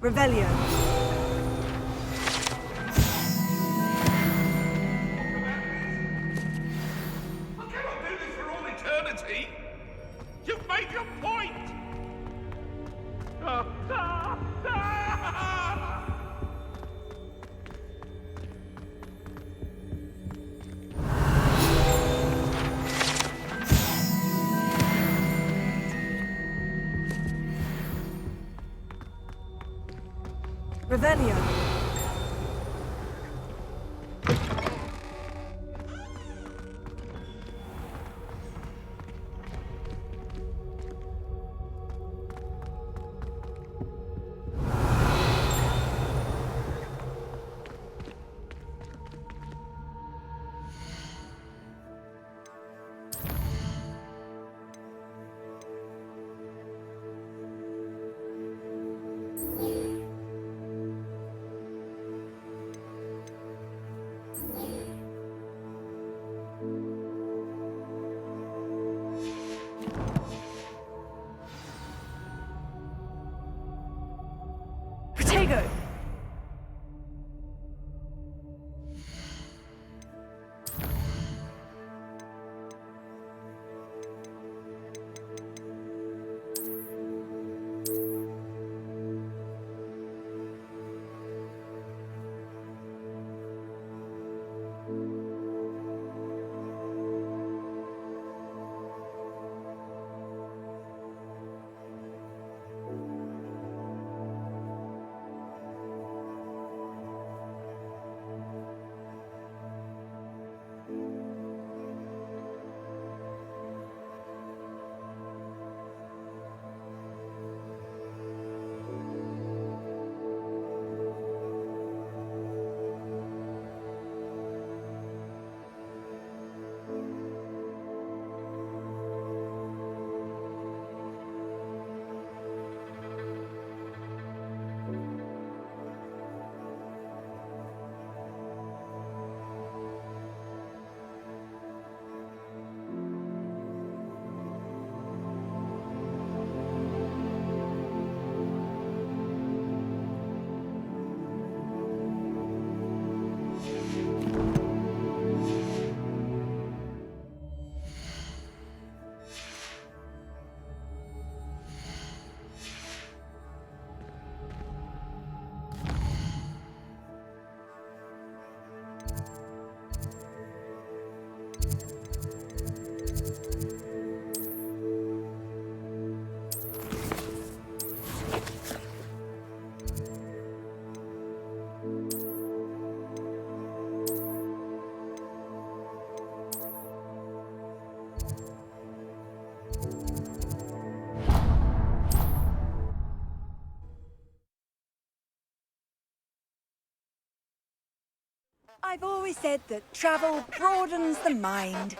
Revelio. I cannot do this for all eternity! You've made your point! Revelio. Protego. I've always said that travel broadens the mind.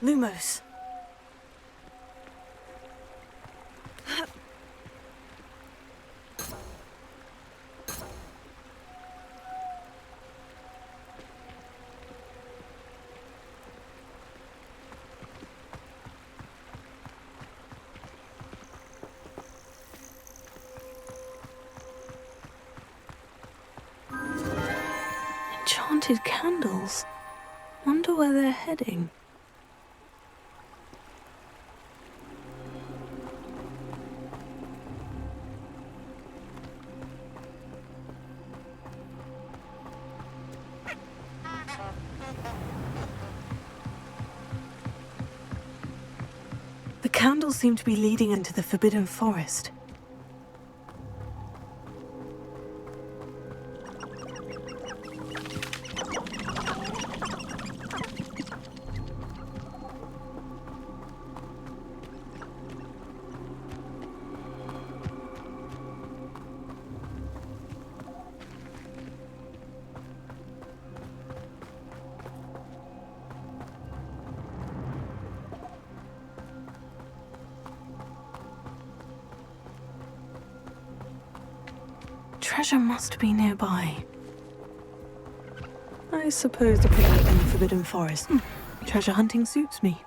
Lumos. Enchanted candles. Wonder where they're heading. The candles seem to be leading into the Forbidden Forest. Treasure must be nearby. I suppose the picnic in the Forbidden Forest. Treasure hunting suits me.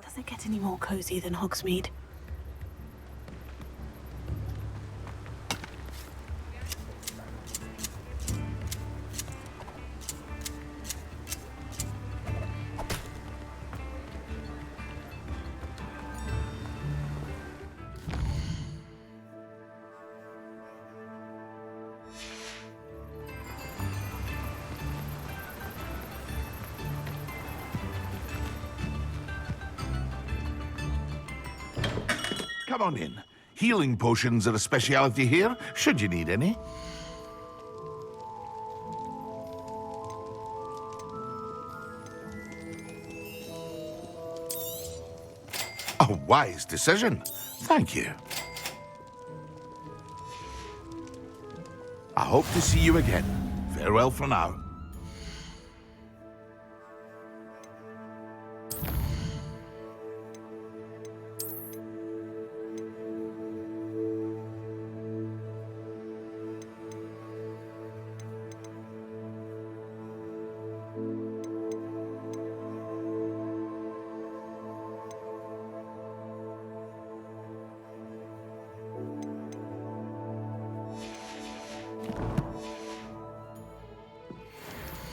Does it get any more cozy than Hogsmeade? Come on in. Healing potions are a speciality here, should you need any. A wise decision. Thank you. I hope to see you again. Farewell for now.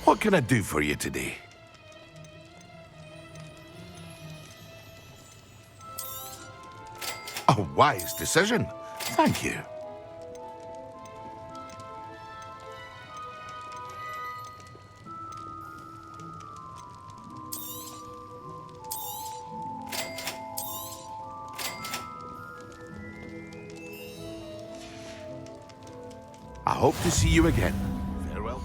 What can I do for you today? A wise decision. Thank you. I hope to see you again. Farewell.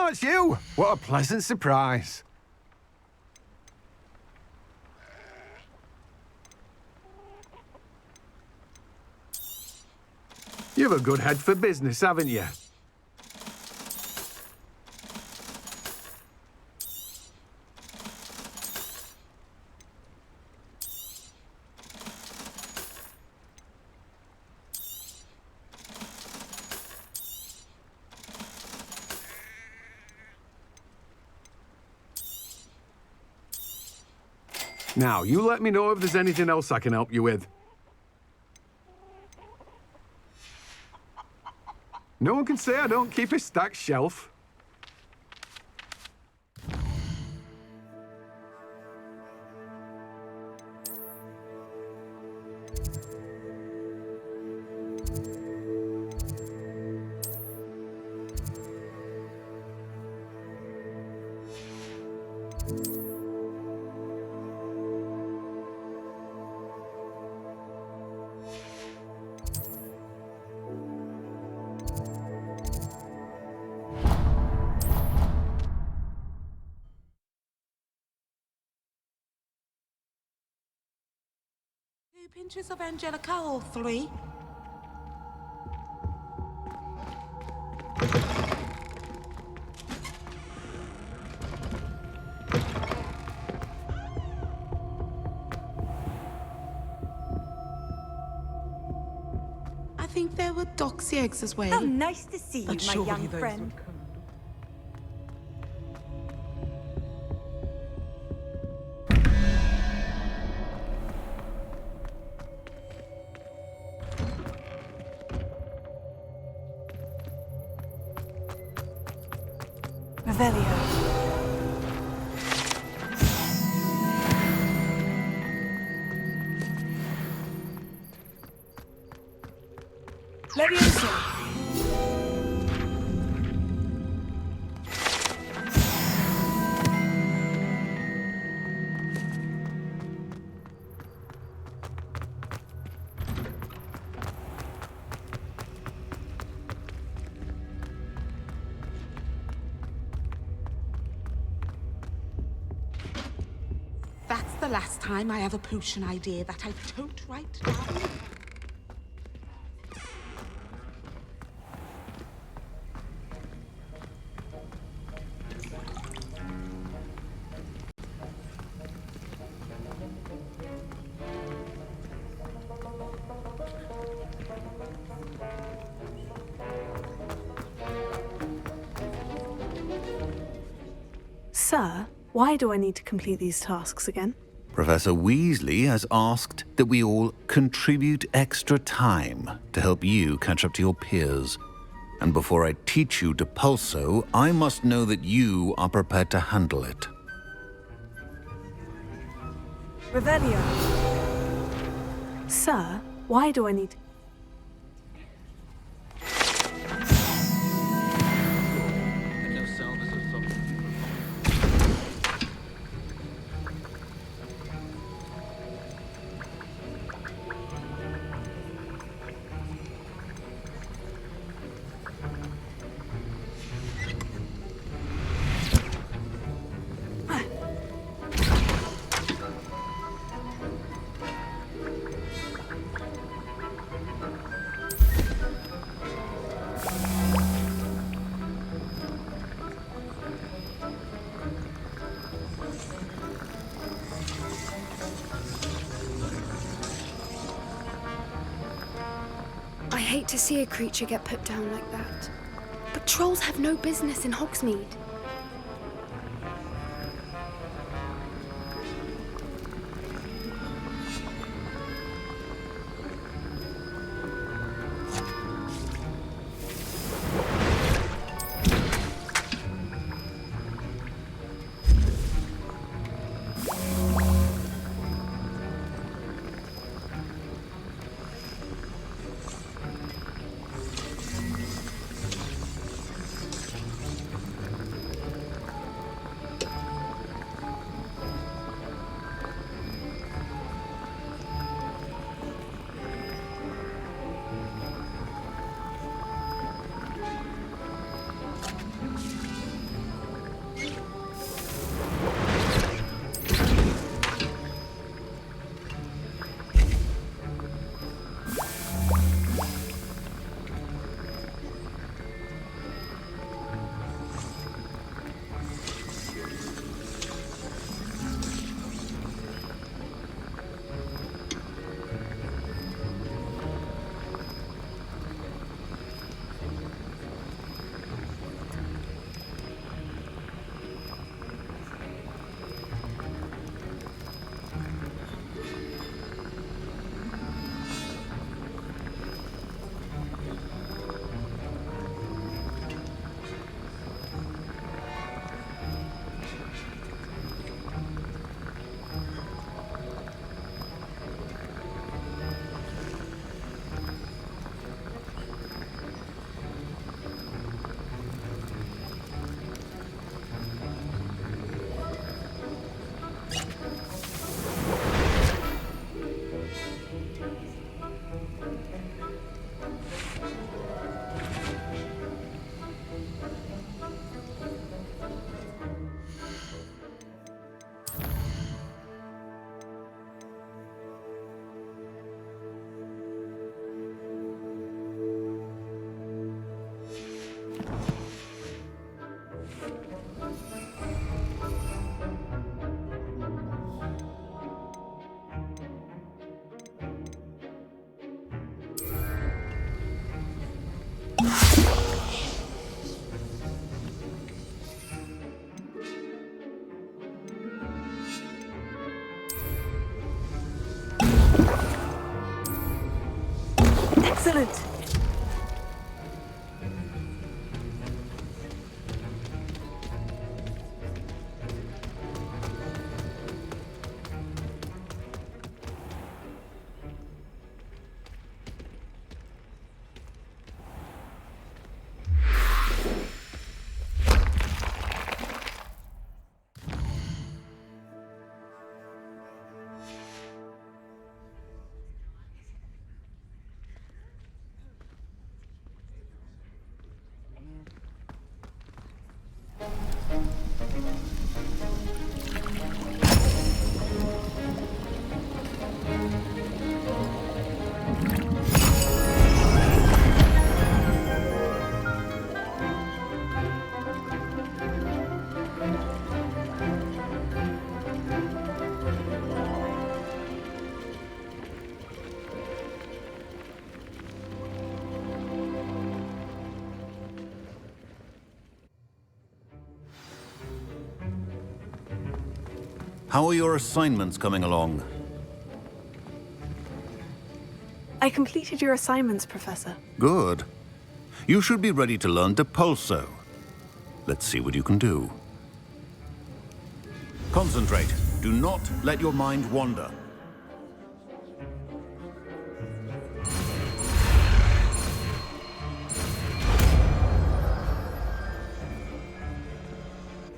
it's you! What a pleasant surprise. You've a good head for business, haven't you? Now, you let me know if there's anything else I can help you with. No one can say I don't keep a stacked shelf. Pinches of Angelica or 3? I think there were doxy eggs as well. Oh, nice to see you, my young friend. Revelio. Leviosa. That's the last time I have a potion idea that I don't write down. Sir, why do I need to complete these tasks again? Professor Weasley has asked that we all contribute extra time to help you catch up to your peers. And before I teach you Depulso, I must know that you are prepared to handle it. Revelio. Sir, why do I need to... I hate to see a creature get put down like that. But trolls have no business in Hogsmeade. Excellent. How are your assignments coming along? I completed your assignments, Professor. Good. You should be ready to learn Depulso. Let's see what you can do. Concentrate. Do not let your mind wander.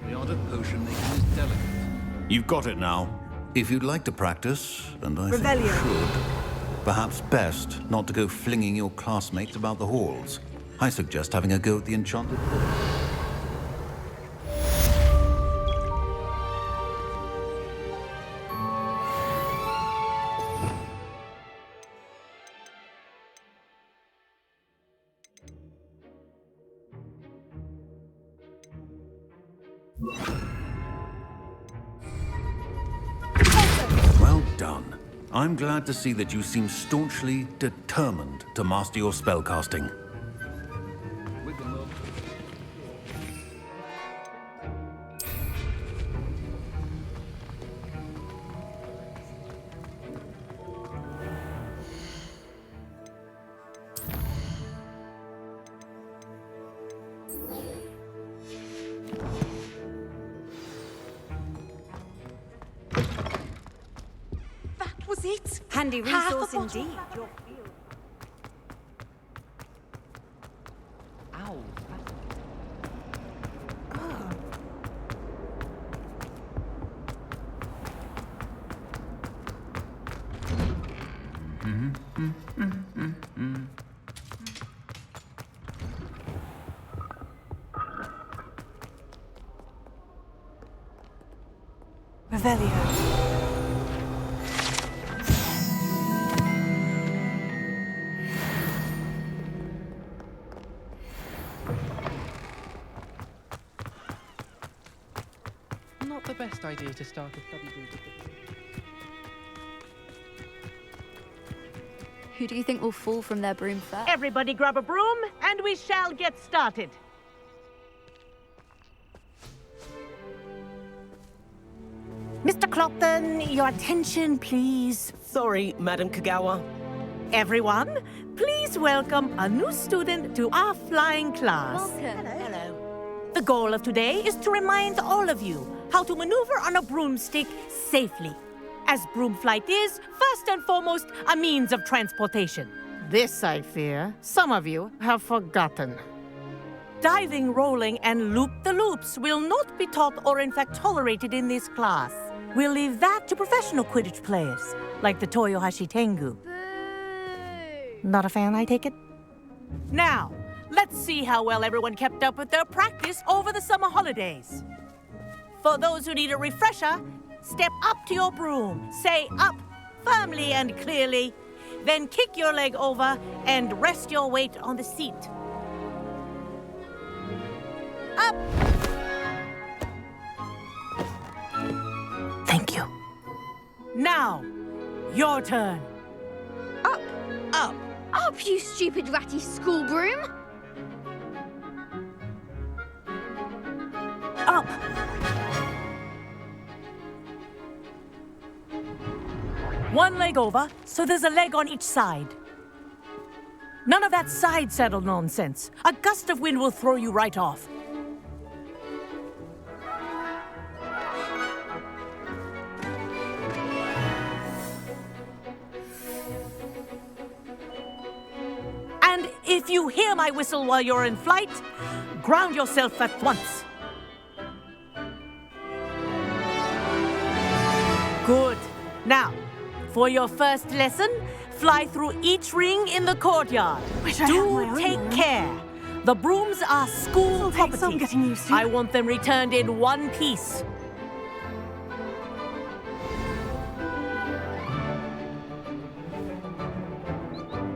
The art of potion making is delicate. You've got it now. If you'd like to practice, and I think you should, perhaps best not to go flinging your classmates about the halls. I suggest having a go at the enchanted book. Well done. I'm glad to see that you seem staunchly determined to master your spellcasting. That was it. Handy Half a resource bottle. indeed. Revelio. Not the best idea to start a study group. Who do you think will fall from their broom first? Everybody grab a broom, and we shall get started. Mr. Clopton, your attention, please. Sorry, Madam Kagawa. Everyone, please welcome a new student to our flying class. Welcome. Hello. The goal of today is to remind all of you how to maneuver on a broomstick safely, as broom flight is, first and foremost, a means of transportation. This, I fear, some of you have forgotten. Diving, rolling, and loop-the-loops will not be taught or in fact tolerated in this class. We'll leave that to professional Quidditch players, like the Toyohashi Tengu. Boo! Not a fan, I take it? Now, let's see how well everyone kept up with their practice over the summer holidays. For those who need a refresher, step up to your broom, say up firmly and clearly, then kick your leg over and rest your weight on the seat. Up! Thank you. Now, your turn. Up, you stupid ratty school broom! up! One leg over, so there's a leg on each side. None of that side saddle nonsense. A gust of wind will throw you right off. And if you hear my whistle while you're in flight, ground yourself at once. Good. Now, for your first lesson, fly through each ring in the courtyard. Wish I had my own take room. care. The brooms are school This'll take property. some getting used to. I want them returned in one piece.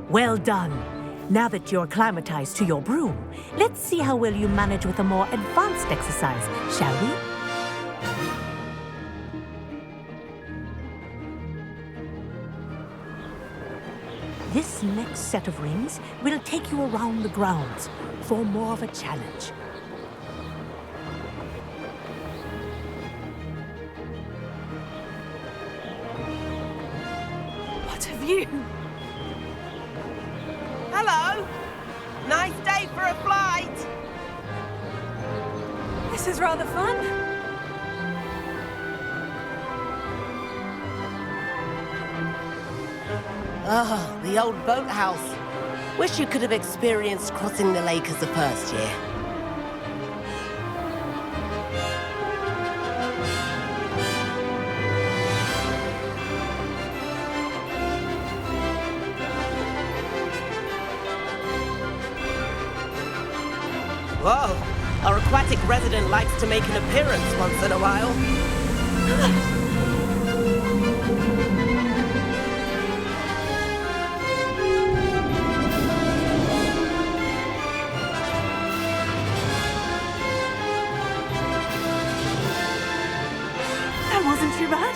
Well done. Now that you're acclimatized to your broom, let's see how well you manage with a more advanced exercise, shall we? This next set of rings will take you around the grounds for more of a challenge. What have you? Hello. Nice day for a flight. This is rather fun. Oh, the old boathouse. Wish you could have experienced crossing the lake as a first year. Whoa, our aquatic resident likes to make an appearance once in a while. That wasn't too bad.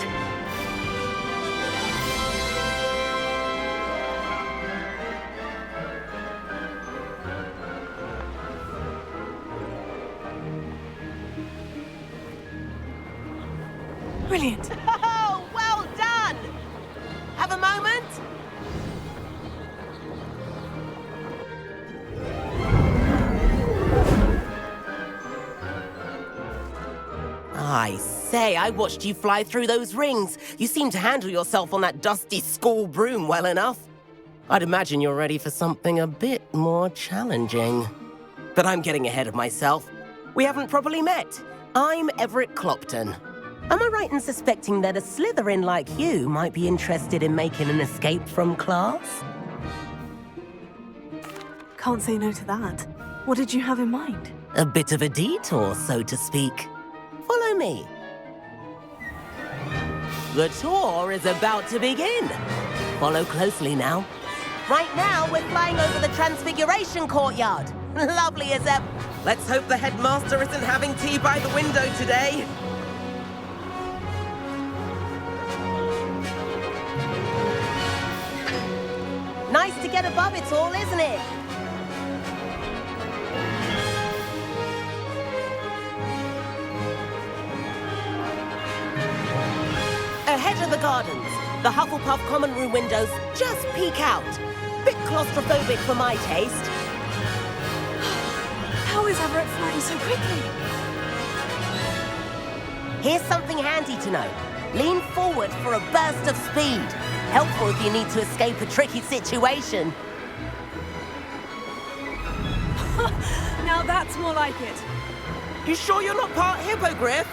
Brilliant. Oh, well done! Have a moment? I say, I watched you fly through those rings. You seem to handle yourself on that dusty school broom well enough. I'd imagine you're ready for something a bit more challenging. But I'm getting ahead of myself. We haven't properly met. I'm Everett Clopton. Am I right in suspecting that a Slytherin like you might be interested in making an escape from class? Can't say no to that. What did you have in mind? A bit of a detour, so to speak. Follow me. The tour is about to begin. Follow closely now. Right now, we're flying over the Transfiguration Courtyard. Lovely as ever. Let's hope the headmaster isn't having tea by the window today. Nice to get above it all, isn't it? Ahead of the gardens, the Hufflepuff common room windows just peek out. Bit claustrophobic for my taste. How is Everett flying so quickly? Here's something handy to know. Lean forward for a burst of speed. Helpful if you need to escape a tricky situation. Now that's more like it. You sure you're not part hippogriff?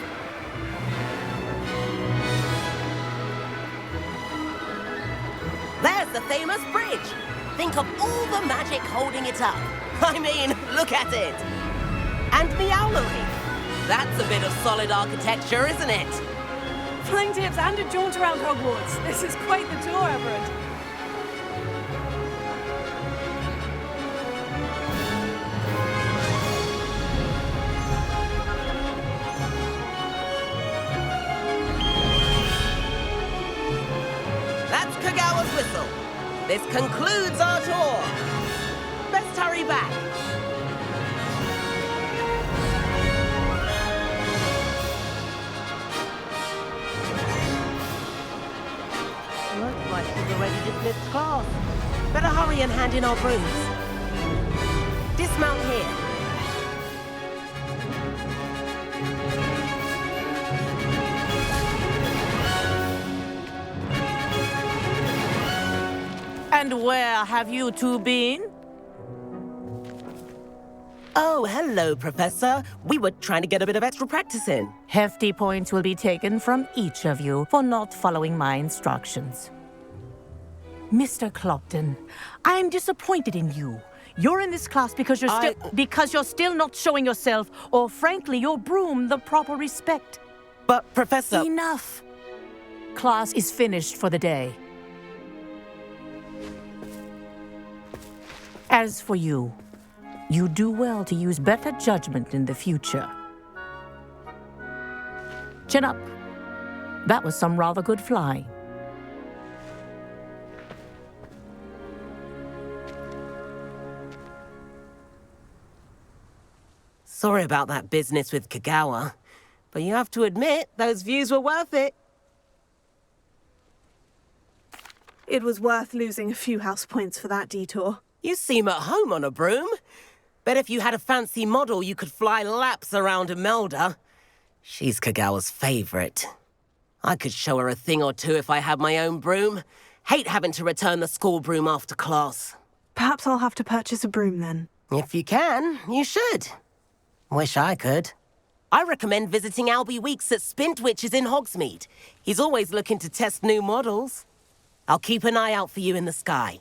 There's the famous bridge. Think of all the magic holding it up. I mean, look at it. And Meowlery. That's a bit of solid architecture, isn't it? Flying tips and a jaunt around Hogwarts. This is quite the tour, Everett. That's Kagawa's whistle. This concludes our tour. Best hurry back. My school's already dismissed class. Better hurry and hand in our brooms. Dismount here. And where have you two been? Oh, hello, Professor. We were trying to get a bit of extra practice in. Hefty points will be taken from each of you for not following my instructions. Mr. Clopton, I am disappointed in you. You're in this class because you're still not showing yourself, or frankly, your broom the proper respect. But, Professor... Enough. Class is finished for the day. As for you, you do well to use better judgment in the future. Chin up. That was some rather good flying. Sorry about that business with Kagawa, but you have to admit, those views were worth it. It was worth losing a few house points for that detour. You seem at home on a broom. Bet if you had a fancy model, you could fly laps around Imelda. She's Kagawa's favorite. I could show her a thing or two if I had my own broom. Hate having to return the school broom after class. Perhaps I'll have to purchase a broom then. If you can, you should. Wish I could. I recommend visiting Albie Weeks at Spintwitches in Hogsmeade. He's always looking to test new models. I'll keep an eye out for you in the sky.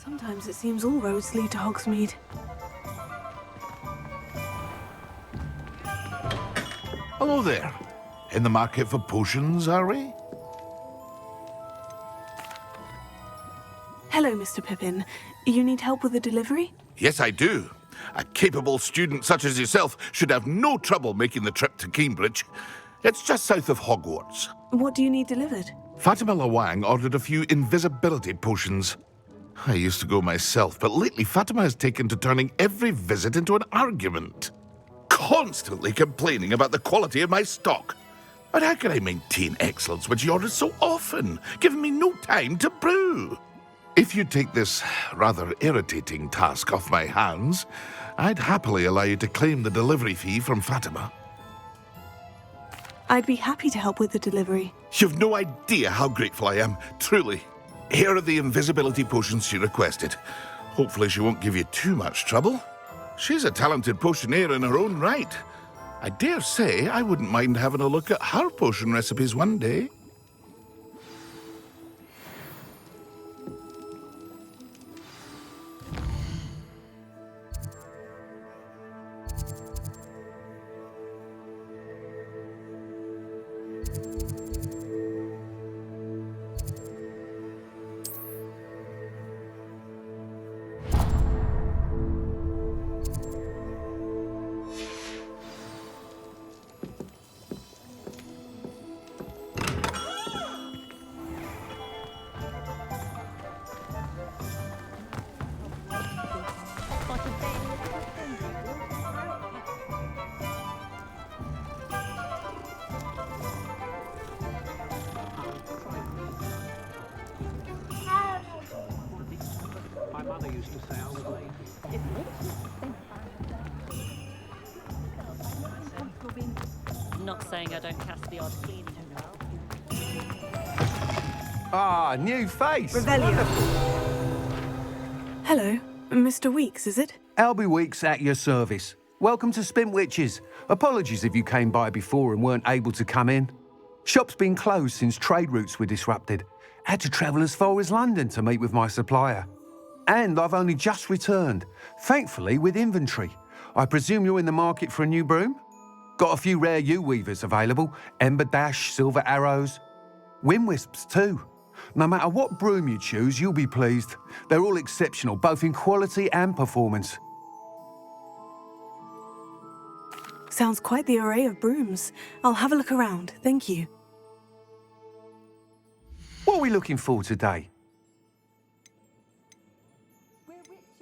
Sometimes it seems all roads lead to Hogsmeade. Hello there. In the market for potions, are we? Hello, Mr. Pippin. You need help with a delivery? Yes, I do. A capable student such as yourself should have no trouble making the trip to Cambridge. It's just south of Hogwarts. What do you need delivered? Fatima Lawang ordered a few invisibility potions. I used to go myself, but lately Fatima has taken to turning every visit into an argument. Constantly complaining about the quality of my stock. But how can I maintain excellence when she orders so often, giving me no time to brew? If you take this rather irritating task off my hands, I'd happily allow you to claim the delivery fee from Fatima. I'd be happy to help with the delivery. You've no idea how grateful I am, truly. Here are the invisibility potions she requested. Hopefully she won't give you too much trouble. She's a talented potioneer in her own right. I dare say I wouldn't mind having a look at her potion recipes one day. Not saying I don't cast the odd clean. Ah, new face. Revelio. Hello, Mr. Weeks, is it? Albie Weeks at your service. Welcome to Spint Witches. Apologies if you came by before and weren't able to come in. Shop's been closed since trade routes were disrupted. Had to travel as far as London to meet with my supplier. And I've only just returned, thankfully with inventory. I presume you're in the market for a new broom? Got a few rare yew-weavers available, Ember Dash, Silver Arrows. Wind Wisps too. No matter what broom you choose, you'll be pleased. They're all exceptional, both in quality and performance. Sounds quite the array of brooms. I'll have a look around, thank you. What are we looking for today?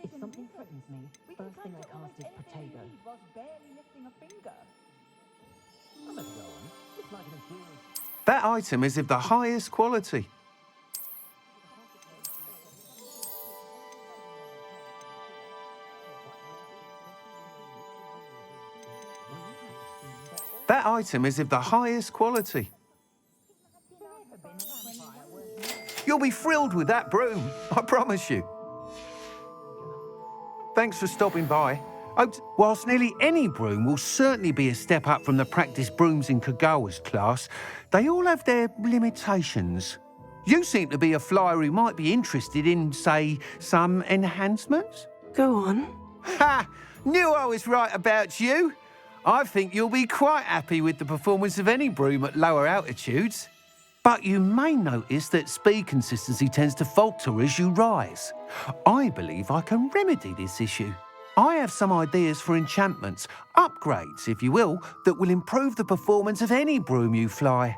If something threatens me, first thing I cast is potato. That item is of the highest quality. That item is of the highest quality. You'll be thrilled with that broom, I promise you. Thanks for stopping by. Whilst nearly any broom will certainly be a step up from the practice brooms in Kagawa's class, they all have their limitations. You seem to be a flyer who might be interested in, say, some enhancements? Go on. Ha! Knew I was right about you. I think you'll be quite happy with the performance of any broom at lower altitudes. But you may notice that speed consistency tends to falter as you rise. I believe I can remedy this issue. I have some ideas for enchantments, upgrades, if you will, that will improve the performance of any broom you fly.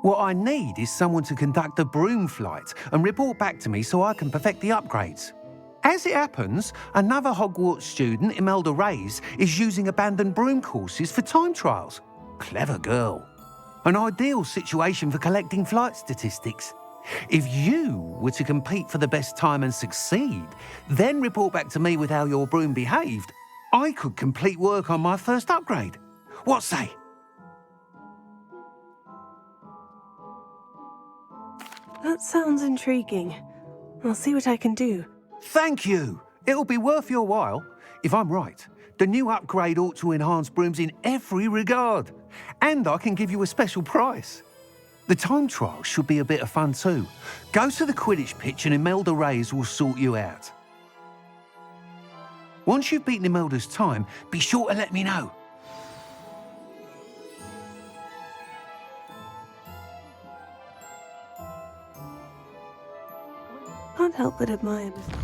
What I need is someone to conduct a broom flight and report back to me so I can perfect the upgrades. As it happens, another Hogwart student, Imelda Reyes, is using abandoned broom courses for time trials. Clever girl. An ideal situation for collecting flight statistics. If you were to compete for the best time and succeed, then report back to me with how your broom behaved, I could complete work on my first upgrade. What say? That sounds intriguing. I'll see what I can do. Thank you. It'll be worth your while. If I'm right, the new upgrade ought to enhance brooms in every regard. And I can give you a special price. The time trial should be a bit of fun too. Go to the Quidditch pitch and Imelda Reyes will sort you out. Once you've beaten Imelda's time, be sure to let me know. Can't help but admire Mr.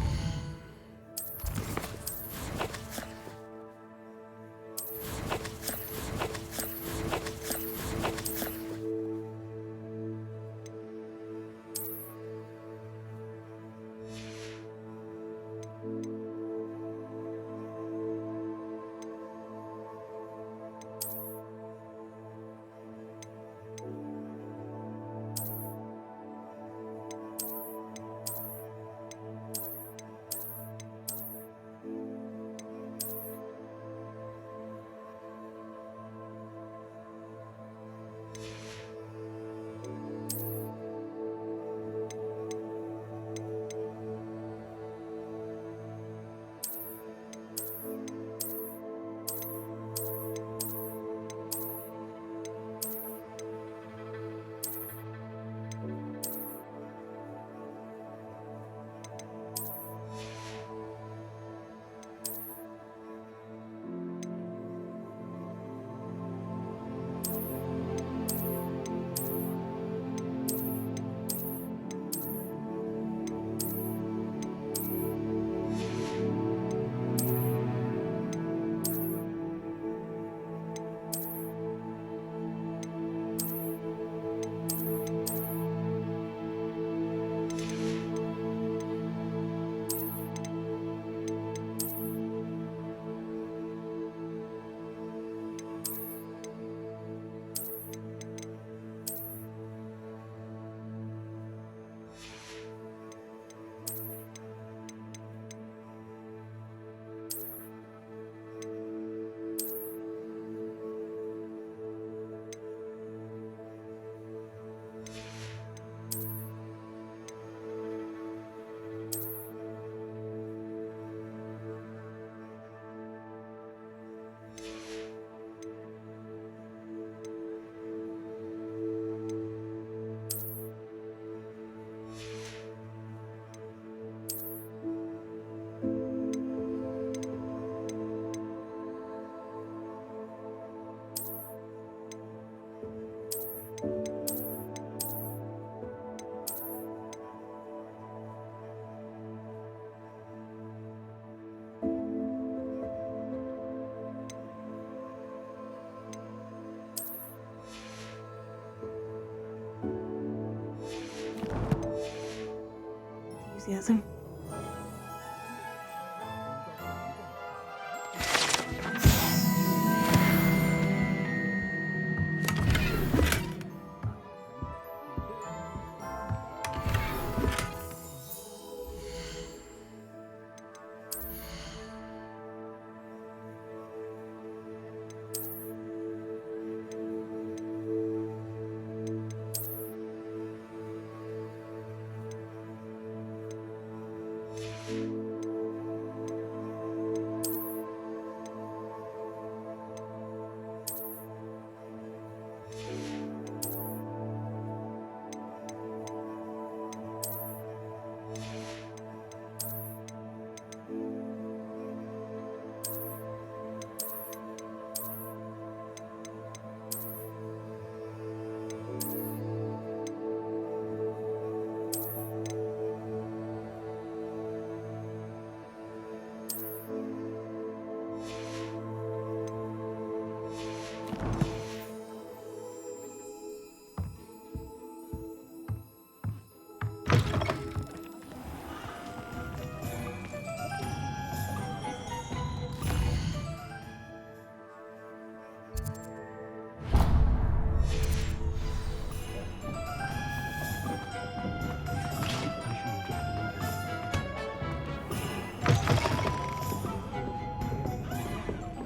enthusiasm.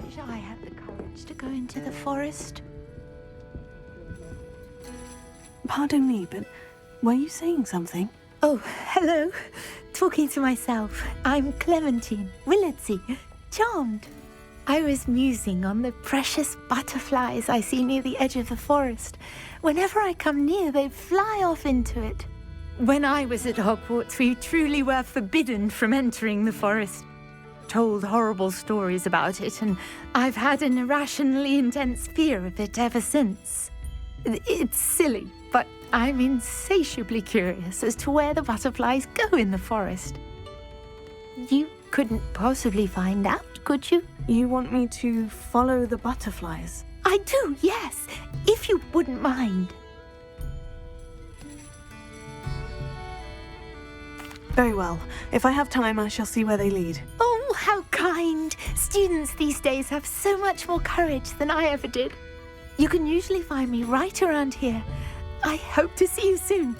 Wish I had the courage to go into the forest. Pardon me, but were you saying something? Oh, hello. Talking to myself. I'm Clementine, Willardsey, charmed. I was musing on the precious butterflies I see near the edge of the forest. Whenever I come near, they fly off into it. When I was at Hogwarts, we truly were forbidden from entering the forest. Told horrible stories about it, and I've had an irrationally intense fear of it ever since. It's silly, but I'm insatiably curious as to where the butterflies go in the forest. You couldn't possibly find out, could you? You want me to follow the butterflies? I do, yes, if you wouldn't mind. Very well. If I have time, I shall see where they lead. Oh, how kind! Students these days have so much more courage than I ever did. You can usually find me right around here. I hope to see you soon.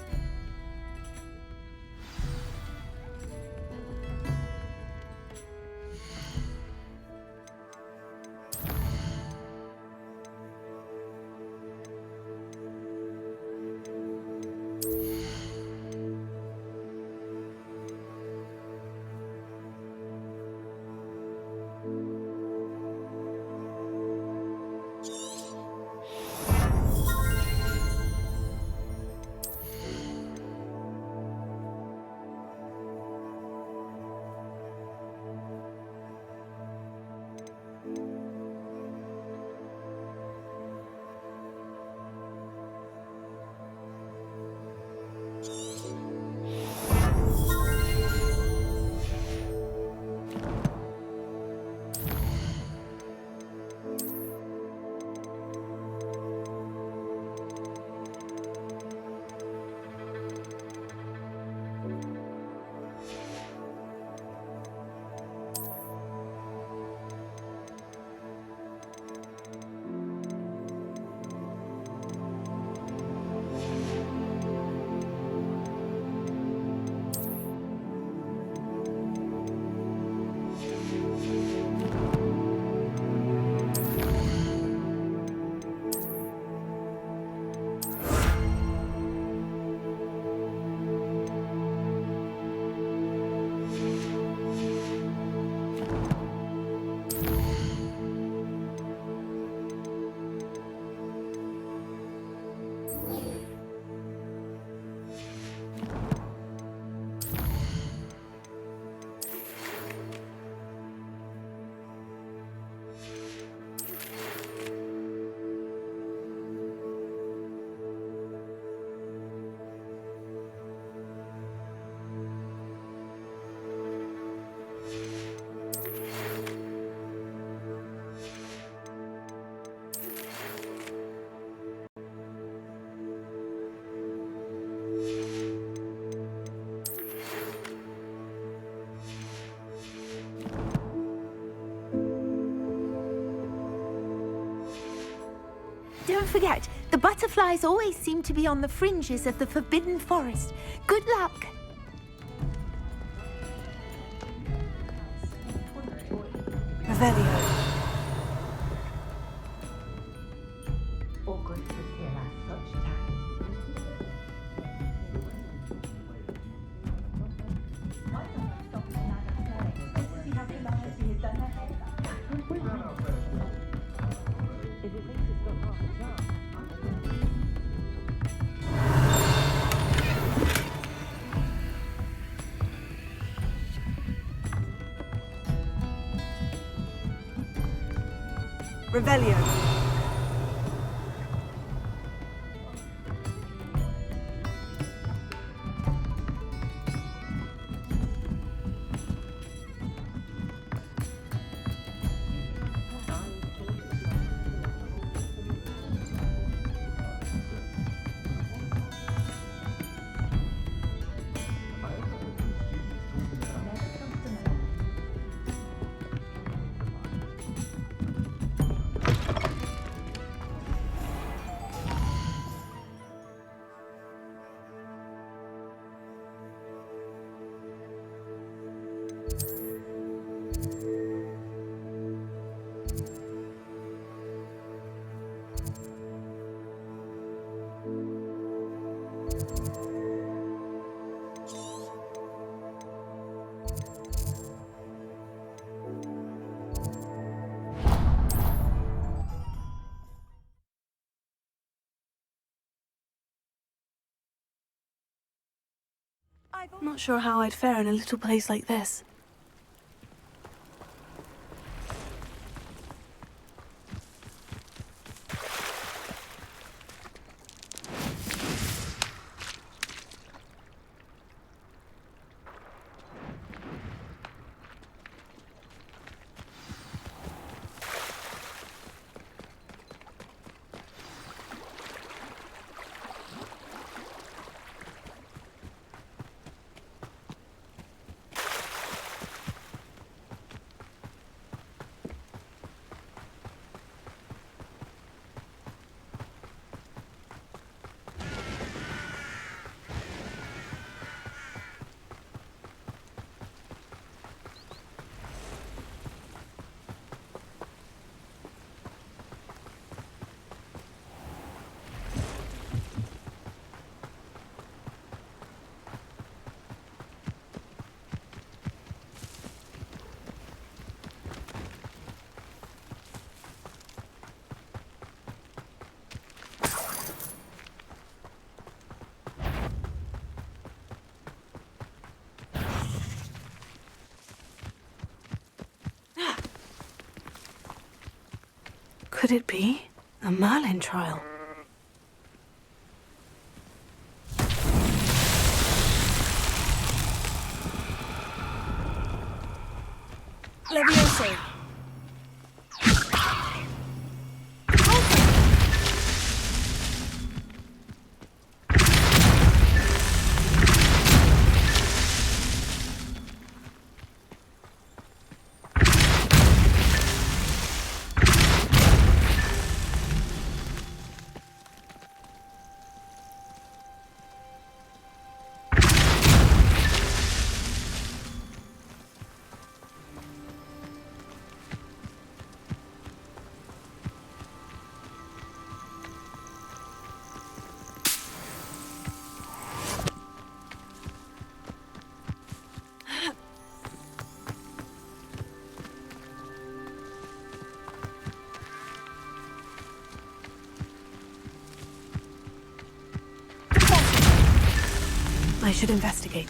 don't forget, the butterflies always seem to be on the fringes of the Forbidden Forest. Good luck. Revelio. Revelio. I'm not sure how I'd fare in a little place like this. Could it be a Merlin trial? Levioso. I should investigate.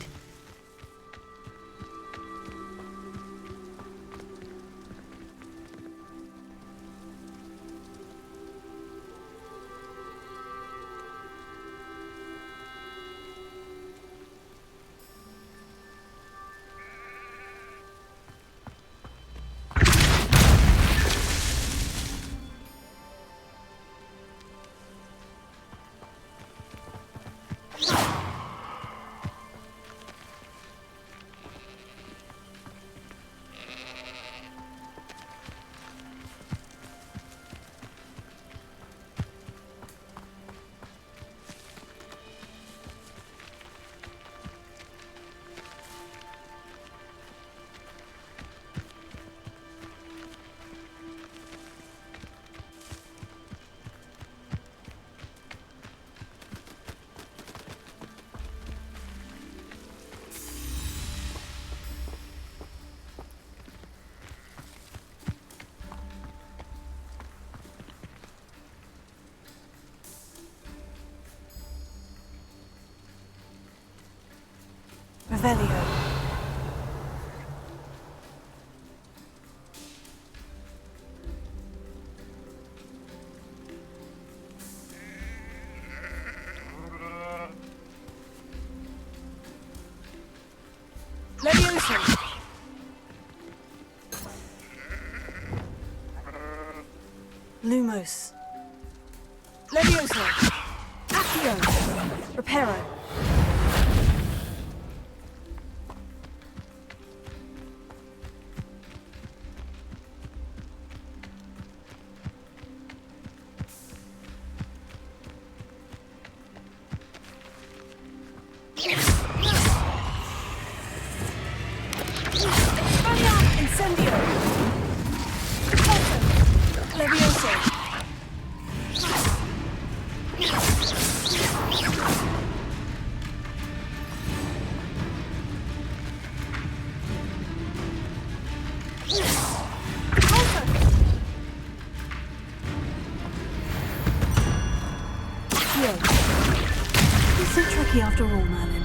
Revelio. Levioso. Lumos. Levioso. Accio. Reparo. Incendio. Levioso. It's so tricky after all, Merlin.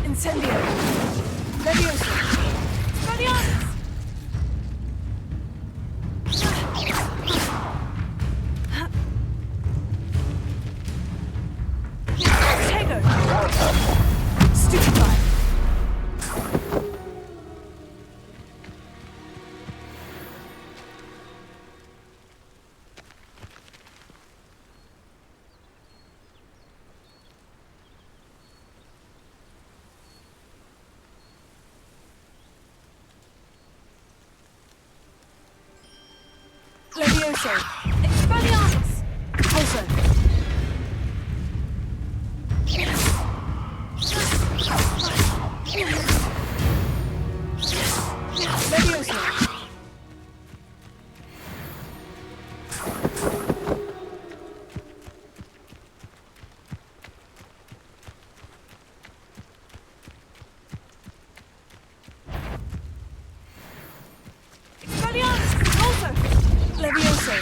Incendio. Levioso. Spanialis. Tego. Stupefy. Levioso. Expelliarmus. Pulso. Levioso. Expelliarmus. Pulso. Levioso.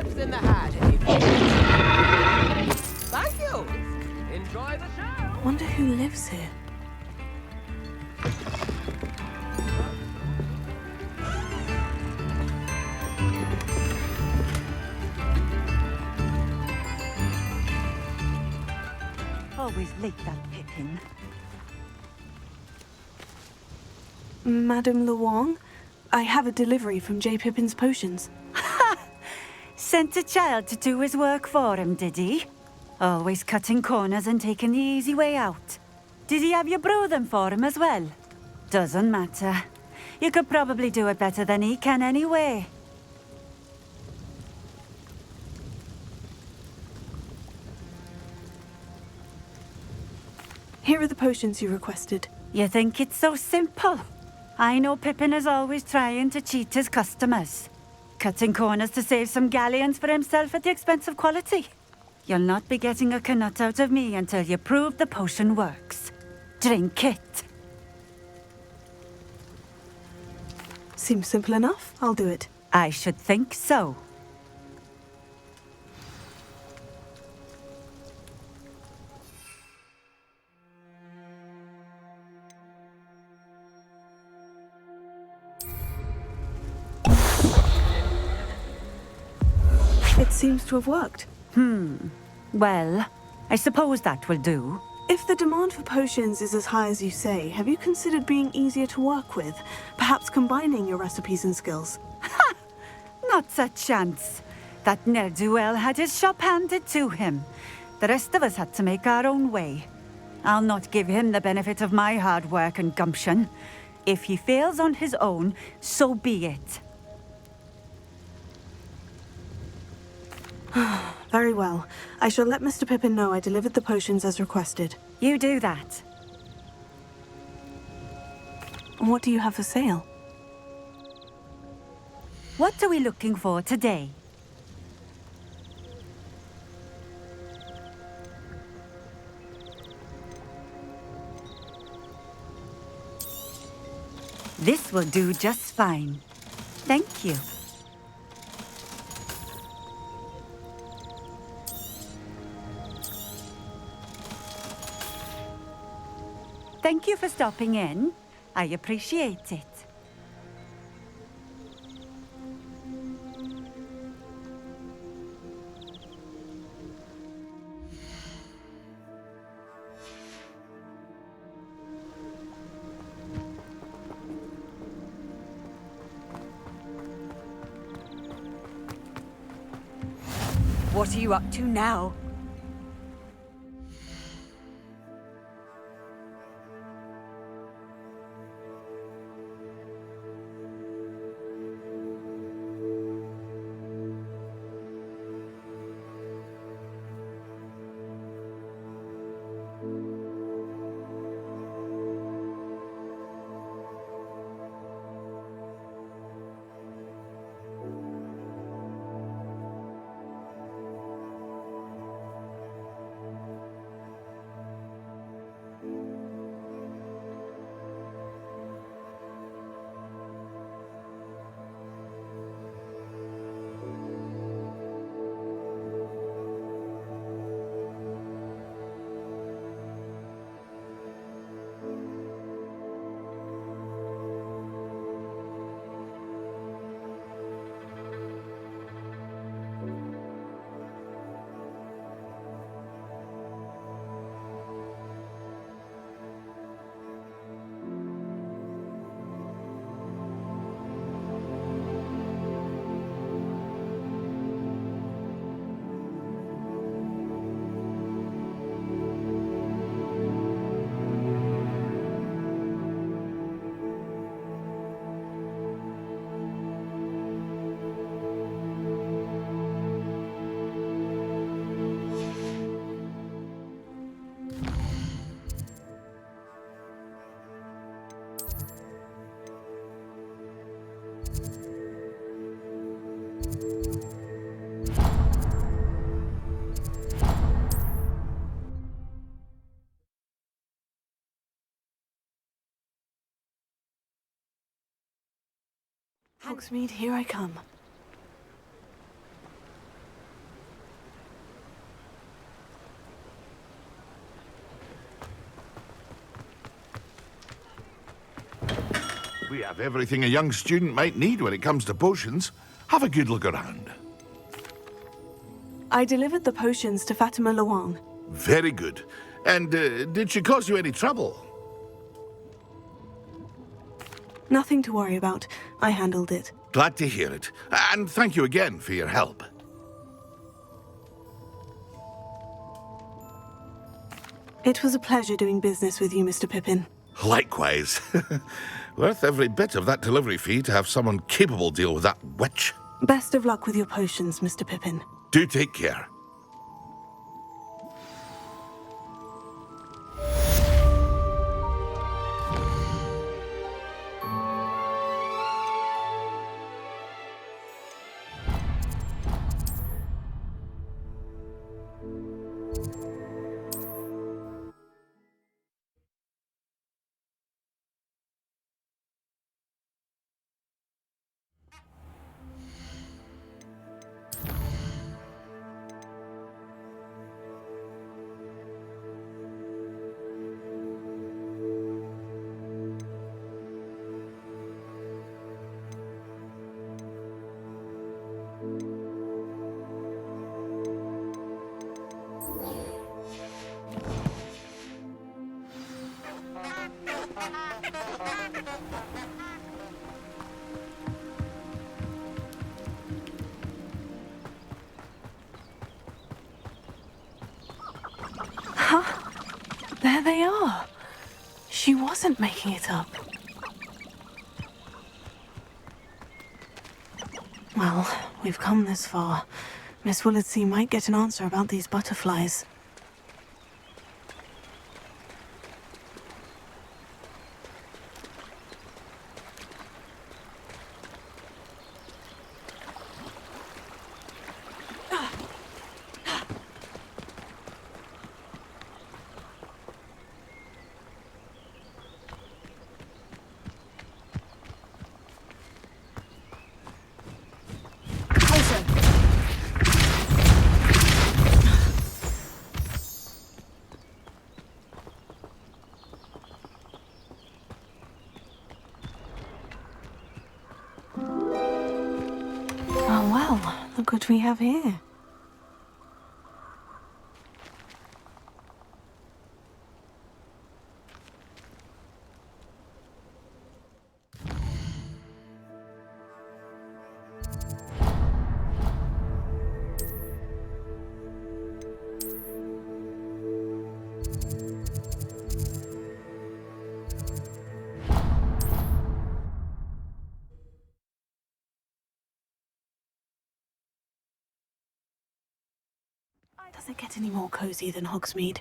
What's in the hat? Thank you. Enjoy the show. Wonder who lives here. Always late, that Pippin. Madame Luong, I have a delivery from J. Pippin's Potions. Sent a child to do his work for him, did he? Always cutting corners and taking the easy way out. Did he have you brew them for him as well? Doesn't matter. You could probably do it better than he can anyway. Here are the potions you requested. You think it's so simple? I know Pippin is always trying to cheat his customers. Cutting corners to save some galleons for himself at the expense of quality. You'll not be getting a canut out of me until you prove the potion works. Drink it. Seems simple enough. I'll do it. I should think so. It seems to have worked. Well, I suppose that will do. If the demand for potions is as high as you say, have you considered being easier to work with? Perhaps combining your recipes and skills? Not a chance. That ne'er-do-well had his shop handed to him. The rest of us had to make our own way. I'll not give him the benefit of my hard work and gumption. If he fails on his own, so be it. Very well. I shall let Mr. Pippin know I delivered the potions as requested. You do that. What do you have for sale? What are we looking for today? This will do just fine. Thank you. Thank you for stopping in. I appreciate it. What are you up to now? Hogsmeade, here I come. We have everything a young student might need when it comes to potions. Have a good look around. I delivered the potions to Fatima Luang. Very good. And did she cause you any trouble? Nothing to worry about. I handled it. Glad to hear it. And thank you again for your help. It was a pleasure doing business with you, Mr. Pippin. Likewise. Worth every bit of that delivery fee to have someone capable deal with that witch. Best of luck with your potions, Mr. Pippin. Do take care. There they are. She wasn't making it up. Well, we've come this far. Miss Willardsea might get an answer about these butterflies. Oh, well, look what we have here. Does it get any more cozy than Hogsmeade?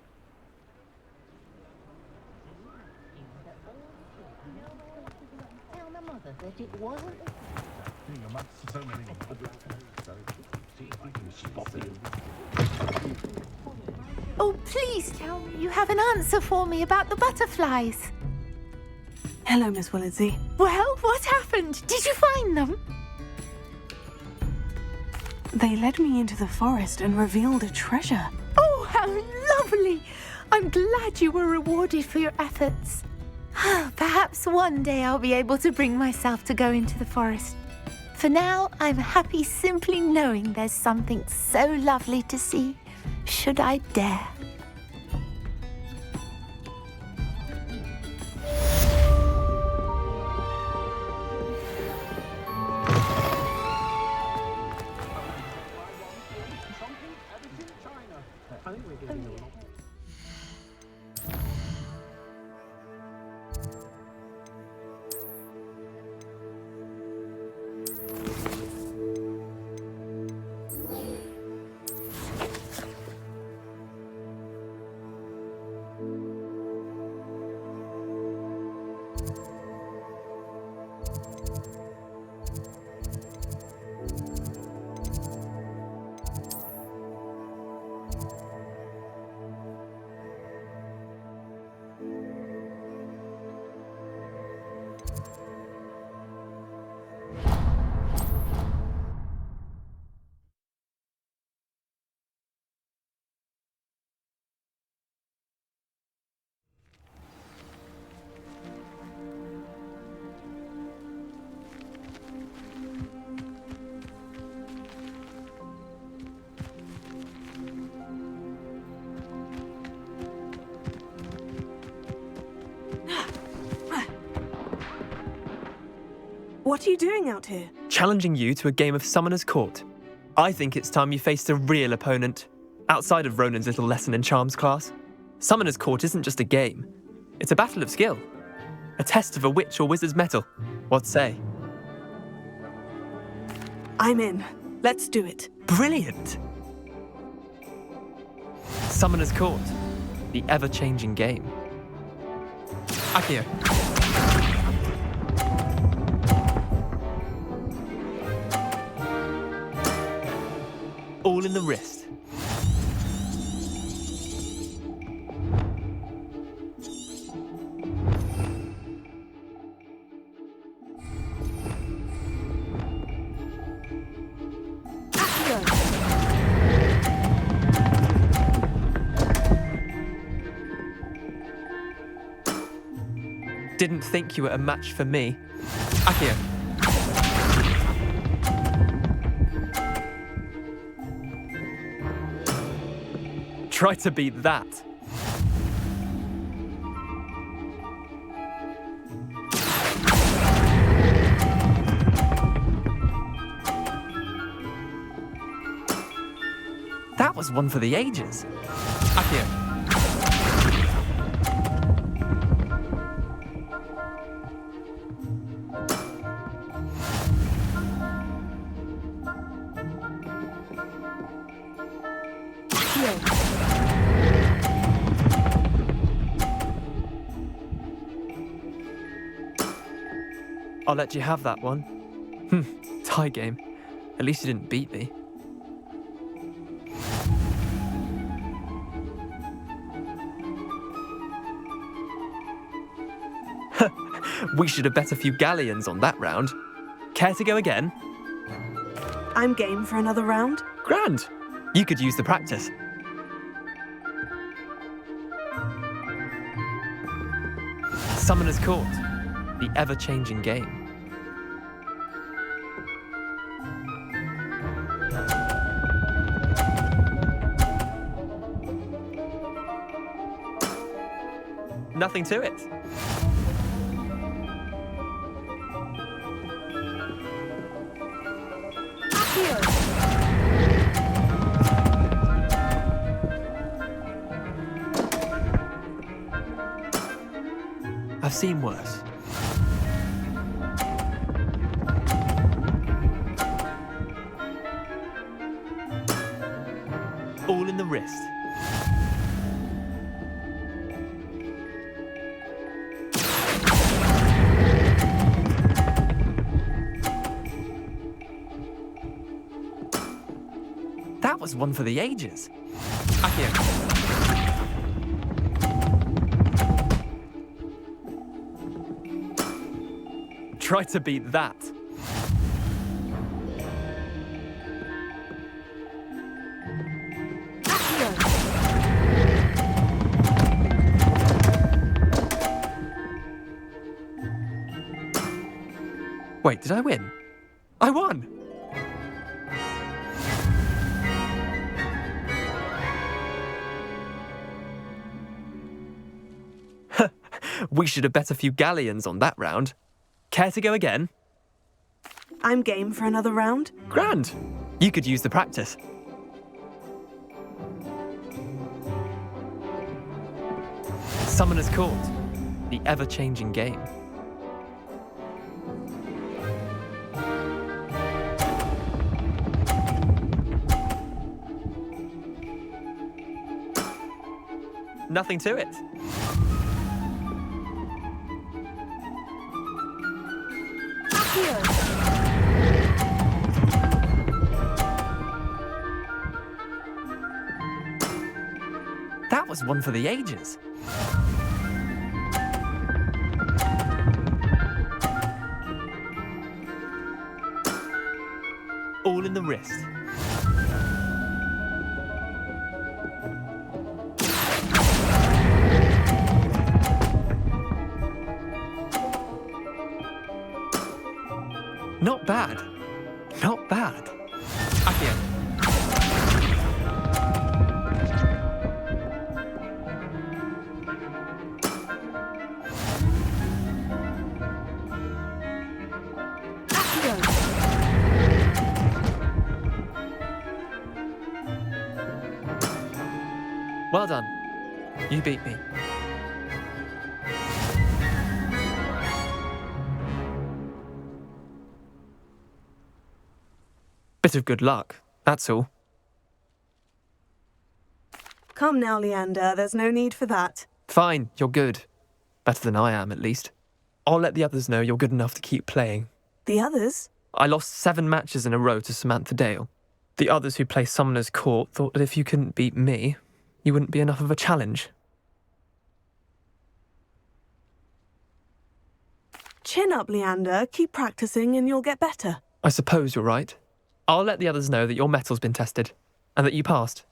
Oh, please tell me you have an answer for me about the butterflies. Hello, Miss Willardsea. Well, what happened? Did you find them? They led me into the forest and revealed a treasure. Oh, how lovely! I'm glad you were rewarded for your efforts. Perhaps one day I'll be able to bring myself to go into the forest. For now, I'm happy simply knowing there's something so lovely to see, should I dare. What are you doing out here? Challenging you to a game of Summoner's Court. I think it's time you faced a real opponent, outside of Ronan's little lesson in charms class. Summoner's Court isn't just a game. It's a battle of skill. A test of a witch or wizard's mettle. What say? I'm in. Let's do it. Brilliant! Summoner's Court. The ever-changing game. Akio. All in the wrist. Didn't think you were a match for me. Akio. Try to beat that. That was one for the ages. Akio. I'll let you have that one. Tie game. At least you didn't beat me. We should have bet a few galleons on that round. Care to go again? I'm game for another round. Grand. You could use the practice. Summoner's Court. The ever-changing game. Nothing to it. I've seen worse. All in the wrist. That was one for the ages. Akio. Try to beat that. Wait, did I win? I won! We should have bet a few galleons on that round. Care to go again? I'm game for another round. Grand. You could use the practice. Summoner's Court. The ever-changing game. Nothing to it. That was one for the ages. All in the wrist. Not bad. Not bad. Akio. Well done. You beat me. Bit of good luck, that's all. Come now, Leander, there's no need for that. Fine, you're good. Better than I am, at least. I'll let the others know you're good enough to keep playing. The others? I lost 7 matches in a row to Samantha Dale. The others who play Summoner's Court thought that if you couldn't beat me, you wouldn't be enough of a challenge. Chin up, Leander. Keep practicing and you'll get better. I suppose you're right. I'll let the others know that your metal's been tested, and that you passed.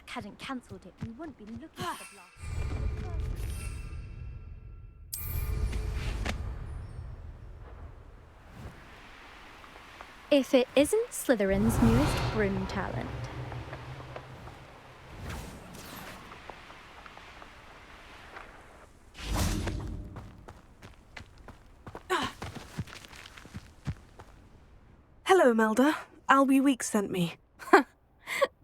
Hadn't cancelled it, we wouldn't be looking at the blast. If it isn't Slytherin's newest broom talent. Hello, Melda. Albie Weeks sent me.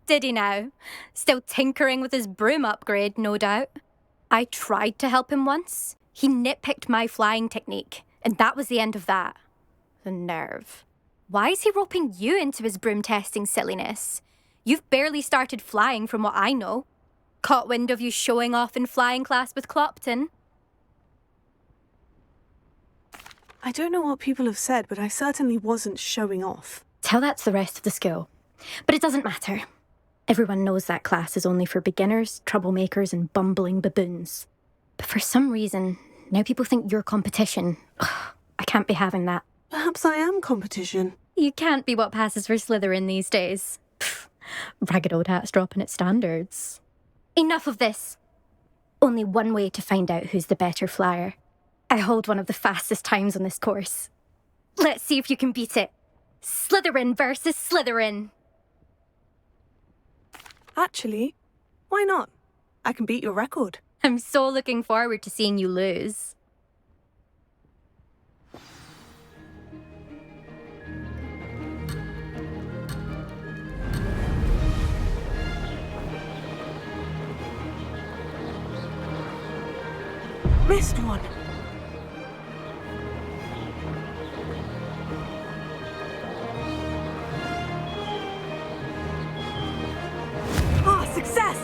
Did he now? Still tinkering with his broom upgrade, no doubt. I tried to help him once. He nitpicked my flying technique, and that was the end of that. The nerve. Why is he roping you into his broom testing silliness? You've barely started flying from what I know. Caught wind of you showing off in flying class with Clopton. I don't know what people have said, but I certainly wasn't showing off. Tell that to the rest of the school. But it doesn't matter. Everyone knows that class is only for beginners, troublemakers, and bumbling baboons. But for some reason, now people think you're competition. Ugh, I can't be having that. Perhaps I am competition. You can't be what passes for Slytherin these days. Pfft, ragged old hat's dropping its standards. Enough of this. Only one way to find out who's the better flyer. I hold one of the fastest times on this course. Let's see if you can beat it. Slytherin versus Slytherin. Actually, why not? I can beat your record. I'm so looking forward to seeing you lose. Missed one. Success!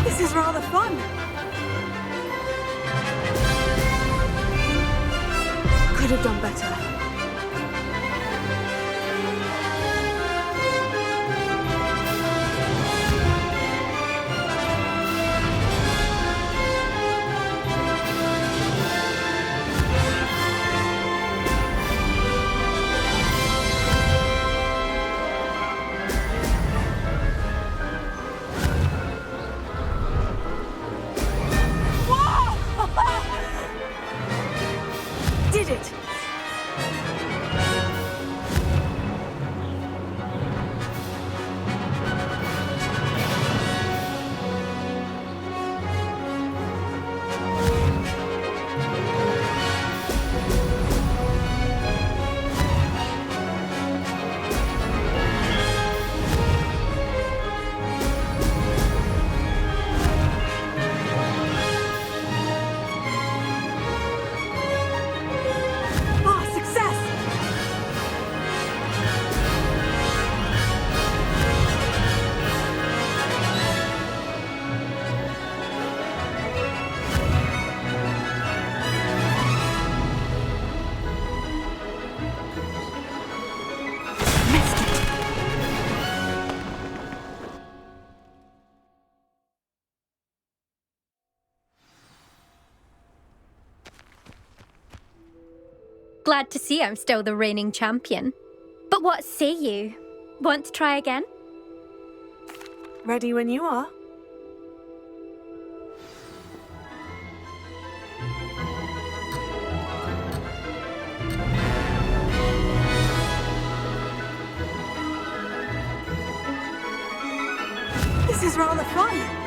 This is rather fun. Could have done better. Glad to see I'm still the reigning champion. But what say you? Want to try again? Ready when you are. This is rather fun.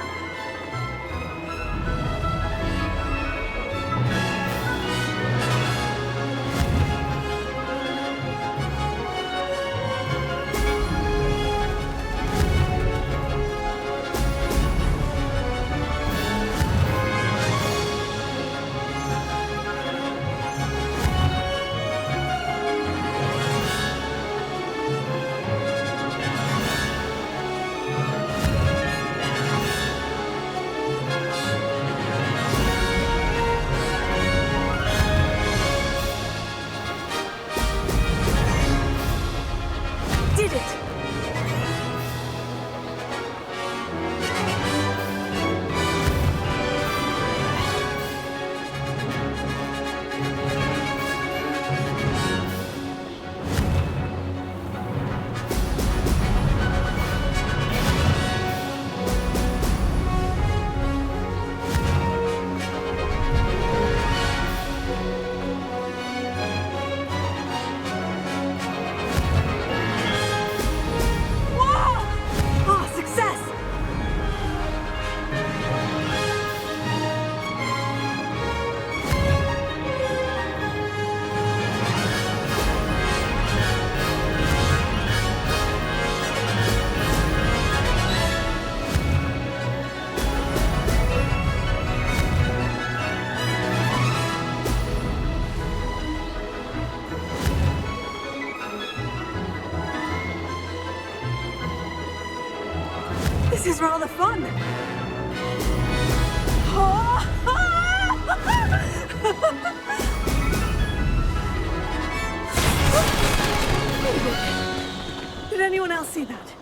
Did it! Ah, success! This is rather fun. Did anyone else see that?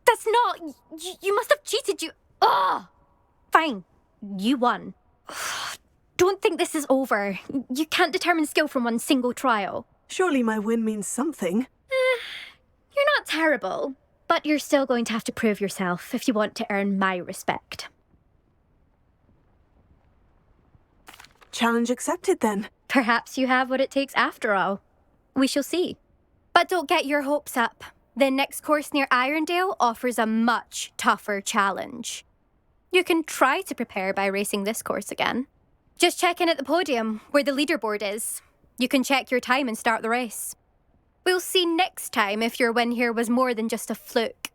That's not... You must have cheated, you... Ugh! Fine. You won. Don't think this is over. You can't determine skill from one single trial. Surely my win means something. You're not terrible, but you're still going to have to prove yourself if you want to earn my respect. Challenge accepted, then. Perhaps you have what it takes after all. We shall see. But don't get your hopes up. The next course near Irondale offers a much tougher challenge. You can try to prepare by racing this course again. Just check in at the podium, where the leaderboard is. You can check your time and start the race. We'll see next time if your win here was more than just a fluke,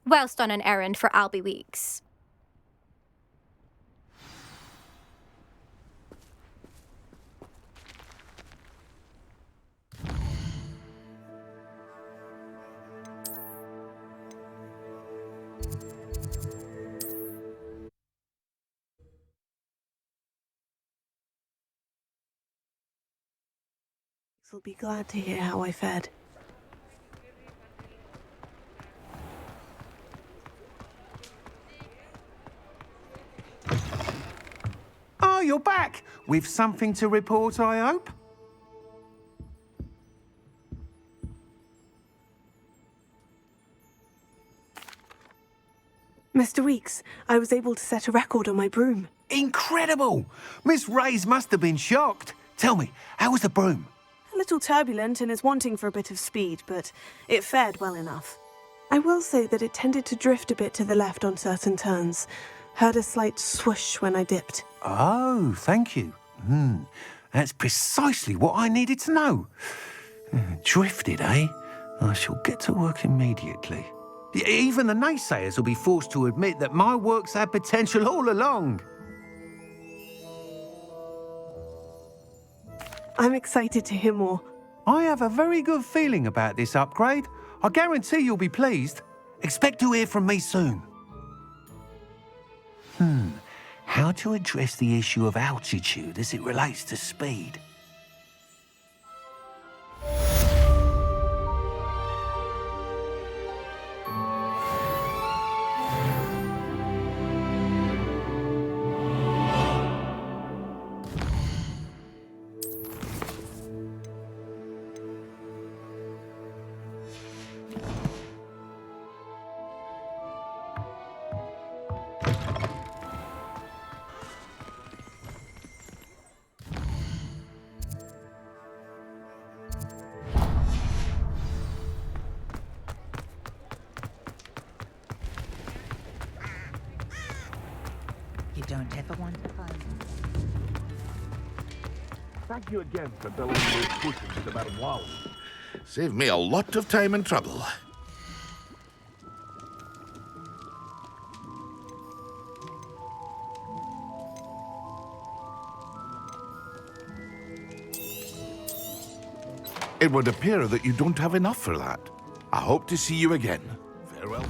whilst on an errand for Albie Weeks. Will be glad to hear how I fared. Oh, you're back! With something to report, I hope? Mr. Weeks, I was able to set a record on my broom. Incredible! Miss Reyes must have been shocked. Tell me, how was the broom? A little turbulent and is wanting for a bit of speed, but it fared well enough. I will say that it tended to drift a bit to the left on certain turns. Heard a slight swoosh when I dipped. Oh, thank you. That's precisely what I needed to know. Drifted, eh? I shall get to work immediately. Even the naysayers will be forced to admit that my work's had potential all along. I'm excited to hear more. I have a very good feeling about this upgrade. I guarantee you'll be pleased. Expect to hear from me soon. How to address the issue of altitude as it relates to speed? don't ever want to find them. Thank you again for building those potions to that wall. Saved me a lot of time and trouble. It would appear that you don't have enough for that. I hope to see you again. Farewell.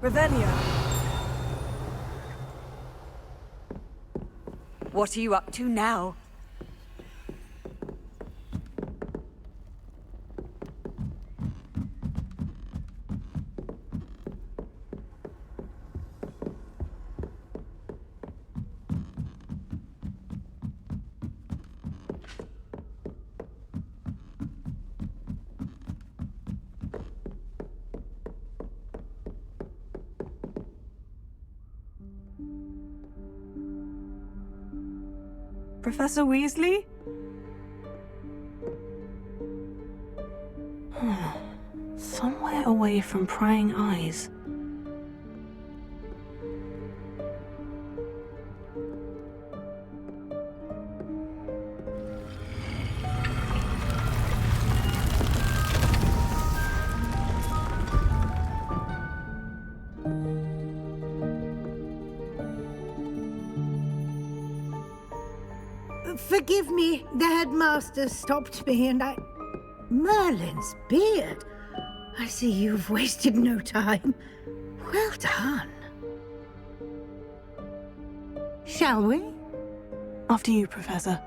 Revelio. What are you up to now? Professor Weasley? Somewhere away from prying eyes. Forgive me, the headmaster stopped me and I... Merlin's beard. I see you've wasted no time. Well done. Shall we? After you, Professor.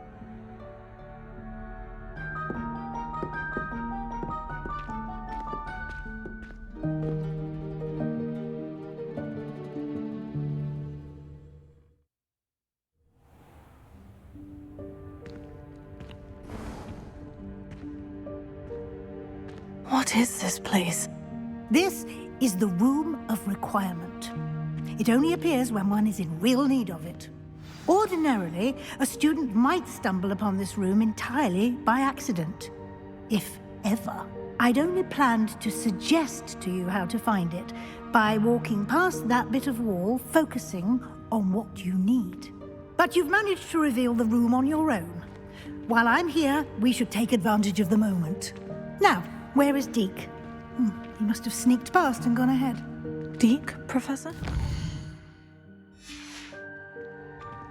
What is this place? This is the Room of Requirement. It only appears when one is in real need of it. Ordinarily, a student might stumble upon this room entirely by accident. If ever. I'd only planned to suggest to you how to find it by walking past that bit of wall, focusing on what you need. But you've managed to reveal the room on your own. While I'm here, we should take advantage of the moment. Now, where is Deke? He must have sneaked past and gone ahead. Deke, Professor?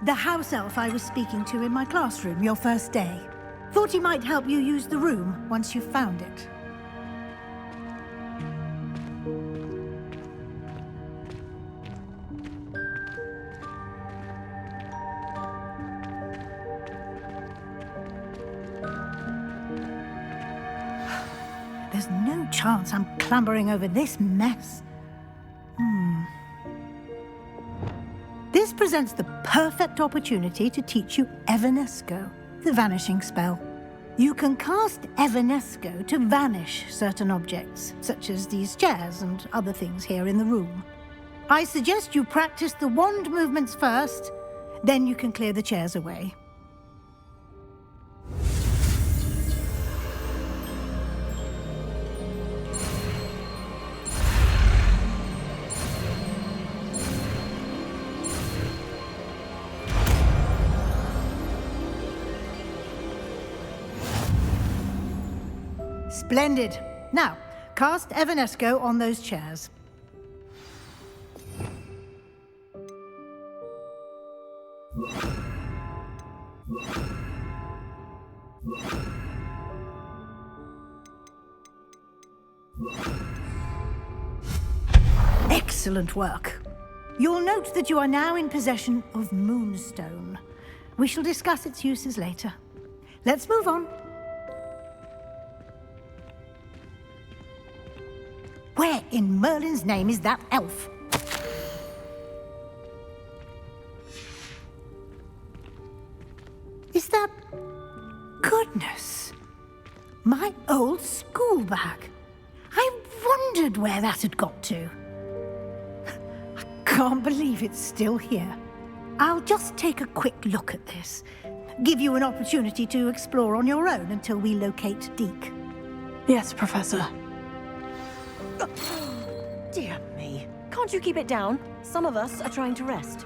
The house elf I was speaking to in my classroom your first day. Thought he might help you use the room once you've found it. There's no chance I'm clambering over this mess. This presents the perfect opportunity to teach you Evanesco, the vanishing spell. You can cast Evanesco to vanish certain objects, such as these chairs and other things here in the room. I suggest you practice the wand movements first, Then you can clear the chairs away. Splendid. Now, cast Evanesco on those chairs. Excellent work. You'll note that you are now in possession of Moonstone. We shall discuss its uses later. Let's move on. Where in Merlin's name is that elf? Is that... Goodness! My old school bag. I wondered where that had got to. I can't believe it's still here. I'll just take a quick look at this. Give you an opportunity to explore on your own until we locate Deke. Yes, Professor. Dear me. Can't you keep it down? Some of us are trying to rest.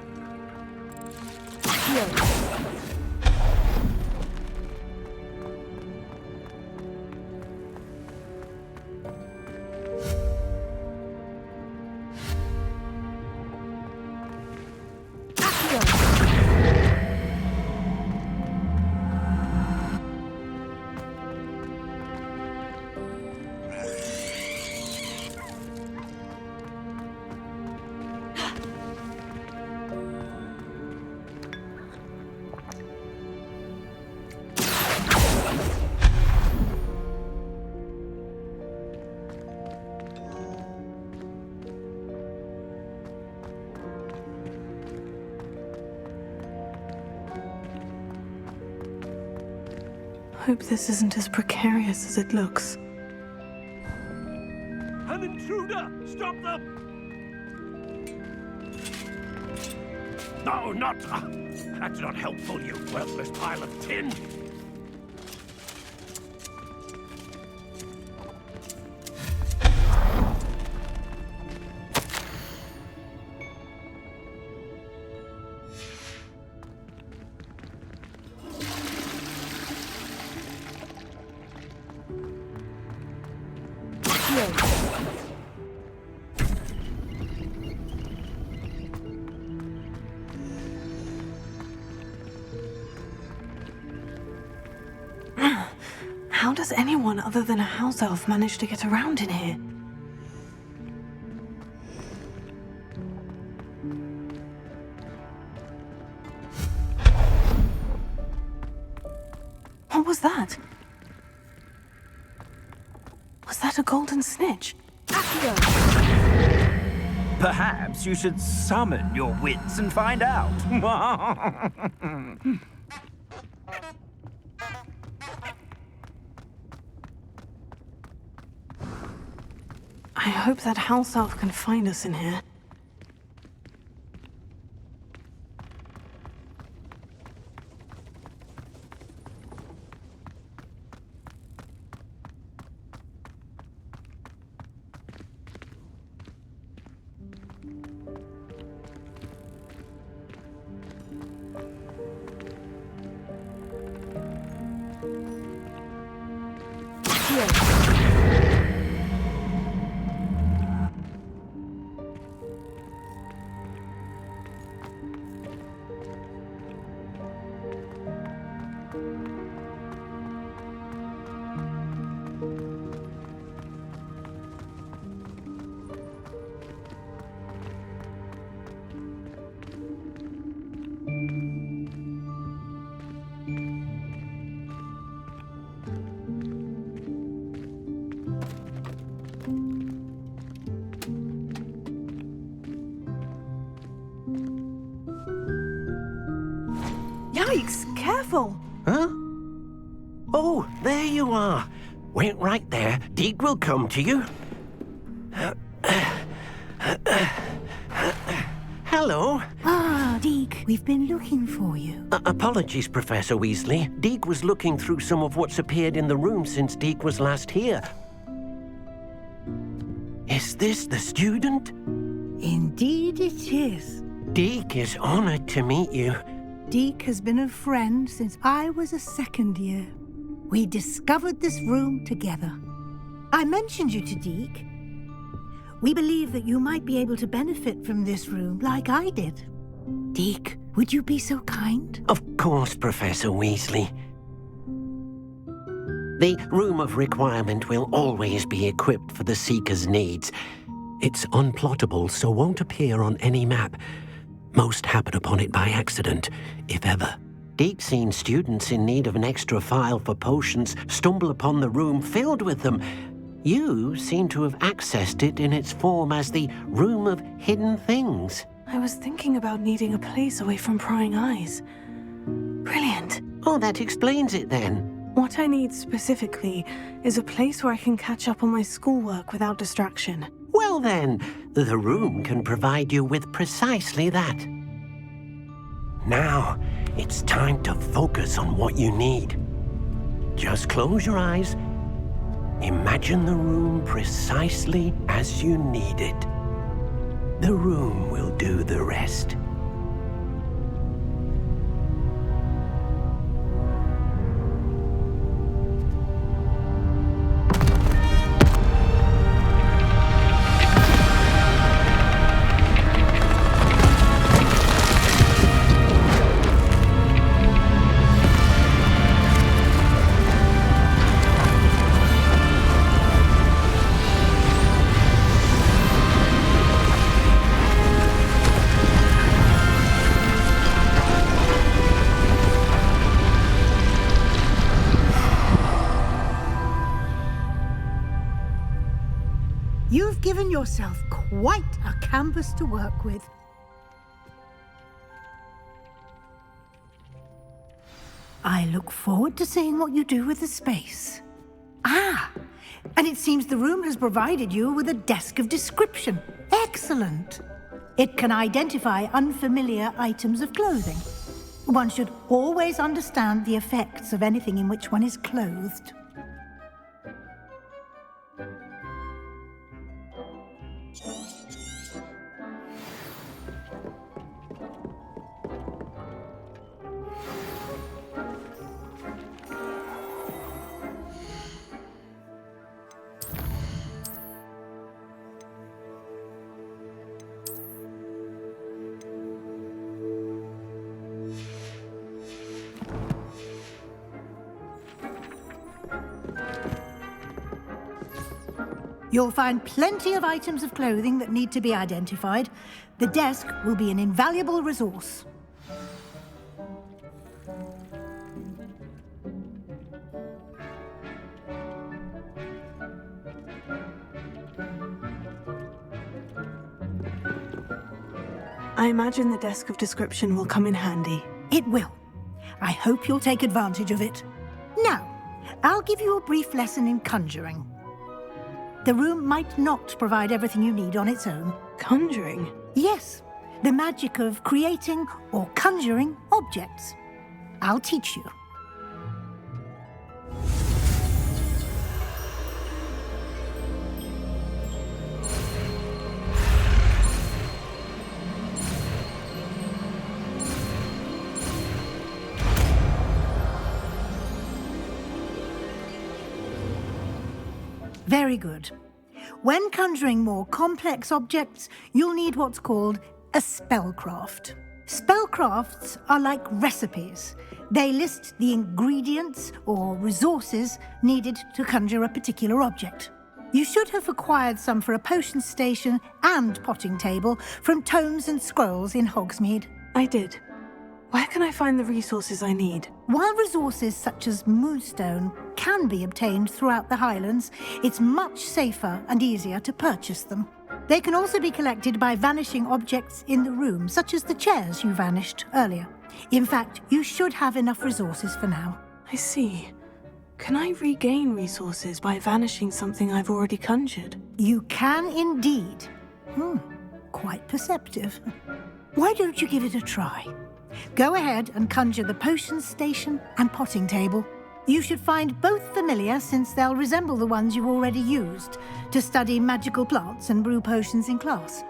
Hope this isn't as precarious as it looks. An intruder! Stop them! No, not... that's not helpful, you worthless pile of tin! How does anyone other than a house elf manage to get around in here? What was that? Was that a golden snitch? Perhaps you should summon your wits and find out. I hope that house elf can find us in here. Yikes! Careful! Huh? Oh, there you are. Wait right there. Deke will come to you. Hello. Ah, Deke, we've been looking for you. Apologies, Professor Weasley. Deke was looking through some of what's appeared in the room since Deke was last here. Is this the student? Indeed it is. Deke is honored to meet you. Deke has been a friend since I was a second year. We discovered this room together. I mentioned you to Deke. We believe that you might be able to benefit from this room like I did. Deke, would you be so kind? Of course, Professor Weasley. The Room of Requirement will always be equipped for the Seeker's needs. It's unplottable, so won't appear on any map. Most happen upon it by accident, if ever. Deke's seen students in need of an extra file for potions stumble upon the room filled with them. You seem to have accessed it in its form as the Room of Hidden Things. I was thinking about needing a place away from prying eyes. Brilliant. Oh, that explains it then. What I need specifically is a place where I can catch up on my schoolwork without distraction. Well then, the room can provide you with precisely that. Now, it's time to focus on what you need. Just close your eyes. Imagine the room precisely as you need it. The room will do the rest. You've given yourself quite a canvas to work with. I look forward to seeing what you do with the space. Ah, and it seems the room has provided you with a desk of description. Excellent. It can identify unfamiliar items of clothing. One should always understand the effects of anything in which one is clothed. You'll find plenty of items of clothing that need to be identified. The desk will be an invaluable resource. I imagine the desk of description will come in handy. It will. I hope you'll take advantage of it. Now, I'll give you a brief lesson in conjuring. The room might not provide everything you need on its own. Conjuring? Yes, the magic of creating or conjuring objects. I'll teach you. Very good. When conjuring more complex objects, you'll need what's called a spellcraft. Spellcrafts are like recipes. They list the ingredients or resources needed to conjure a particular object. You should have acquired some for a potion station and potting table from tomes and scrolls in Hogsmeade. I did. Where can I find the resources I need? While resources such as moonstone can be obtained throughout the Highlands, it's much safer and easier to purchase them. They can also be collected by vanishing objects in the room, such as the chairs you vanished earlier. In fact, you should have enough resources for now. I see. Can I regain resources by vanishing something I've already conjured? You can indeed. Quite perceptive. Why don't you give it a try? Go ahead and conjure the potions station and potting table. You should find both familiar, since they'll resemble the ones you've already used to study magical plants and brew potions in class.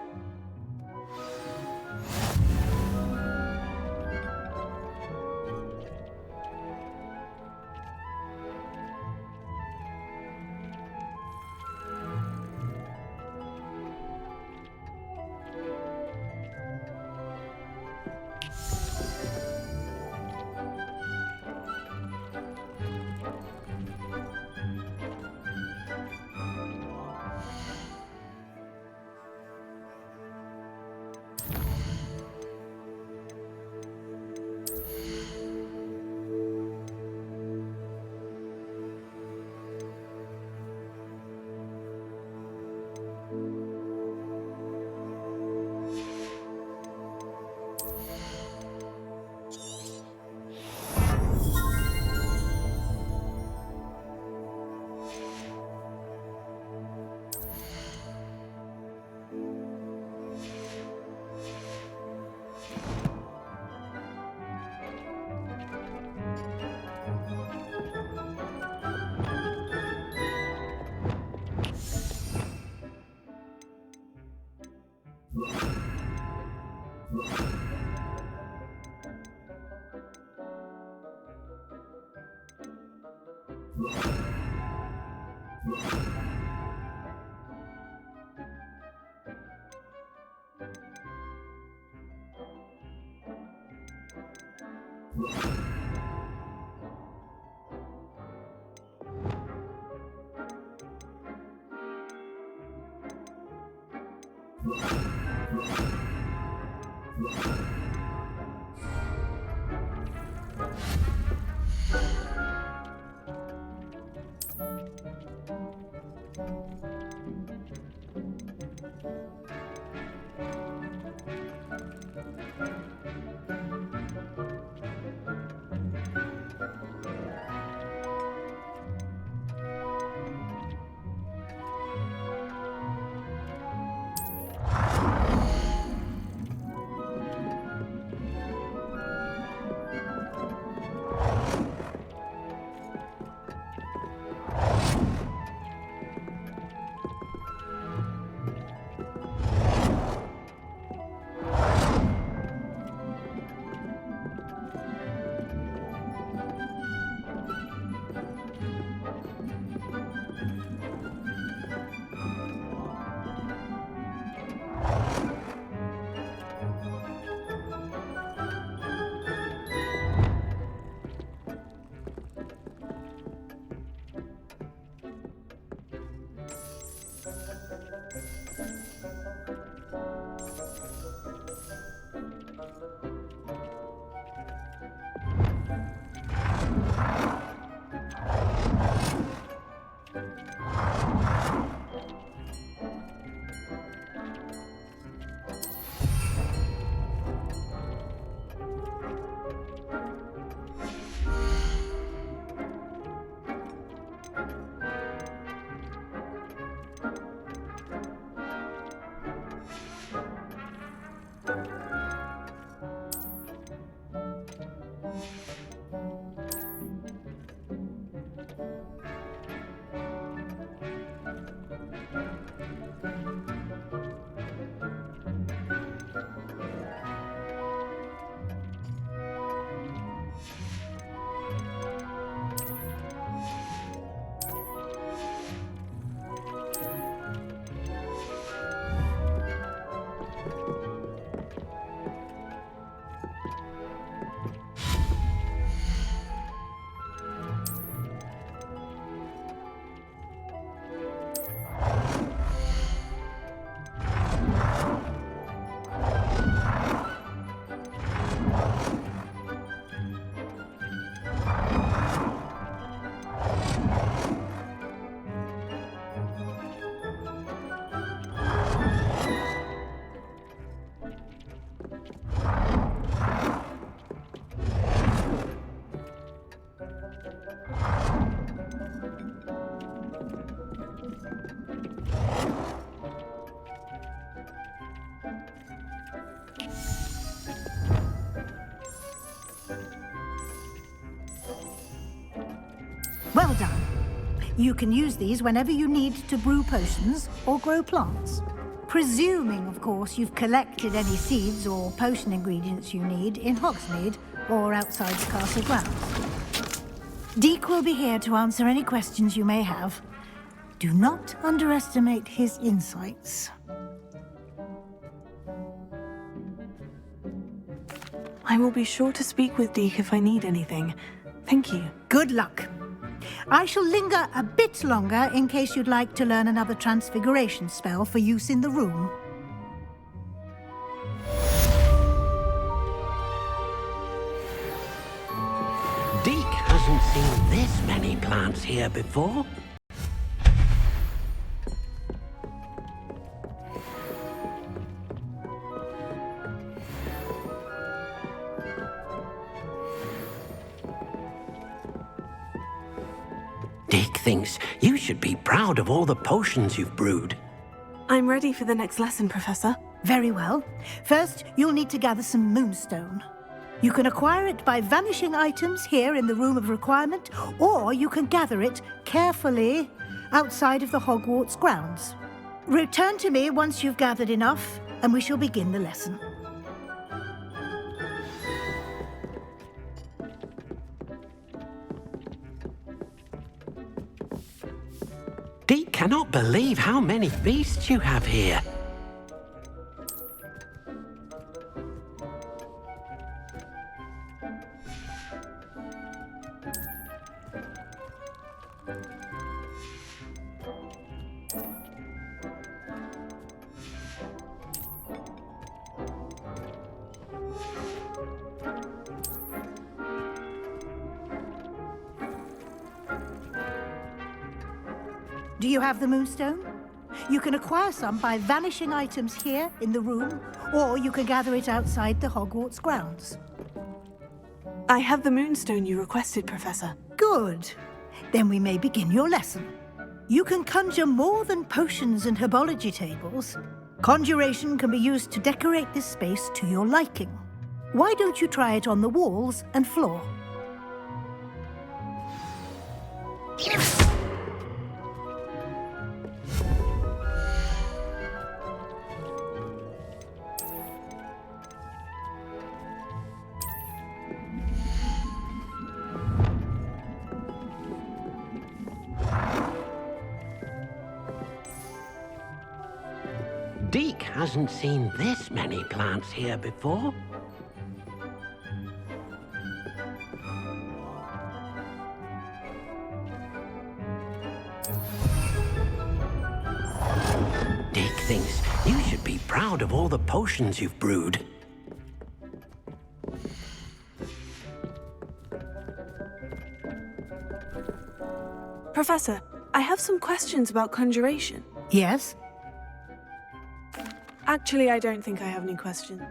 Well done. You can use these whenever you need to brew potions or grow plants. Presuming, of course, you've collected any seeds or potion ingredients you need in Hogsmeade or outside the castle grounds. Deek will be here to answer any questions you may have. Do not underestimate his insights. I will be sure to speak with Deek if I need anything. Thank you. Good luck. I shall linger a bit longer in case you'd like to learn another transfiguration spell for use in the room. Deek hasn't seen this many plants here before. Deek thinks you should be proud of all the potions you've brewed. I'm ready for the next lesson, Professor. Very well. First, you'll need to gather some moonstone. You can acquire it by vanishing items here in the Room of Requirement, or you can gather it carefully outside of the Hogwarts grounds. Return to me once you've gathered enough, and we shall begin the lesson. Deek cannot believe how many beasts you have here. Do you have the moonstone? You can acquire some by vanishing items here in the room, or you can gather it outside the Hogwarts grounds. I have the moonstone you requested, Professor. Good. Then we may begin your lesson. You can conjure more than potions and herbology tables. Conjuration can be used to decorate this space to your liking. Why don't you try it on the walls and floor? Deek hasn't seen this many plants here before. Deek thinks you should be proud of all the potions you've brewed. Professor, I have some questions about conjuration. Yes? Actually, I don't think I have any questions.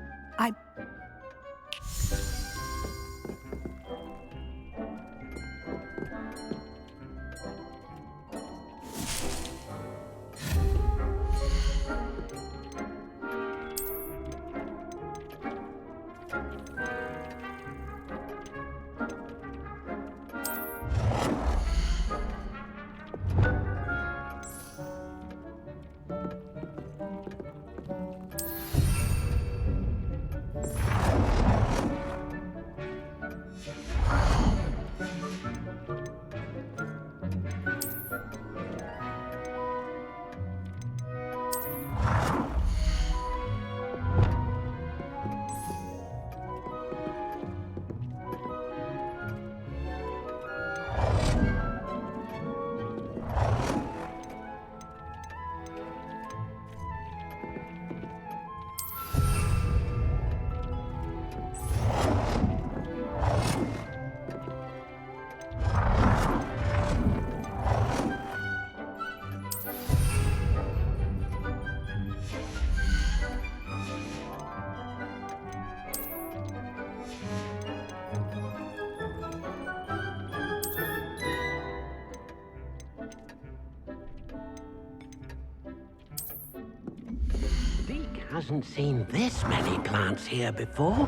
Hasn't seen this many plants here before.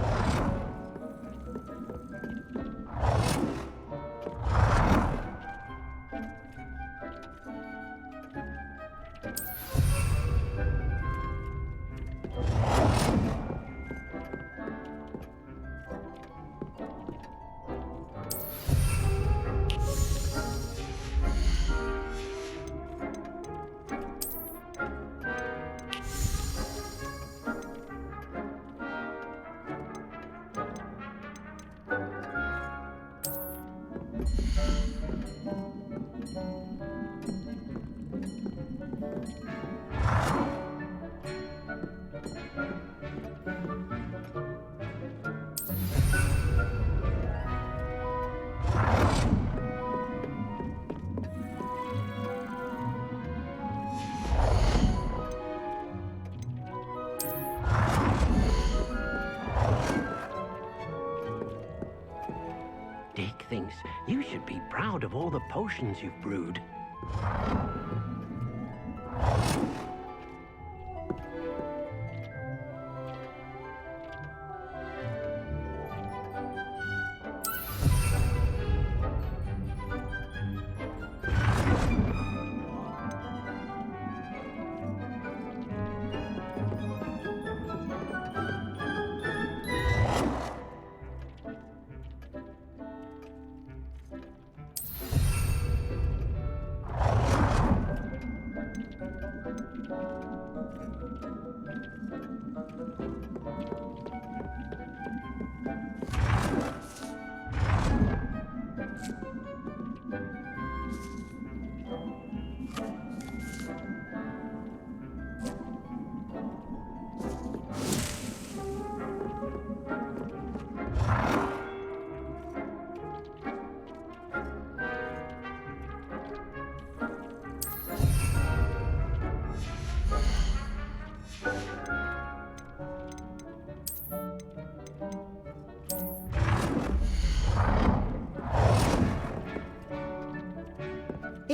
Dick thinks you should be proud of all the potions you've brewed.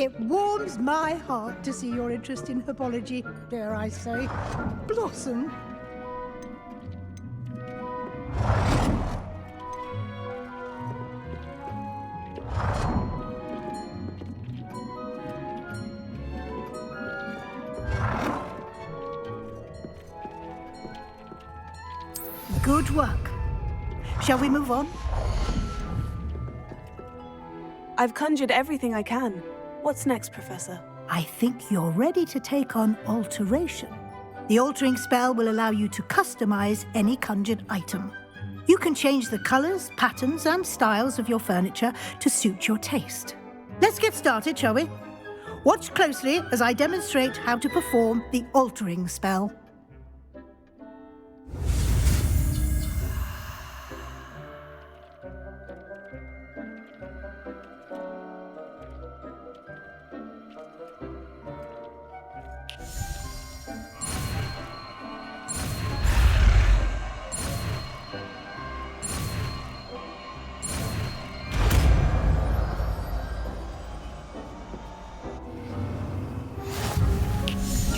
It warms my heart to see your interest in herbology, dare I say, blossom. Good work. Shall we move on? I've conjured everything I can. What's next, Professor? I think you're ready to take on alteration. The altering spell will allow you to customize any conjured item. You can change the colors, patterns, and styles of your furniture to suit your taste. Let's get started, shall we? Watch closely as I demonstrate how to perform the altering spell.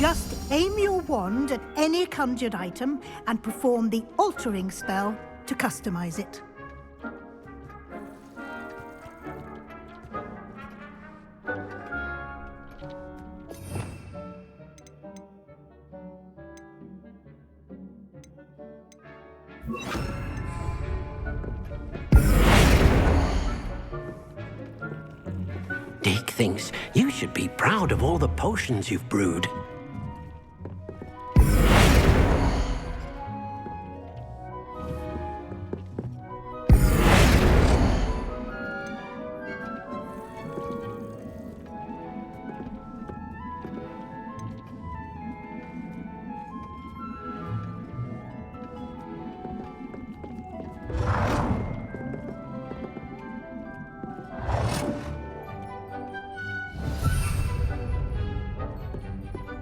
Just aim your wand at any conjured item and perform the altering spell to customize it. Dick thinks you should be proud of all the potions you've brewed.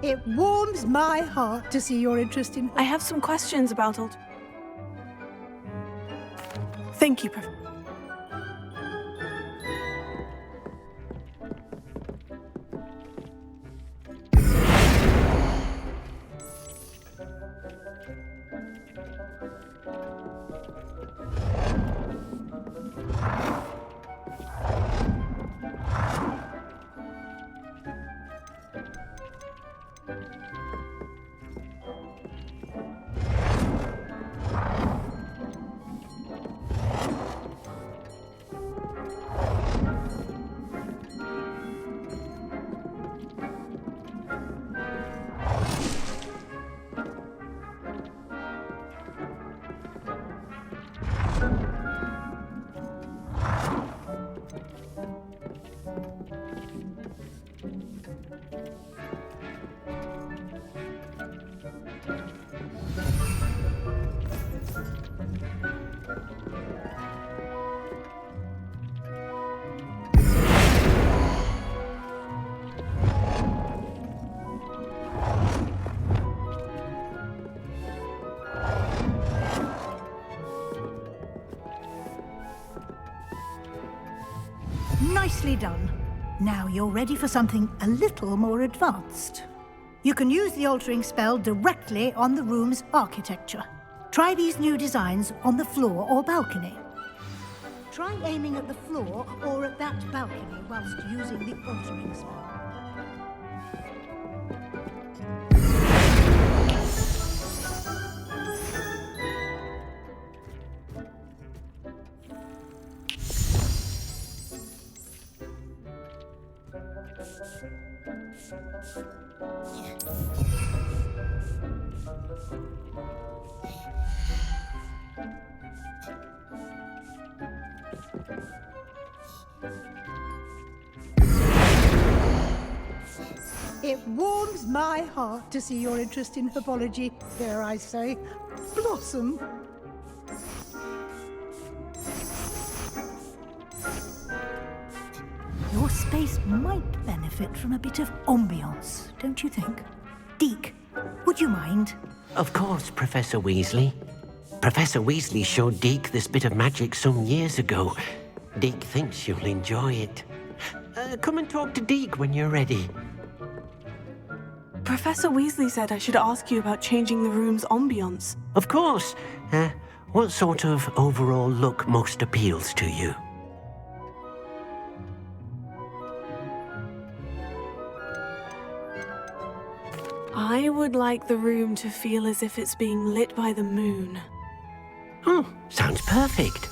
It warms my heart to see your interest in... I have some questions about Thank you, Professor. done. Now you're ready for something a little more advanced. You can use the altering spell directly on the room's architecture. Try these new designs on the floor or balcony. Try aiming at the floor or at that balcony whilst using the altering spell. It warms my heart to see your interest in herbology, dare I say, blossom. Your space might benefit from a bit of ambiance, don't you think? Deke, would you mind? Of course, Professor Weasley. Professor Weasley showed Deke this bit of magic some years ago. Deke thinks you'll enjoy it. Come and talk to Deke when you're ready. Professor Weasley said I should ask you about changing the room's ambience. Of course. What sort of overall look most appeals to you? I would like the room to feel as if it's being lit by the moon. Oh, sounds perfect.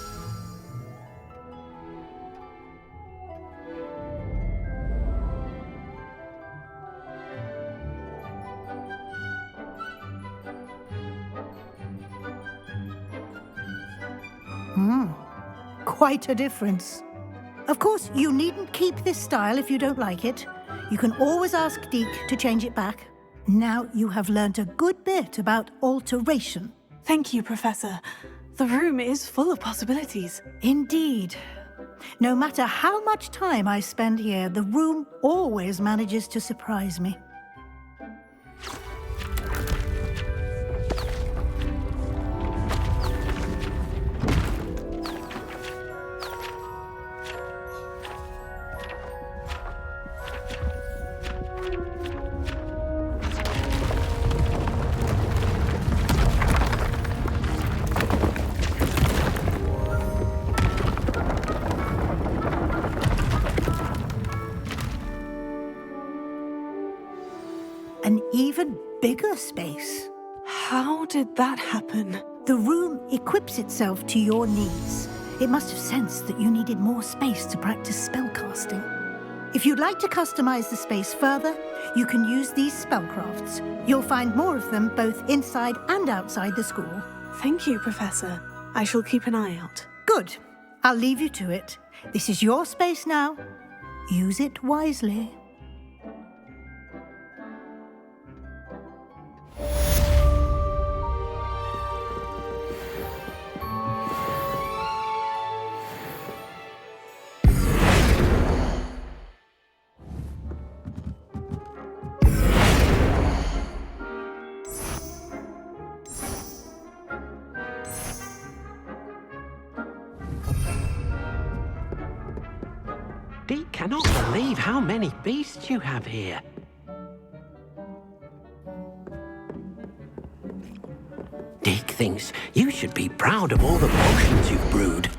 Quite a difference. Of course, you needn't keep this style if you don't like it. You can always ask Deke to change it back. Now you have learnt a good bit about alteration. Thank you, Professor. The room is full of possibilities. Indeed. No matter how much time I spend here, the room always manages to surprise me. An even bigger space. How did that happen? The room equips itself to your needs. It must have sensed that you needed more space to practice spellcasting. If you'd like to customize the space further, you can use these spellcrafts. You'll find more of them both inside and outside the school. Thank you, Professor. I shall keep an eye out. Good. I'll leave you to it. This is your space now. Use it wisely. Deke cannot believe how many beasts you have here. Deke thinks you should be proud of all the potions you've brewed.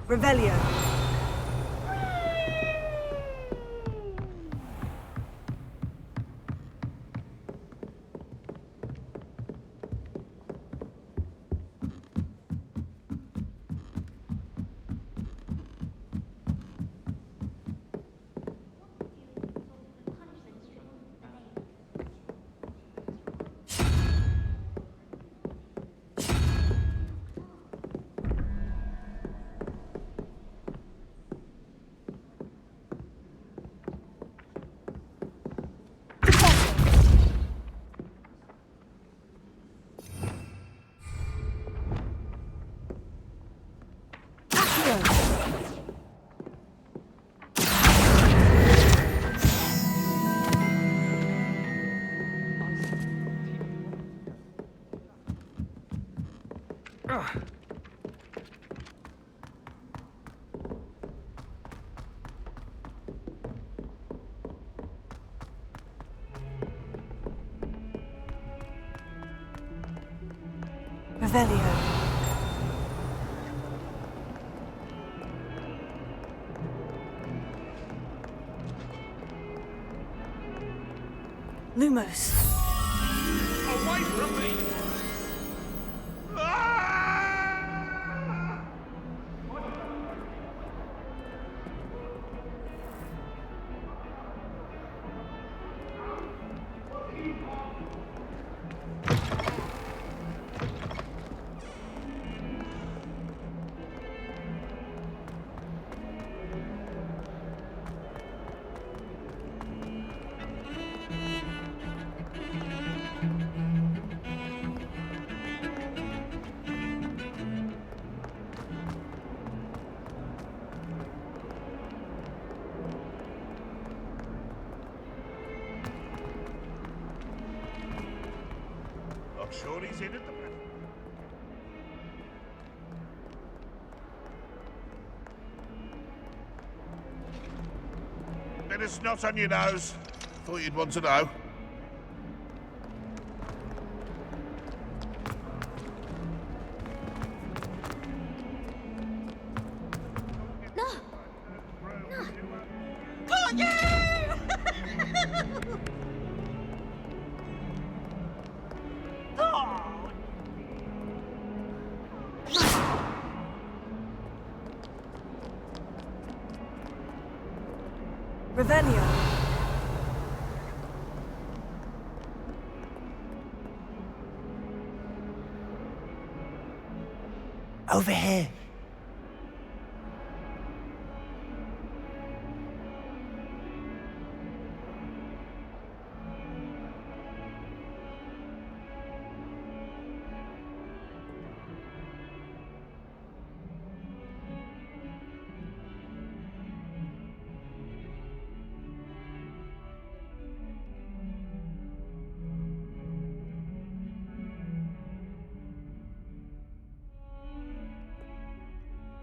Revelio. Revelio. Lumos. Away from me! Not sure he's in at the present. Bit of snot on your nose. Thought you'd want to know. Revelio. Over here.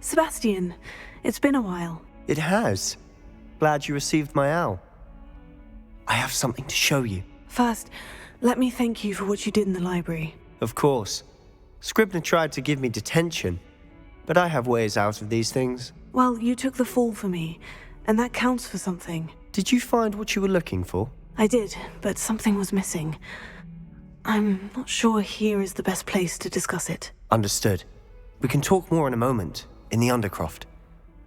Sebastian, it's been a while. It has. Glad you received my owl. I have something to show you. First, let me thank you for what you did in the library. Of course. Scribner tried to give me detention, but I have ways out of these things. Well, you took the fall for me, and that counts for something. Did you find what you were looking for? I did, but something was missing. I'm not sure here is the best place to discuss it. Understood. We can talk more in a moment, in the Undercroft.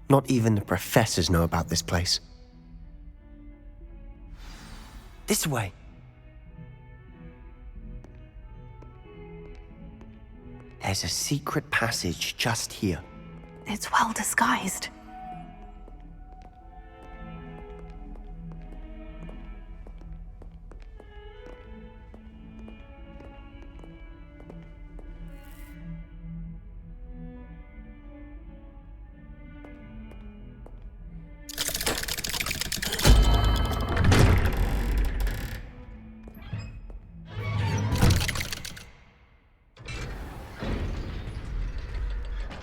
Not even the professors know about this place. This way. There's a secret passage just here. It's well disguised.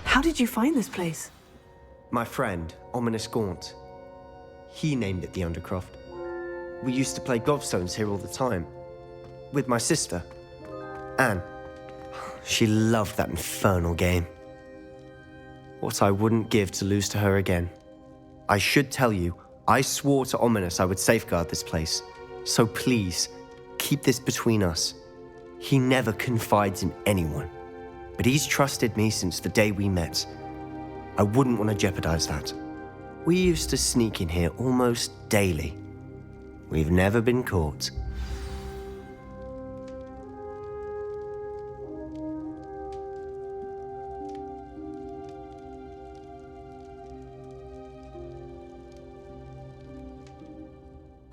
How did you find this place? My friend, Ominous Gaunt. He named it the Undercroft. We used to play gobstones here all the time. With my sister, Anne. She loved that infernal game. What I wouldn't give to lose to her again. I should tell you, I swore to Ominous I would safeguard this place. So please, keep this between us. He never confides in anyone. But he's trusted me since the day we met. I wouldn't want to jeopardize that. We used to sneak in here almost daily. We've never been caught.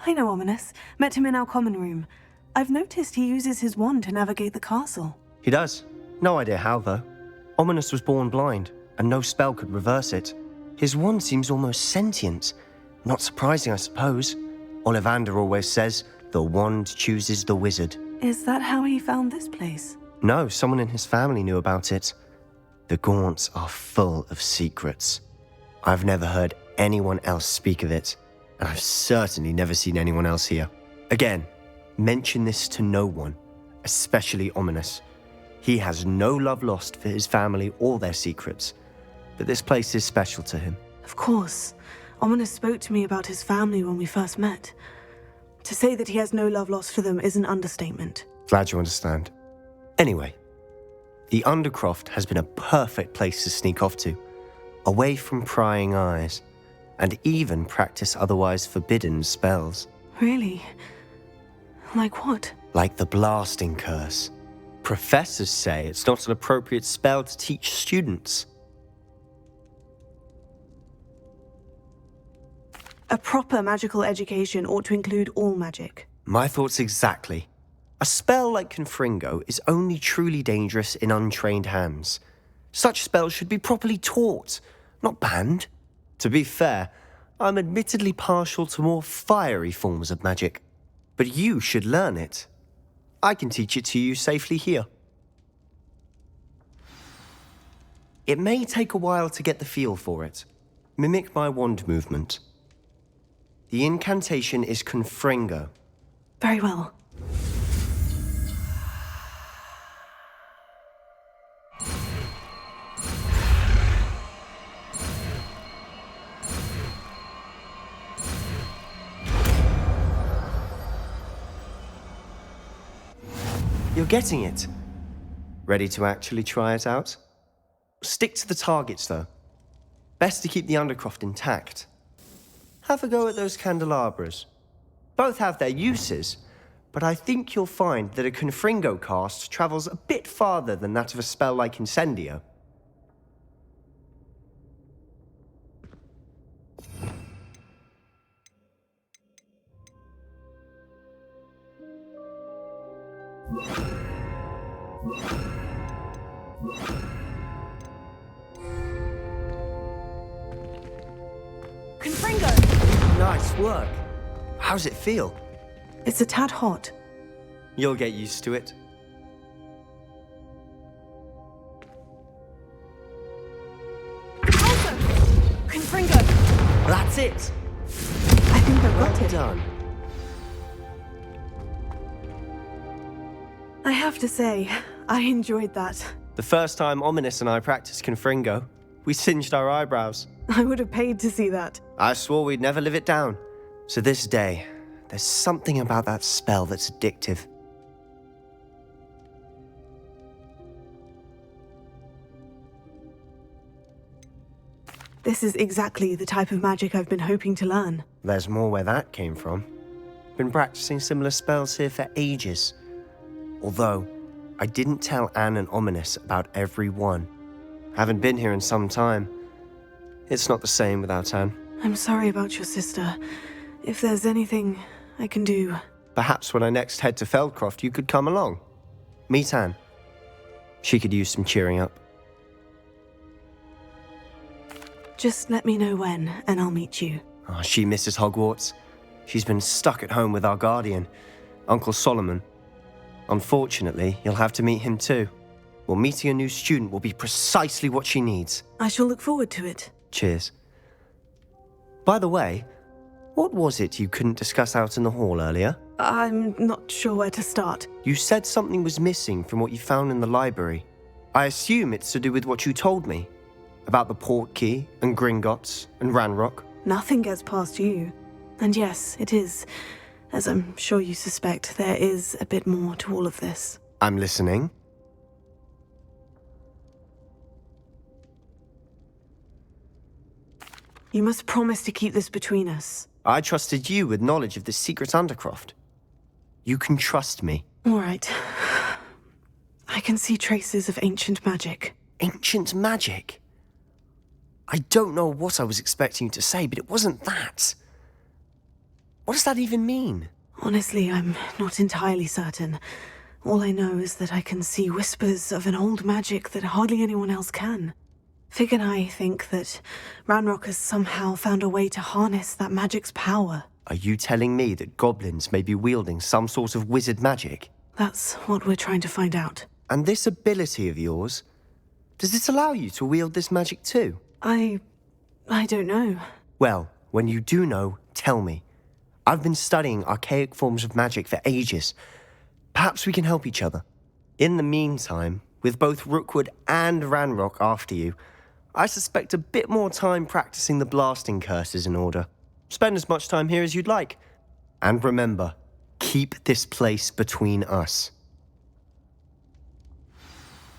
I know Ominous. Met him in our common room. I've noticed he uses his wand to navigate the castle. He does. No idea how, though. Ominous was born blind, and no spell could reverse it. His wand seems almost sentient. Not surprising, I suppose. Ollivander always says, the wand chooses the wizard. Is that how he found this place? No, someone in his family knew about it. The Gaunts are full of secrets. I've never heard anyone else speak of it, and I've certainly never seen anyone else here. Again, mention this to no one, especially Ominous. He has no love lost for his family or their secrets, but this place is special to him. Of course. Ominous spoke to me about his family when we first met. To say that he has no love lost for them is an understatement. Glad you understand. Anyway, the Undercroft has been a perfect place to sneak off to, away from prying eyes, and even practice otherwise forbidden spells. Really? Like what? Like the blasting curse. Professors say it's not an appropriate spell to teach students. A proper magical education ought to include all magic. My thoughts exactly. A spell like Confringo is only truly dangerous in untrained hands. Such spells should be properly taught, not banned. To be fair, I'm admittedly partial to more fiery forms of magic. But you should learn it. I can teach it to you safely here. It may take a while to get the feel for it. Mimic my wand movement. The incantation is Confringo. Very well. You're getting it. Ready to actually try it out? Stick to the targets, though. Best to keep the Undercroft intact. Have a go at those candelabras. Both have their uses, but I think you'll find that a Confringo cast travels a bit farther than that of a spell like Incendio. Confringo! Nice work. How's it feel? It's a tad hot. You'll get used to it. Confringo! That's it. I think I've got it. Done. I have to say, I enjoyed that. The first time Ominous and I practiced Confringo, we singed our eyebrows. I would have paid to see that. I swore we'd never live it down. So this day, there's something about that spell that's addictive. This is exactly the type of magic I've been hoping to learn. There's more where that came from. Been practicing similar spells here for ages. Although, I didn't tell Anne and Ominous about every one. Haven't been here in some time. It's not the same without Anne. I'm sorry about your sister. If there's anything I can do... Perhaps when I next head to Feldcroft, you could come along. Meet Anne. She could use some cheering up. Just let me know when, and I'll meet you. Oh, she misses Hogwarts. She's been stuck at home with our guardian, Uncle Solomon. Unfortunately, you'll have to meet him too. Well, meeting a new student will be precisely what she needs. I shall look forward to it. Cheers. By the way, what was it you couldn't discuss out in the hall earlier? I'm not sure where to start. You said something was missing from what you found in the library. I assume it's to do with what you told me. About the Portkey, and Gringotts, and Ranrock. Nothing gets past you. And yes, it is. As I'm sure you suspect, there is a bit more to all of this. I'm listening. You must promise to keep this between us. I trusted you with knowledge of the secret Undercroft. You can trust me. All right. I can see traces of ancient magic. Ancient magic? I don't know what I was expecting you to say, but it wasn't that. What does that even mean? Honestly, I'm not entirely certain. All I know is that I can see whispers of an old magic that hardly anyone else can. Fig and I think that Ranrock has somehow found a way to harness that magic's power. Are you telling me that goblins may be wielding some sort of wizard magic? That's what we're trying to find out. And this ability of yours, does it allow you to wield this magic too? I don't know. Well, when you do know, tell me. I've been studying archaic forms of magic for ages. Perhaps we can help each other. In the meantime, with both Rookwood and Ranrock after you, I suspect a bit more time practicing the blasting curse is in order. Spend as much time here as you'd like. And remember, keep this place between us.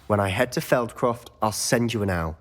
When I head to Feldcroft, I'll send you an owl.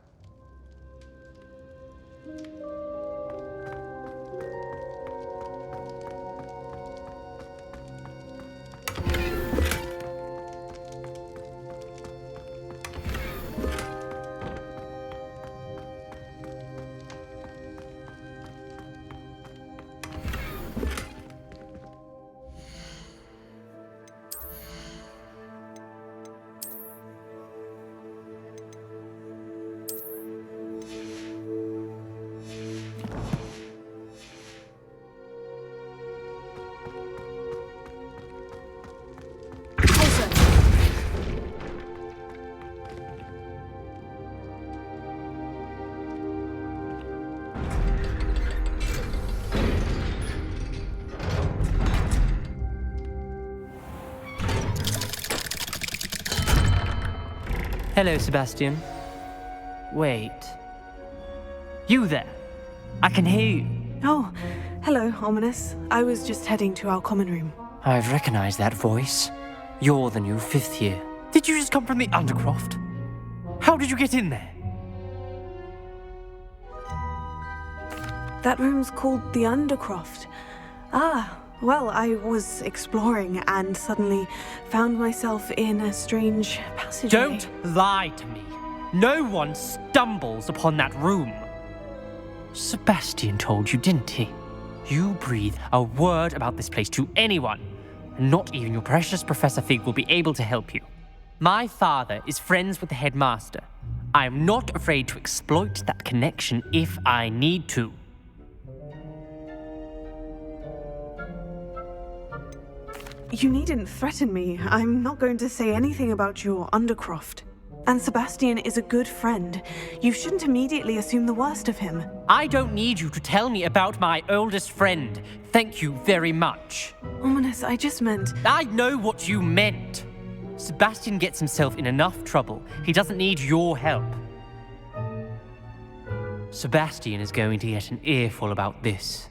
Hello, Sebastian. Wait. You there? I can hear you. Oh, hello, Ominous. I was just heading to our common room. I've recognized that voice. You're the new fifth year. Did you just come from the Undercroft? How did you get in there? That room's called the Undercroft. Ah, well, I was exploring and suddenly found myself in a strange passageway. Don't lie to me. No one stumbles upon that room. Sebastian told you, didn't he? You breathe a word about this place to anyone, and not even your precious Professor Fig will be able to help you. My father is friends with the headmaster. I am not afraid to exploit that connection if I need to. You needn't threaten me. I'm not going to say anything about your Undercroft. And Sebastian is a good friend. You shouldn't immediately assume the worst of him. I don't need you to tell me about my oldest friend. Thank you very much. Ominous, I just meant... I know what you meant. Sebastian gets himself in enough trouble. He doesn't need your help. Sebastian is going to get an earful about this.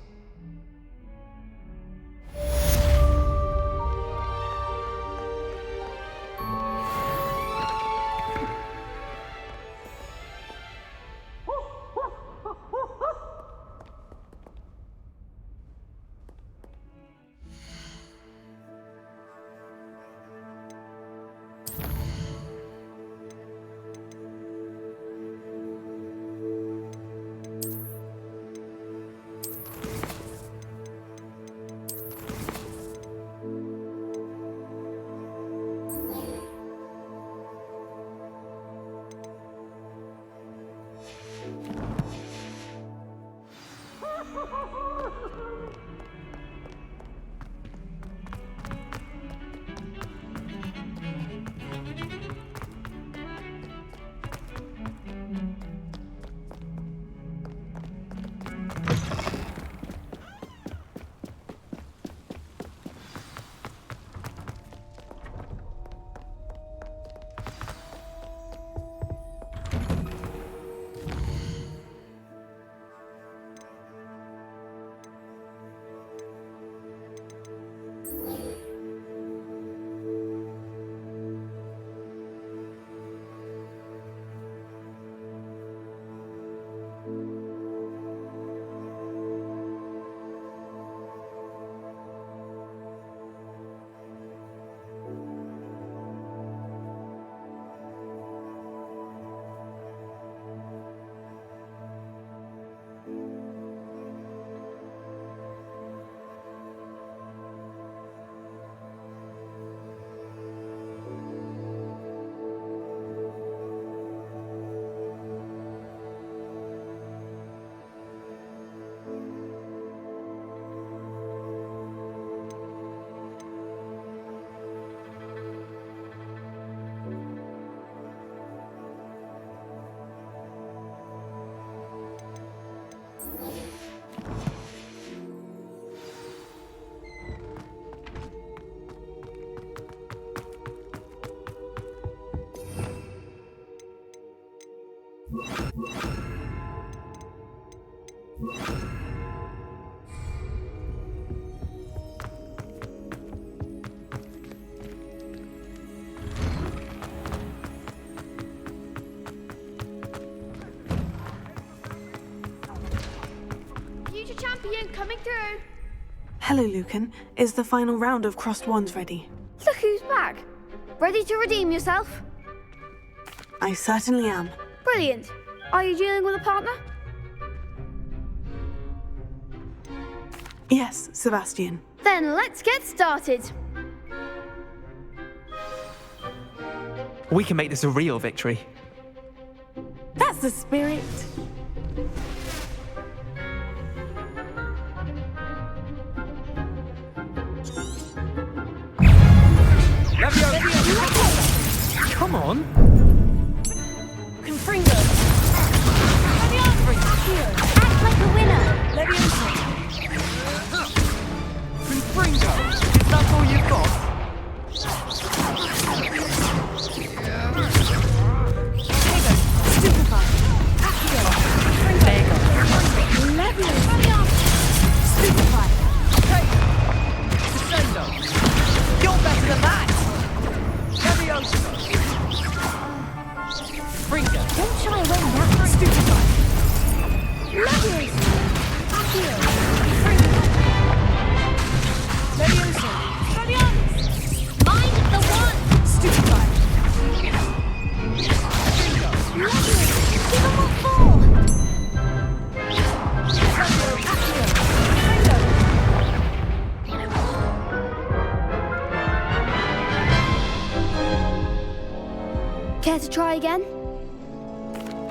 Champion coming through. Hello, Lucan. Is the final round of Crossed Wands ready? Look who's back. Ready to redeem yourself? I certainly am. Brilliant. Are you dealing with a partner? Yes, Sebastian. Then let's get started. We can make this a real victory. That's the spirit. Come on. Confringo. Act like a winner. Confringo. Is that all you've got? Stupefy. Accio. Confringo. Levian. Stupefy. Crescendo. You're better than that. Fringo. Don't shy away now. Stupefy. Levian. Accio. Confringo. Leviosa. to try again?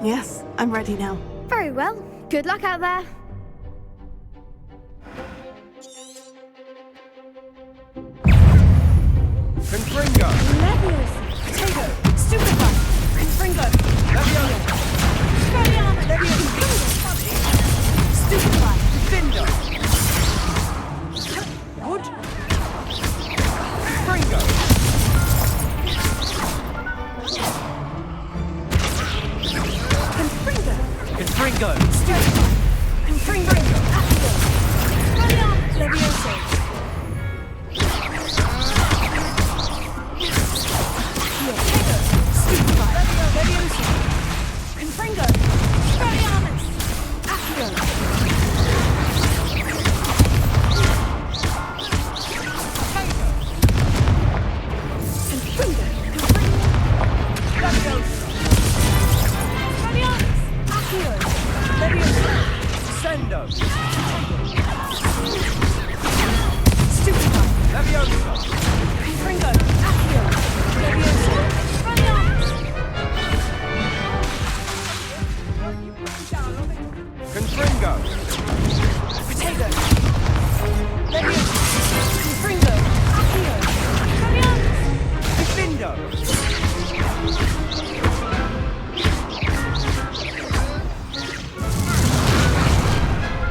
Yes, I'm ready now. Very well. Good luck out there. Confringo! Leviosa! Potato! Stupefy! Confringo! Leviosa! Expelliarmus! Leviosa! Stupefy! Defender! Wood! Confringo! Confringo! Confringo! Stupefy! Confringo! Accio! Expelliarmus! Leviosa! Confringo! Expelliarmus! Accio! Confringo! Leviosa! Expelliarmus! Accio! Leviosa! Sendo! Stupefy! Leviosa! Confringo! Accio! Leviosa! Expelliarmus! Confringo! Potato! Leviosa! Confringo! Accio! Expelliarmus! Defendo!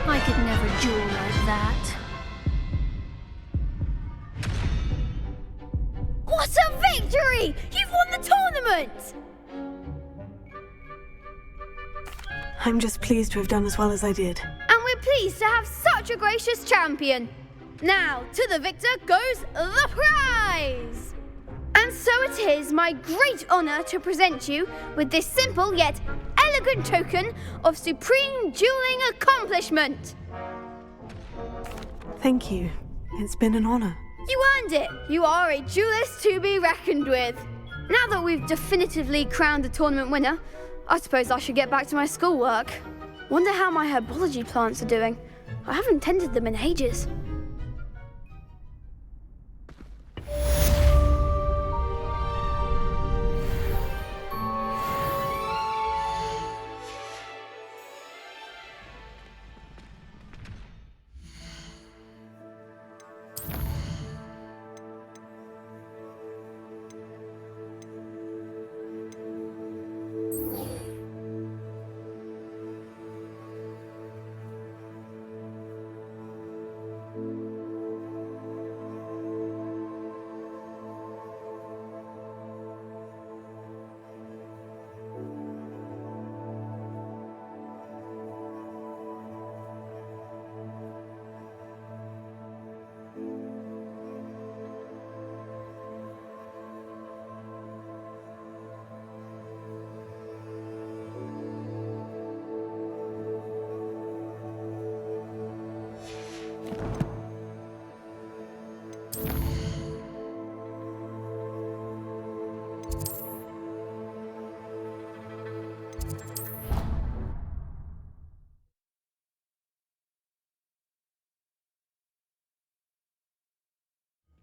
I could never duel like that. What a victory! You've won the tournament! I'm just pleased to have done as well as I did. And we're pleased to have such a gracious champion. Now, to the victor goes the prize! And so it is my great honour to present you with this simple yet elegant token of supreme dueling accomplishment. Thank you. It's been an honor. You earned it. You are a duelist to be reckoned with. Now that we've definitively crowned the tournament winner, I suppose I should get back to my schoolwork. Wonder how my herbology plants are doing. I haven't tended them in ages.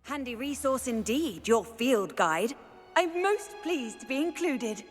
Handy resource indeed, your field guide. I'm most pleased to be included.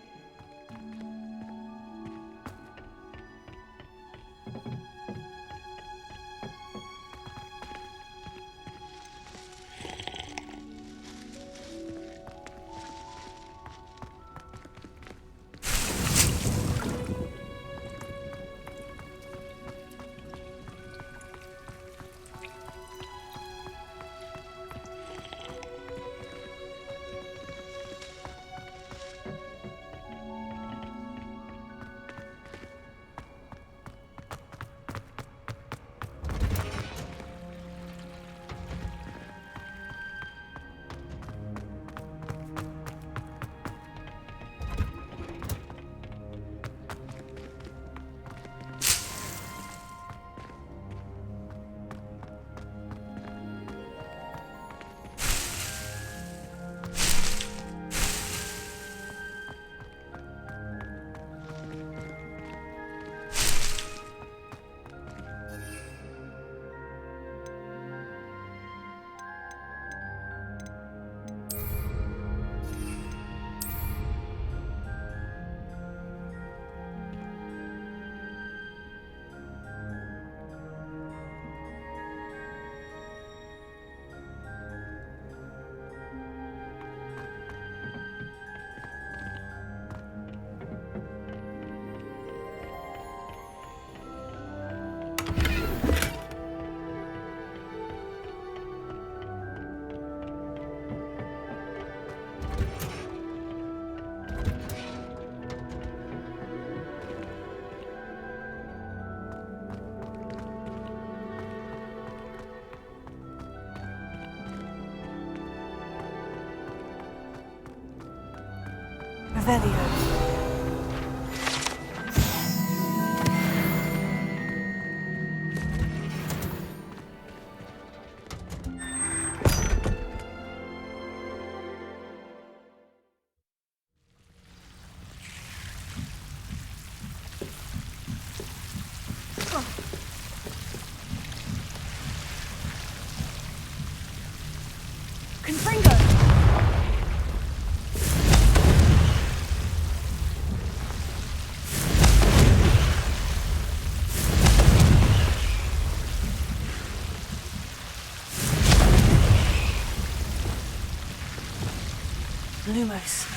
Revelio. Lumos.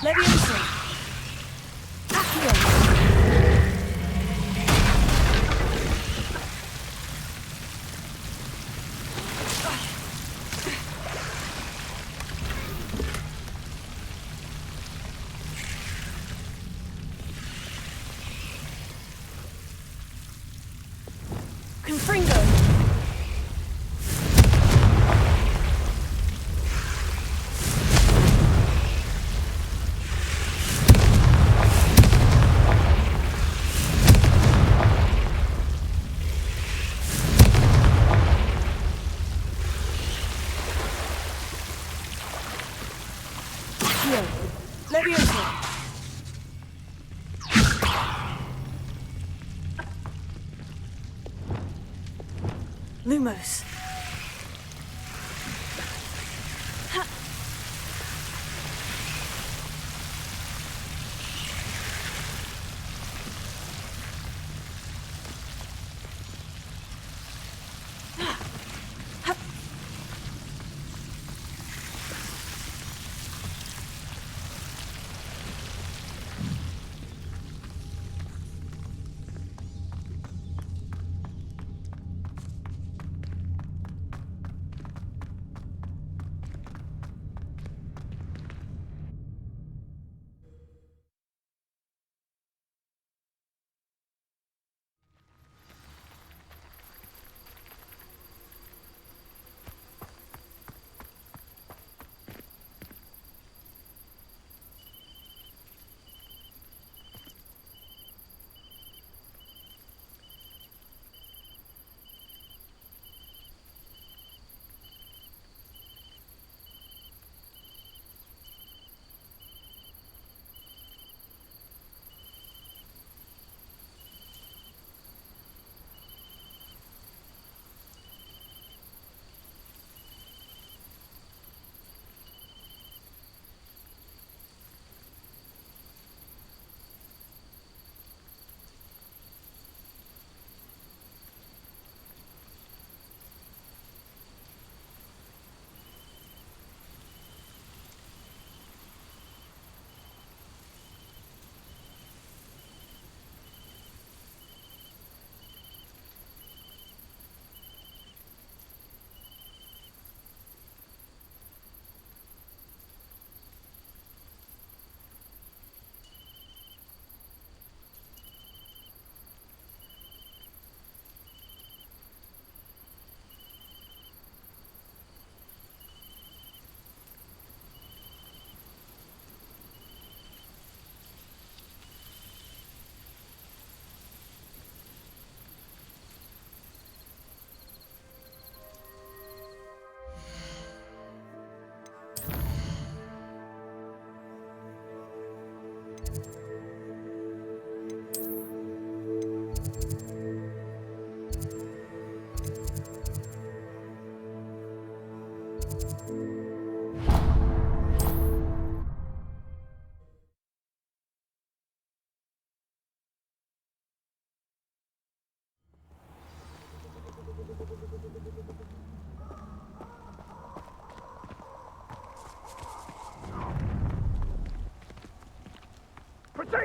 Leviosa. Accio. Confringo. Leviosa. Lumos.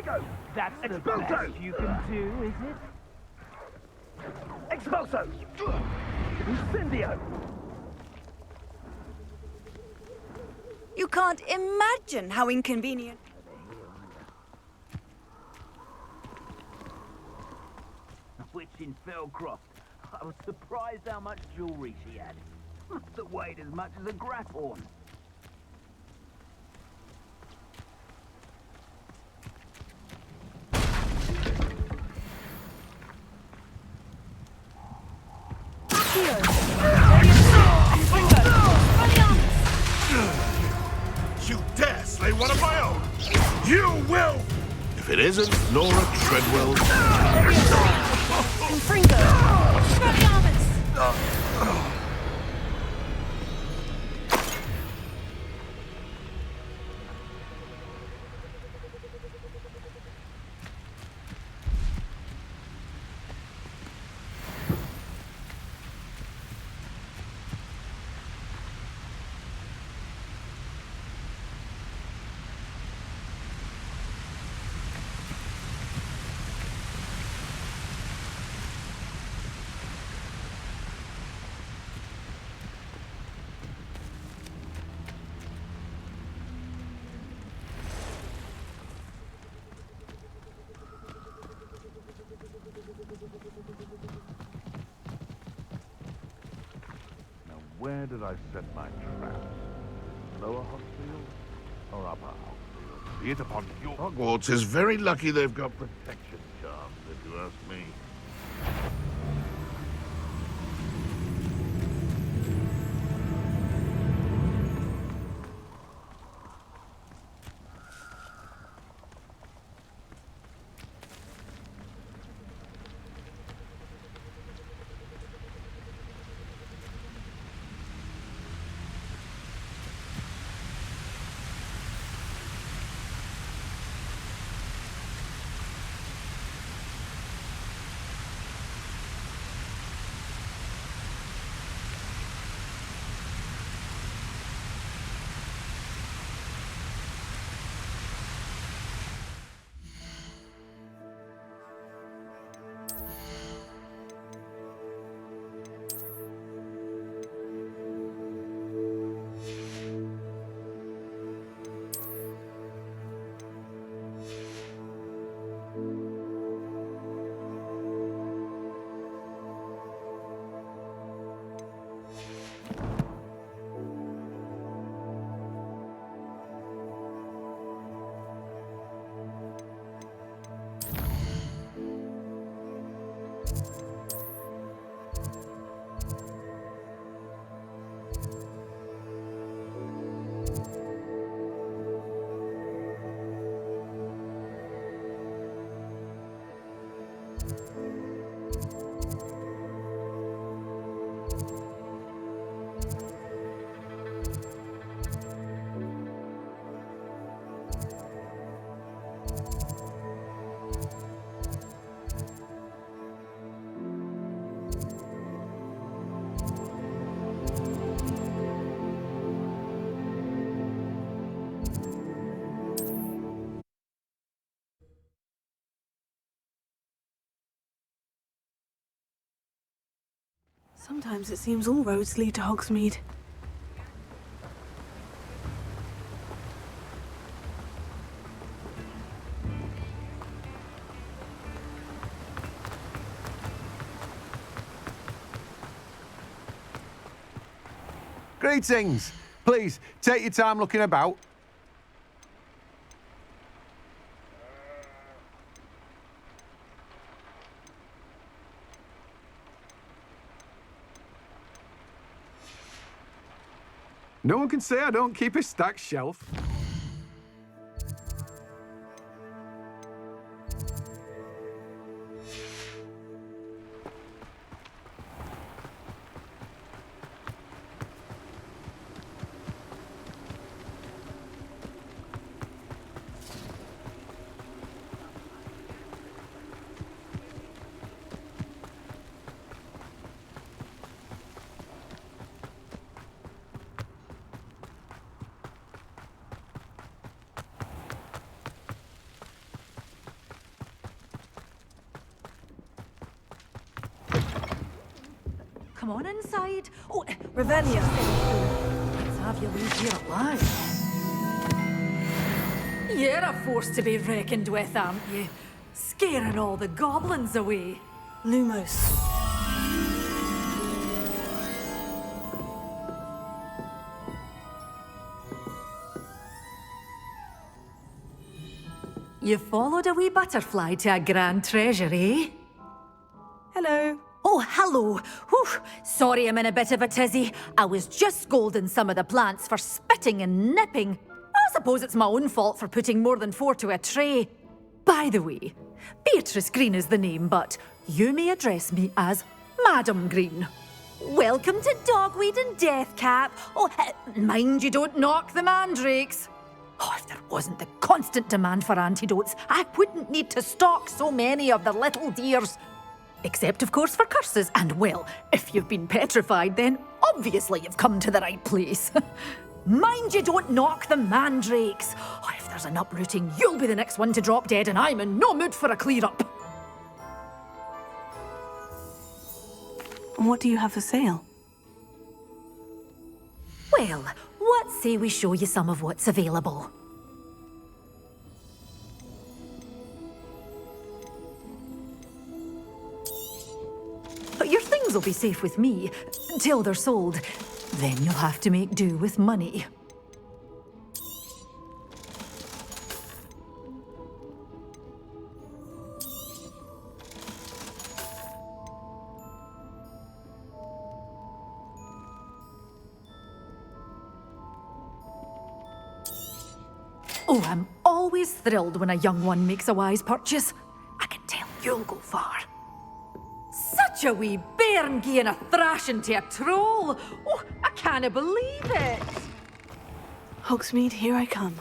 Fuego! That's the best you can do, is it? Expulso! Incendio! You can't imagine how inconvenient. Which in Felcroft, I was surprised how much jewelry she had. Must have weighed as much as a grapphorn. You dare slay one of my own! You will! If it isn't Nora Treadwell... Confringo! Expelliarmus! Where did I set my traps? Lower Hogsfield or upper Hogsfield? Be it upon your... Hogwarts is very lucky they've got protection charms, if you ask me. Sometimes it seems all roads lead to Hogsmeade. Greetings! Please, take your time looking about. No one can say I don't keep a stacked shelf. come on inside. Oh, Ravinia, let's have you leave here alive. You're a force to be reckoned with, aren't you? Scaring all the goblins away. Lumos. You followed a wee butterfly to a grand treasure, eh? Hello. Oh, hello. Whew. Sorry I'm in a bit of a tizzy. I was just scolding some of the plants for spitting and nipping. I suppose it's my own fault for putting more than 4 to a tray. By the way, Beatrice Green is the name, but you may address me as Madam Green. Welcome to Dogweed and Deathcap. Oh, mind you don't knock the mandrakes. Oh, if there wasn't the constant demand for antidotes, I wouldn't need to stock so many of the little dears. Except, of course, for curses. And, well, if you've been petrified, then obviously you've come to the right place. Mind you don't knock the mandrakes. Oh, if there's an uprooting, you'll be the next one to drop dead, and I'm in no mood for a clear-up. What do you have for sale? Well, what say we show you some of what's available? Your things will be safe with me, till they're sold. Then you'll have to make do with money. Oh, I'm always thrilled when a young one makes a wise purchase. I can tell you'll go far. Such a wee bairn gieing a thrashing to a troll. Oh, I can't believe it. Hogsmeade, here I come.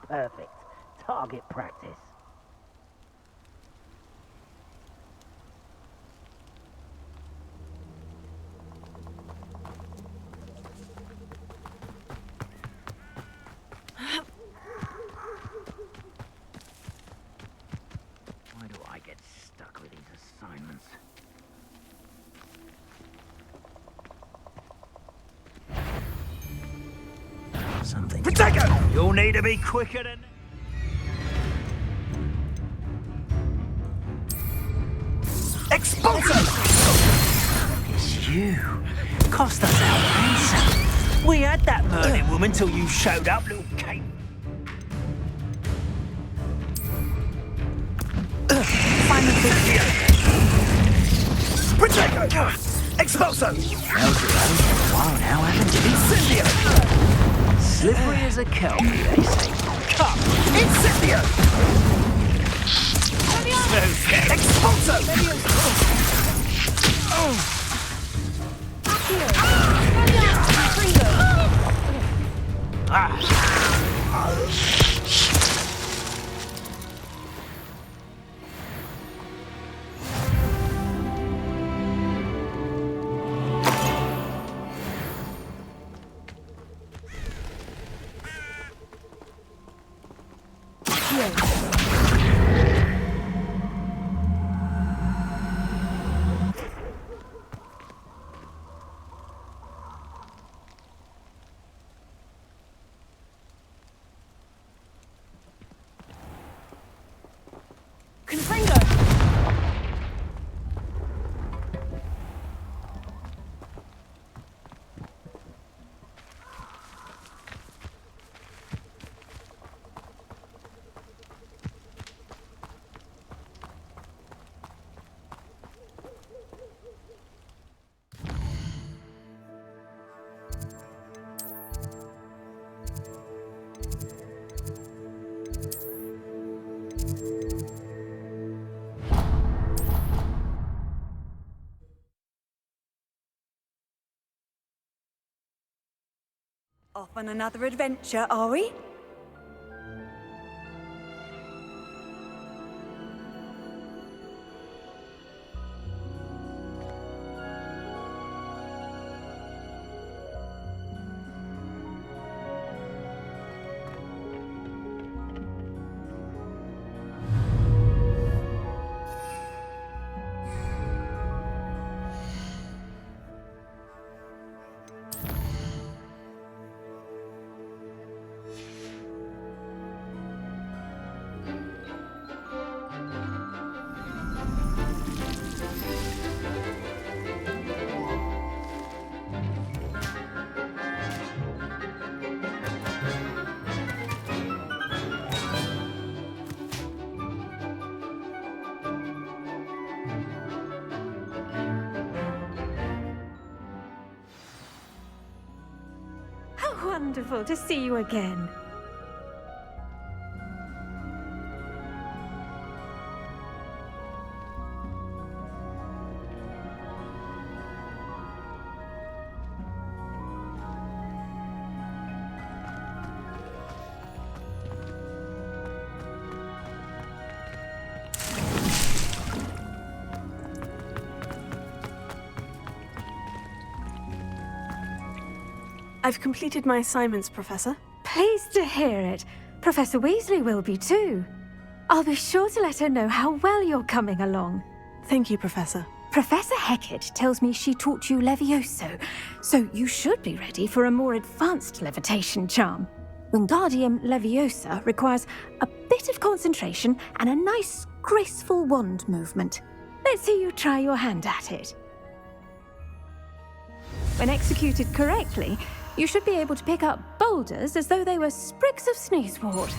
Perfect. Target practice. Why do I get stuck with these assignments? Something. Protego! You'll need to be quicker than... Expulso! It's you. Cost us our ransom. We had that Merlin woman till you showed up, little cape. Find the video. Protego! Expulso! Held your own for a while now, haven't you? Incendio! Slippery as a kelp, they say. Come, Incendio! Smooth. Expulso! on another adventure, are we? How wonderful to see you again. I've completed my assignments, Professor. Pleased to hear it. Professor Weasley will be too. I'll be sure to let her know how well you're coming along. Thank you, Professor. Professor Hecat tells me she taught you Levioso, so you should be ready for a more advanced levitation charm. Wingardium Leviosa requires a bit of concentration and a nice, graceful wand movement. Let's see you try your hand at it. When executed correctly, you should be able to pick up boulders as though they were sprigs of sneezewort.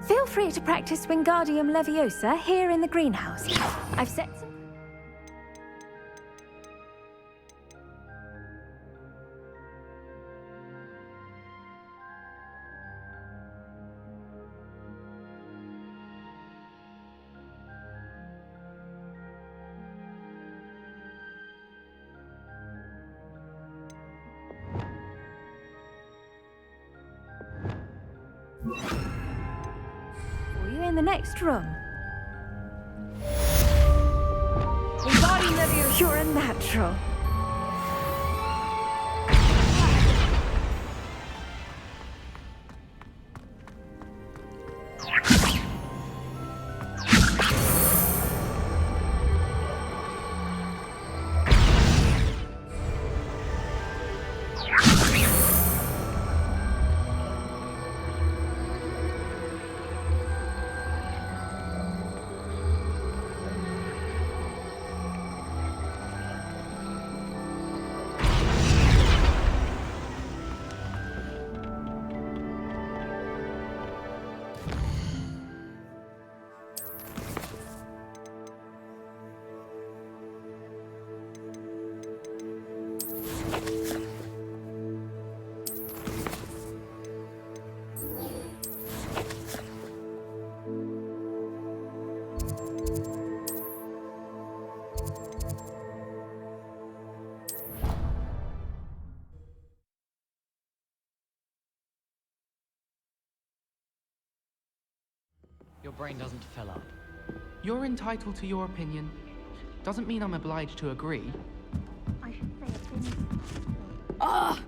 Feel free to practice Wingardium Leviosa here in the greenhouse. I've set some... in the next room. Wingardium Leviosa, you're a natural. Your brain doesn't fill up. You're entitled to your opinion. Doesn't mean I'm obliged to agree. I should say opinion. Ah!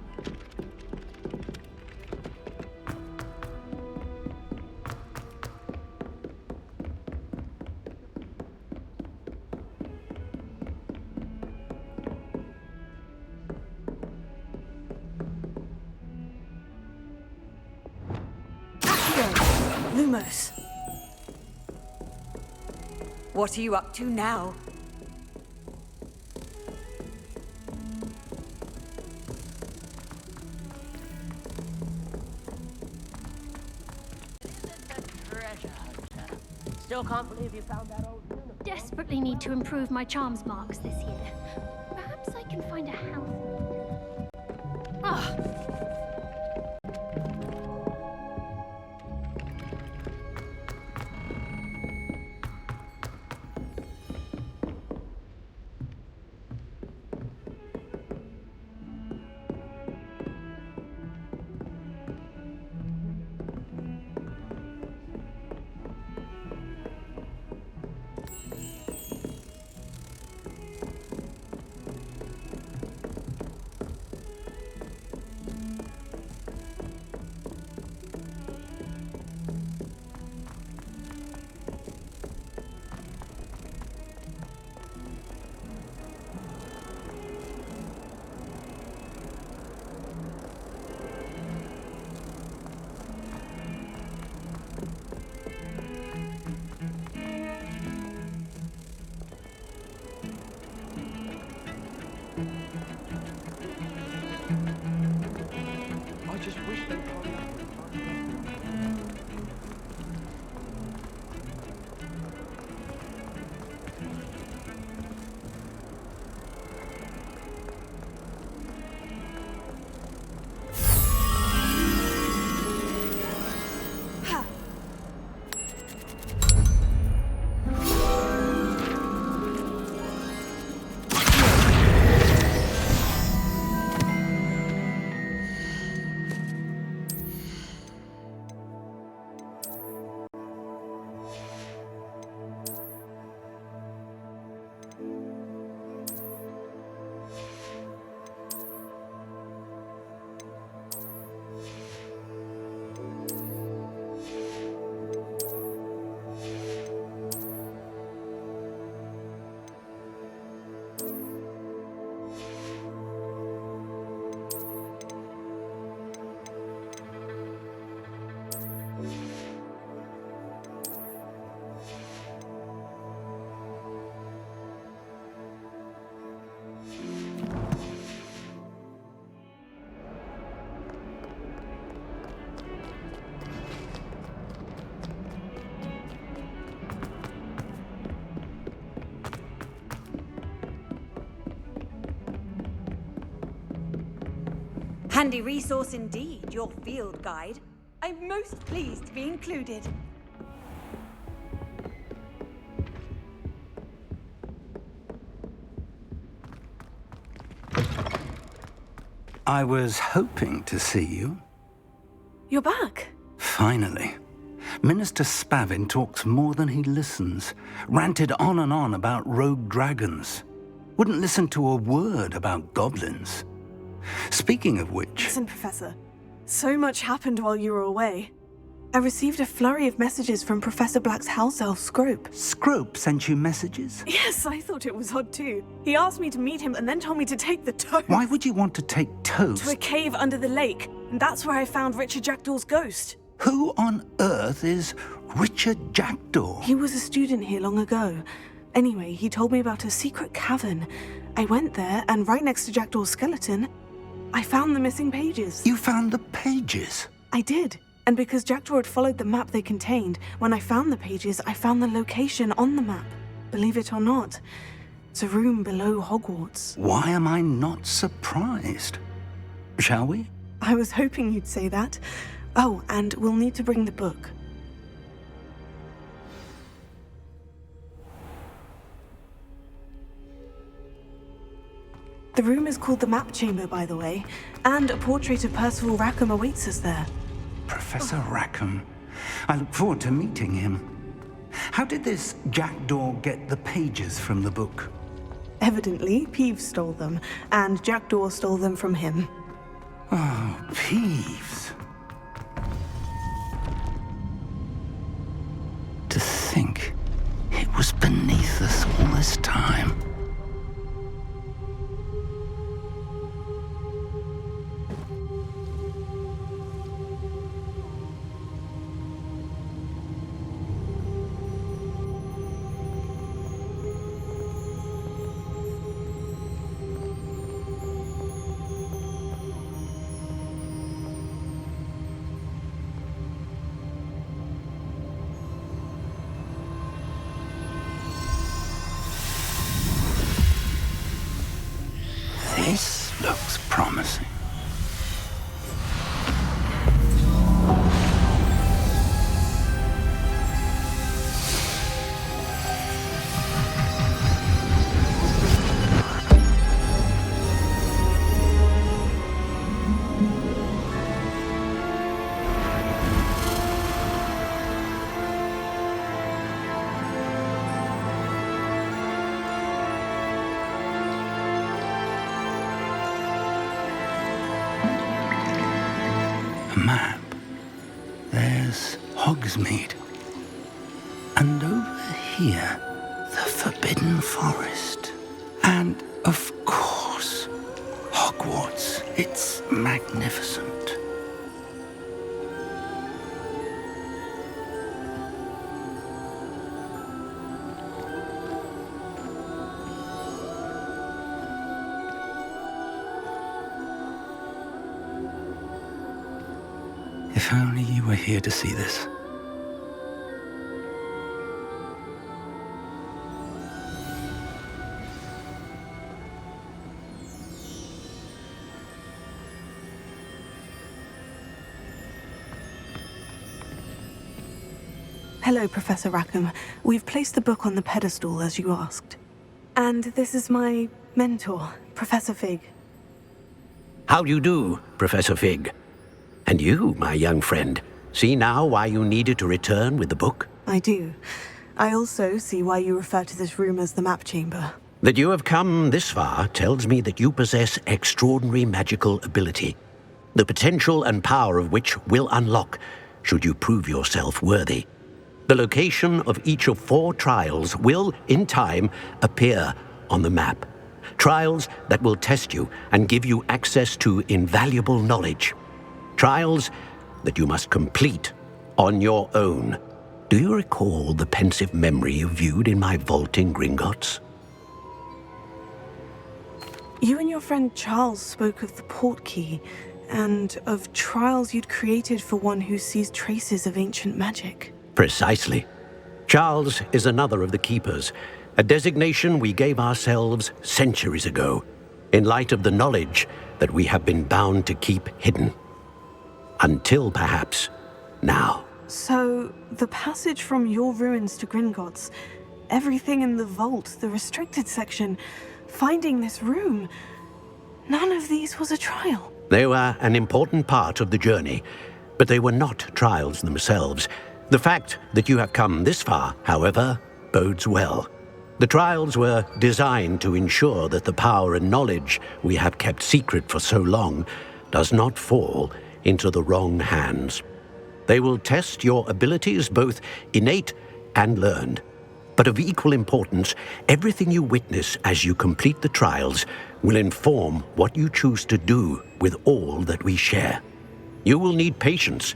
Vamos! What are you up to now? Still can't believe you found that old uniform. Desperately need to improve my charms marks this year. Perhaps I can find a house. Ah! I just wish they'd hurry up. Handy resource indeed, your field guide. I'm most pleased to be included. I was hoping to see you. You're back. Finally. Minister Spavin talks more than he listens. Ranted on and on about rogue dragons. Wouldn't listen to a word about goblins. Speaking of which... Listen, Professor. So much happened while you were away. I received a flurry of messages from Professor Black's house elf, Scrope. Scrope sent you messages? Yes, I thought it was odd too. He asked me to meet him and then told me to take the toast. Why would you want to take toast? To a cave under the lake. And that's where I found Richard Jackdaw's ghost. Who on earth is Richard Jackdaw? He was a student here long ago. Anyway, he told me about a secret cavern. I went there, and right next to Jackdaw's skeleton, I found the missing pages. You found the pages? I did. And because Jackdaw had followed the map they contained, when I found the pages, I found the location on the map. Believe it or not, it's a room below Hogwarts. Why am I not surprised? Shall we? I was hoping you'd say that. Oh, and we'll need to bring the book. The room is called the Map Chamber, by the way, and a portrait of Percival Rackham awaits us there. Professor Rackham. I look forward to meeting him. How did this Jackdaw get the pages from the book? Evidently, Peeves stole them, and Jackdaw stole them from him. Oh, Peeves. To think it was beneath us all this time. was Hogsmeade. And over here, the Forbidden Forest. And, of course, Hogwarts. It's magnificent. If only you were here to see this. Hello, Professor Rackham. We've placed the book on the pedestal as you asked. And this is my mentor, Professor Fig. How do you do, Professor Fig? And you, my young friend, see now why you needed to return with the book? I do. I also see why you refer to this room as the map chamber. That you have come this far tells me that you possess extraordinary magical ability, the potential and power of which will unlock should you prove yourself worthy. The location of each of 4 trials will, in time, appear on the map. Trials that will test you and give you access to invaluable knowledge. Trials that you must complete on your own. Do you recall the pensive memory you viewed in my vault in Gringotts? You and your friend Charles spoke of the portkey, and of trials you'd created for one who sees traces of ancient magic. Precisely. Charles is another of the Keepers, a designation we gave ourselves centuries ago, in light of the knowledge that we have been bound to keep hidden. Until, perhaps, now. So, the passage from your ruins to Gringotts, everything in the vault, the restricted section, finding this room, none of these was a trial. They were an important part of the journey, but they were not trials themselves. The fact that you have come this far, however, bodes well. The trials were designed to ensure that the power and knowledge we have kept secret for so long does not fall into the wrong hands. They will test your abilities, both innate and learned. But of equal importance, everything you witness as you complete the trials will inform what you choose to do with all that we share. You will need patience.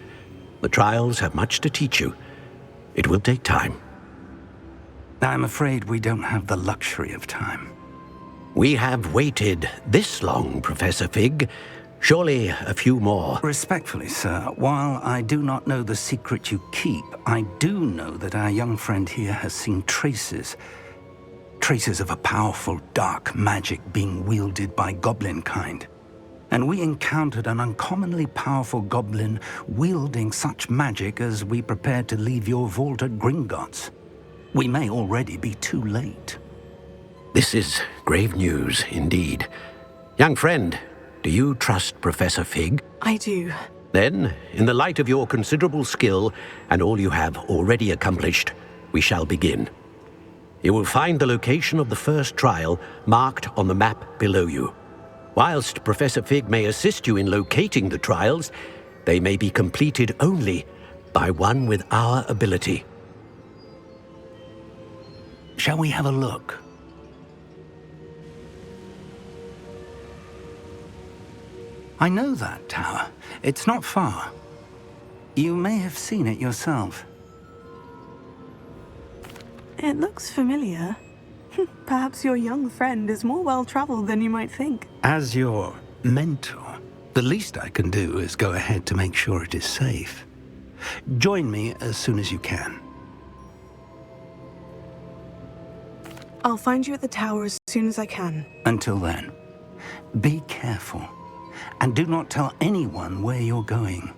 The trials have much to teach you. It will take time. I'm afraid we don't have the luxury of time. We have waited this long, Professor Fig. Surely a few more. Respectfully, sir, while I do not know the secret you keep, I do know that our young friend here has seen traces of a powerful dark magic being wielded by goblin kind. And we encountered an uncommonly powerful goblin wielding such magic as we prepared to leave your vault at Gringotts. We may already be too late. This is grave news, indeed. Young friend, do you trust Professor Fig? I do. Then, in the light of your considerable skill and all you have already accomplished, we shall begin. You will find the location of the first trial marked on the map below you. Whilst Professor Fig may assist you in locating the trials, they may be completed only by one with our ability. Shall we have a look? I know that tower. It's not far. You may have seen it yourself. It looks familiar. Perhaps your young friend is more well-traveled than you might think. As your mentor, the least I can do is go ahead to make sure it is safe. Join me as soon as you can. I'll find you at the tower as soon as I can. Until then, be careful. And do not tell anyone where you're going.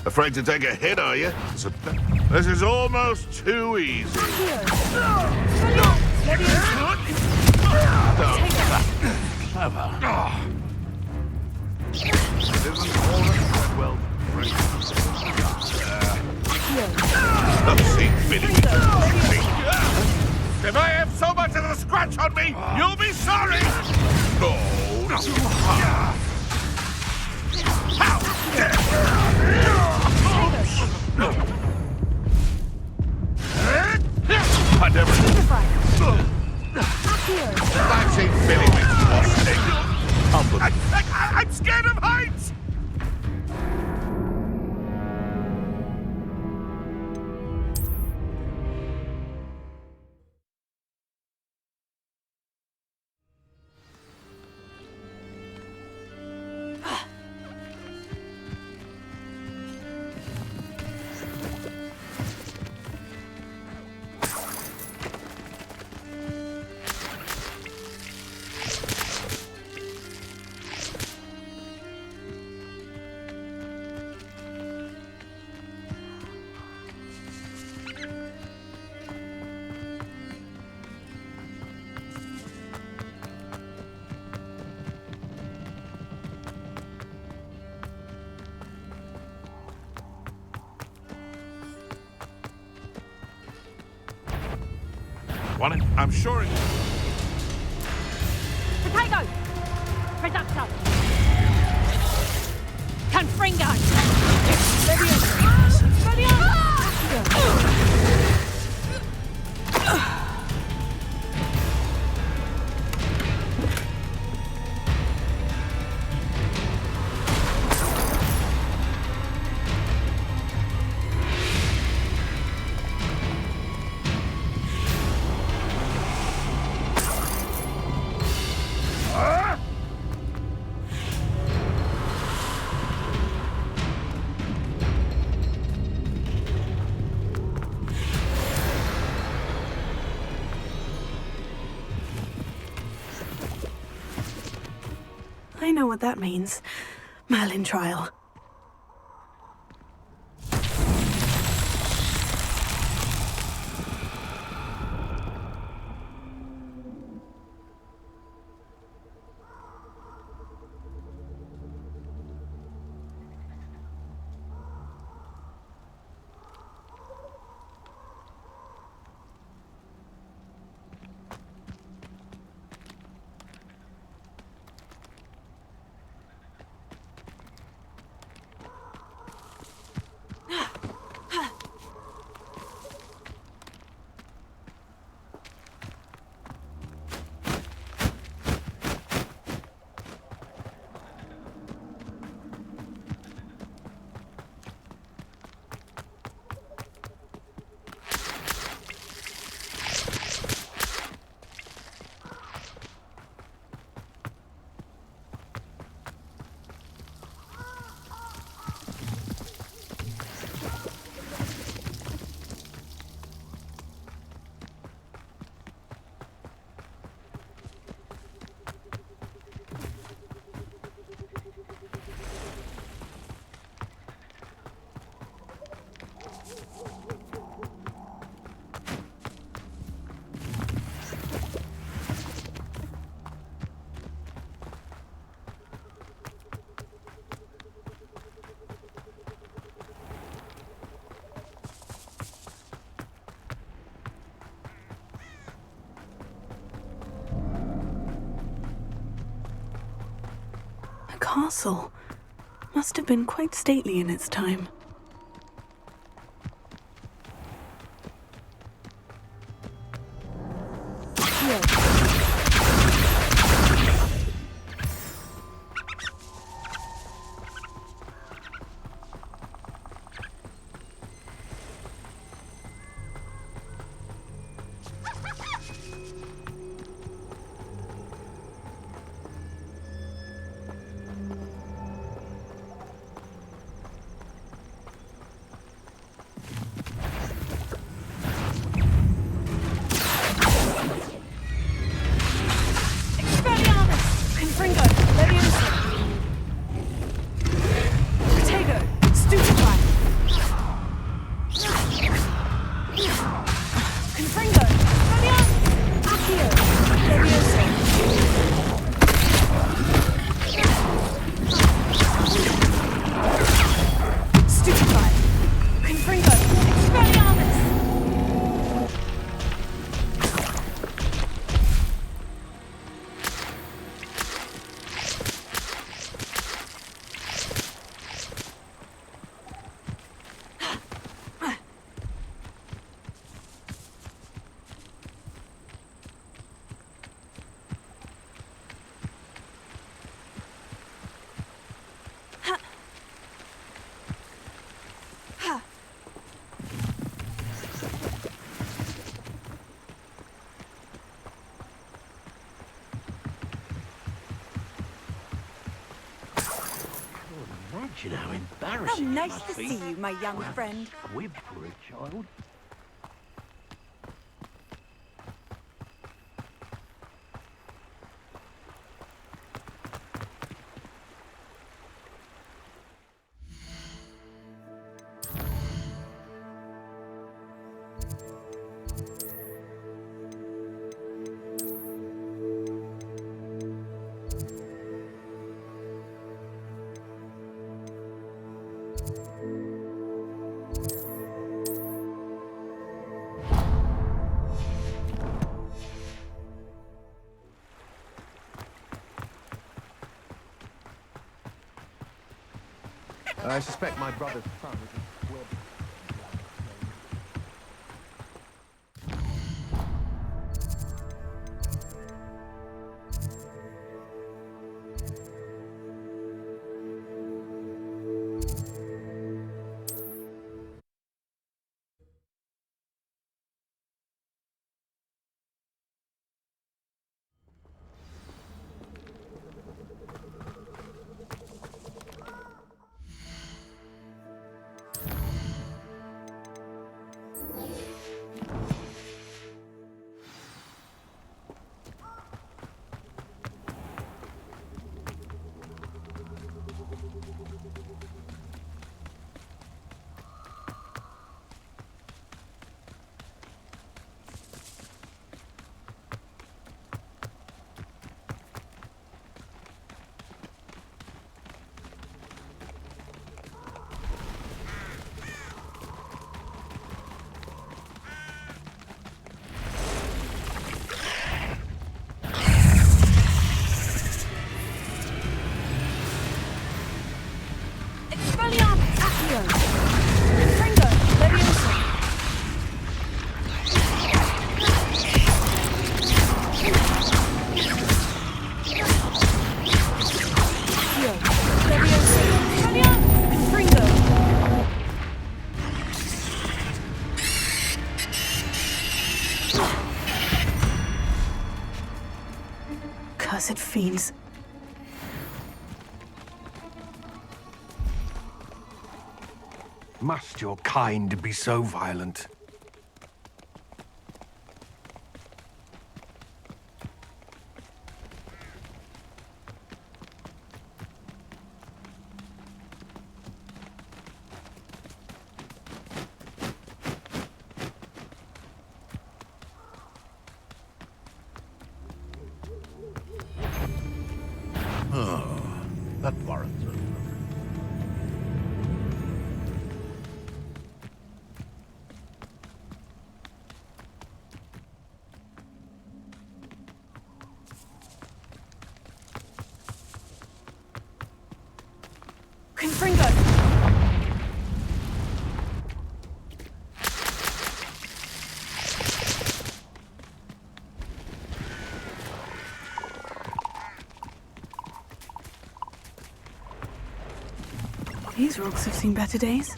Afraid to take a hit, are you? This is almost too easy. Clever. Well, let's see, Billy. If I have so much as a scratch on me, you'll be sorry. No. How dare I never. I've seen Billy makes I'm scared of heights! Want it? I'm sure it. Potato! Reducto! Confringo! I know what that means. Merlin trial. A castle. Must have been quite stately in its time. How How embarrassing it nice must to be. see you, my young friend. Squib for a child. I suspect my brother's son is a squib. Cursed fiends. Must your kind be so violent? Oh, that warrants it. Confringo! These rocks have seen better days.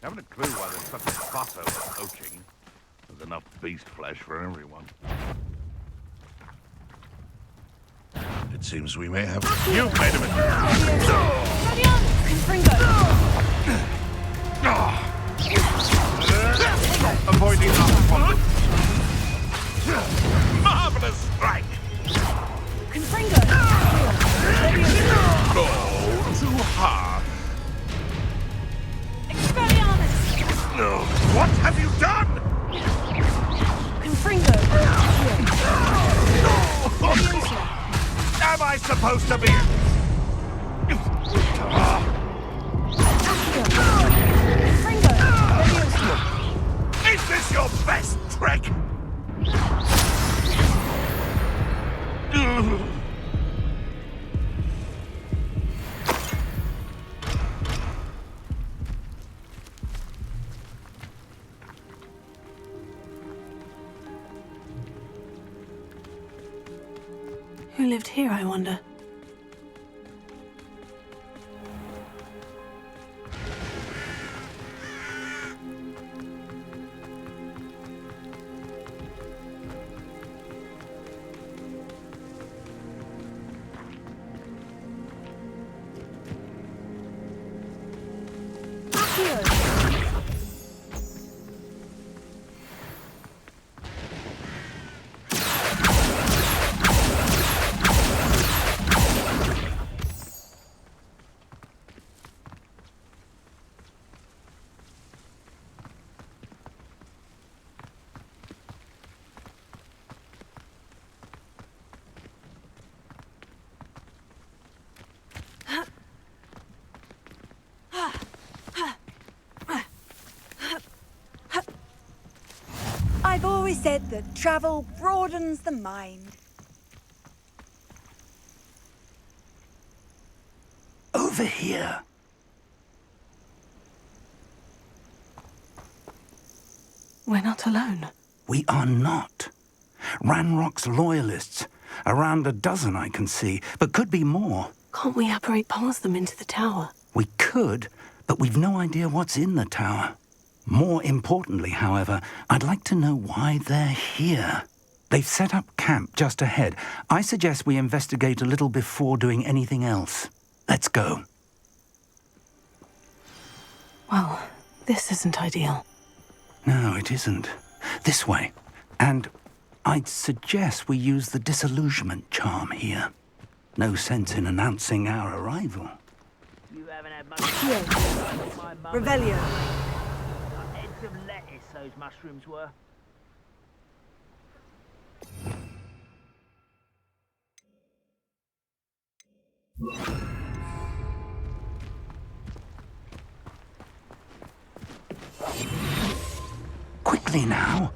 Haven't a clue why there's such a fuss over poaching. There's enough beast flesh for everyone. It seems we may have... You've made a mistake! Avoiding our problem. Marvelous strike! Oh, too hard. No. What? supposed to be? Is this your best trick? Who lived here, I wonder? I've always said that travel broadens the mind. Over here. We're not alone. We are not. Ranrock's loyalists. Around a dozen I can see, but could be more. Can't we apparate past them into the tower? We could, but we've no idea what's in the tower. More importantly, however, I'd like to know why they're here. They've set up camp just ahead. I suggest we investigate a little before doing anything else. Let's go. Well, this isn't ideal. No, it isn't. This way. And I'd suggest we use the disillusionment charm here. No sense in announcing our arrival. You haven't had much with my mum. Revelio. Heads of lettuce, those mushrooms were. Quickly now.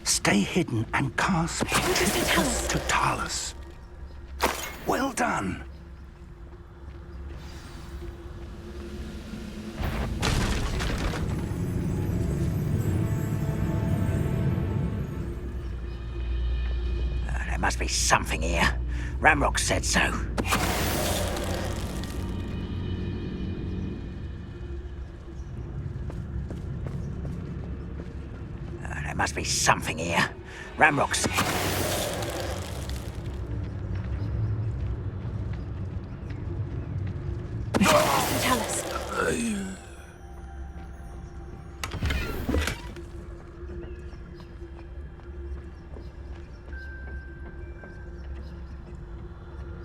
Stay hidden and cast Pictus Totalis. Well done. There must be something here. Ramrock said so. There must be something here. Ramrock's. Tell us.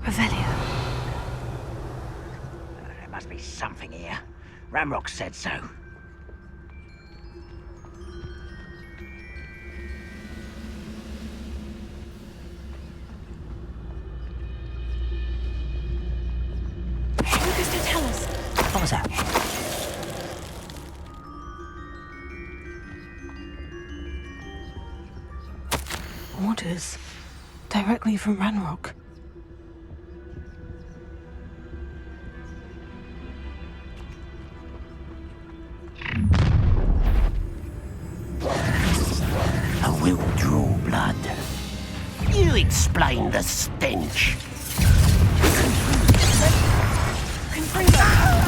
Revelio. There must be something here. Ramrock said so. What was that? Orders. Directly from Ranrock. A will draw blood. You explain the stench.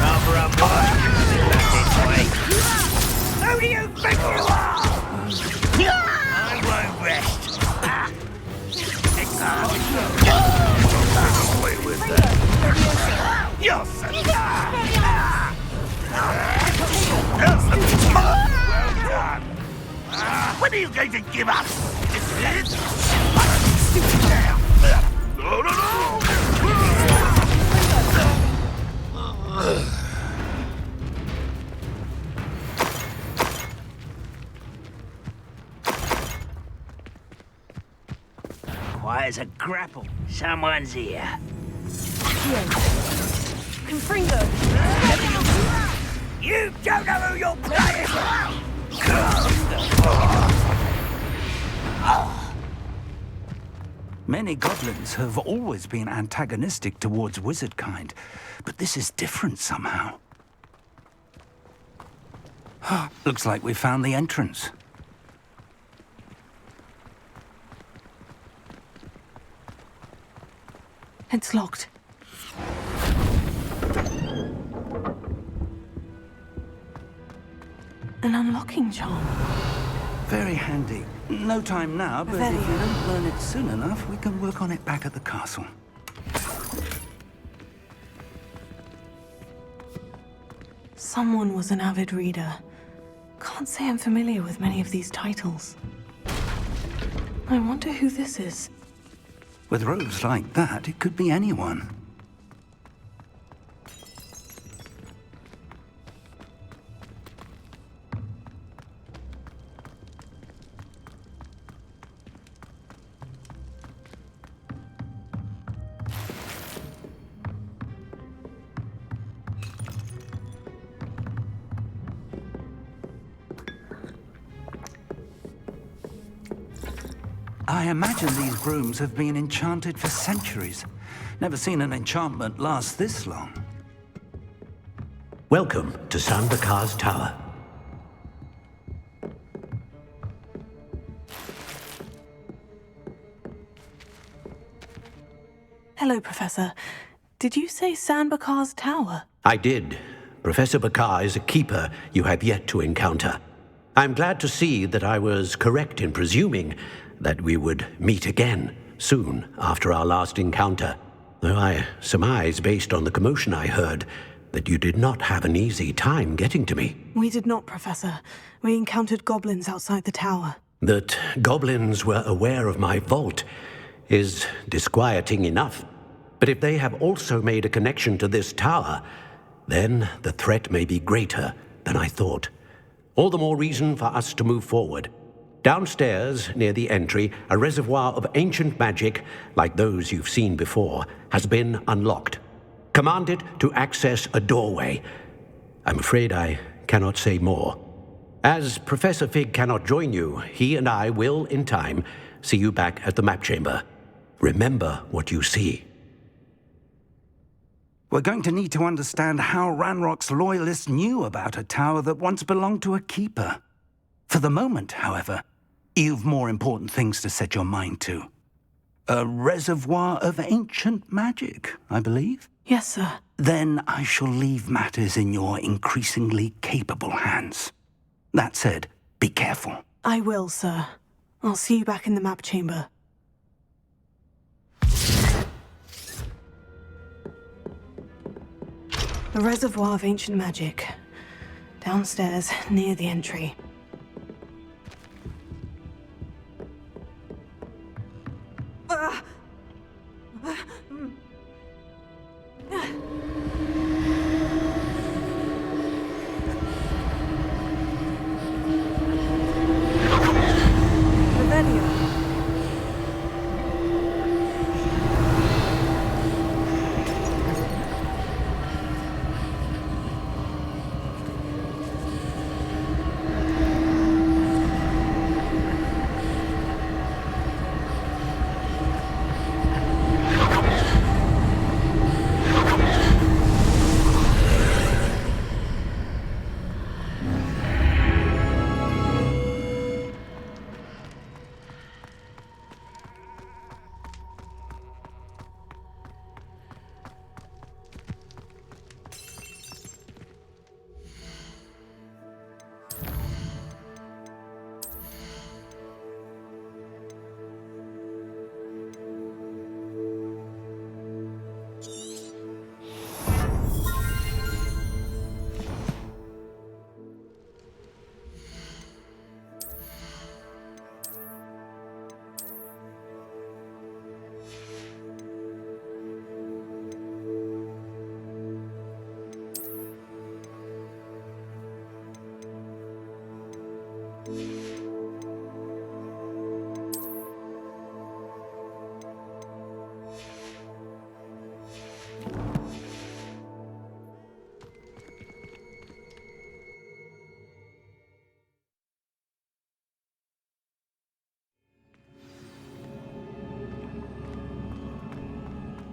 Rather a boy. This way. Who do you think you are? I won't rest. Away with that. Yes. Well done. When are you going to give up? No, no, no! there's a grapple. Someone's here. Confringo! You don't know who you're playing! Many goblins have always been antagonistic towards wizard kind, but this is different somehow. Looks like we found the entrance. It's locked. An unlocking charm. Very handy. No time now, but if you don't learn it soon enough, we can work on it back at the castle. Someone was an avid reader. Can't say I'm familiar with many of these titles. I wonder who this is. With robes like that, it could be anyone. I imagine these brooms have been enchanted for centuries. Never seen an enchantment last this long. Welcome to Sanbakar's Tower. Hello, Professor. Did you say Sanbakar's Tower? I did. Professor Bakar is a keeper you have yet to encounter. I'm glad to see that I was correct in presuming that we would meet again soon after our last encounter, though I surmise, based on the commotion I heard, that you did not have an easy time getting to me. We did not, Professor. We encountered goblins outside the tower. That goblins were aware of my vault is disquieting enough. But if they have also made a connection to this tower, then the threat may be greater than I thought. All the more reason for us to move forward. Downstairs, near the entry, a reservoir of ancient magic, like those you've seen before, has been unlocked. Commanded to access a doorway. I'm afraid I cannot say more. As Professor Fig cannot join you, he and I will, in time, see you back at the map chamber. Remember what you see. We're going to need to understand how Ranrock's loyalists knew about a tower that once belonged to a keeper. For the moment, however, you've more important things to set your mind to. A reservoir of ancient magic, I believe? Yes, sir. Then I shall leave matters in your increasingly capable hands. That said, be careful. I will, sir. I'll see you back in the map chamber. A reservoir of ancient magic. Downstairs, near the entry.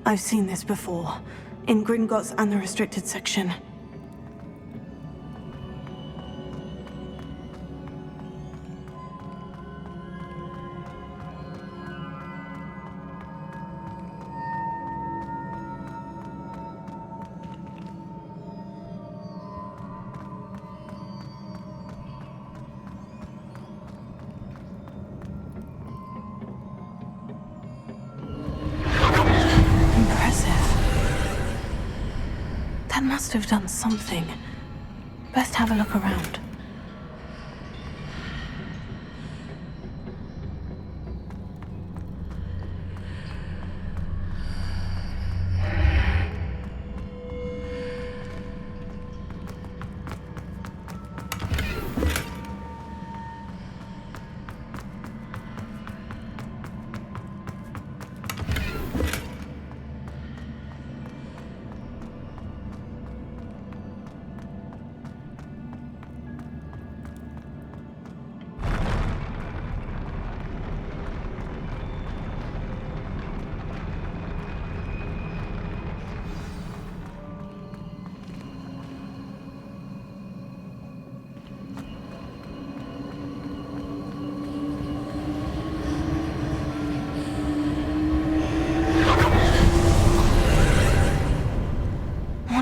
I've seen this before, in Gringotts and the restricted section. That must have done something. Best have a look around.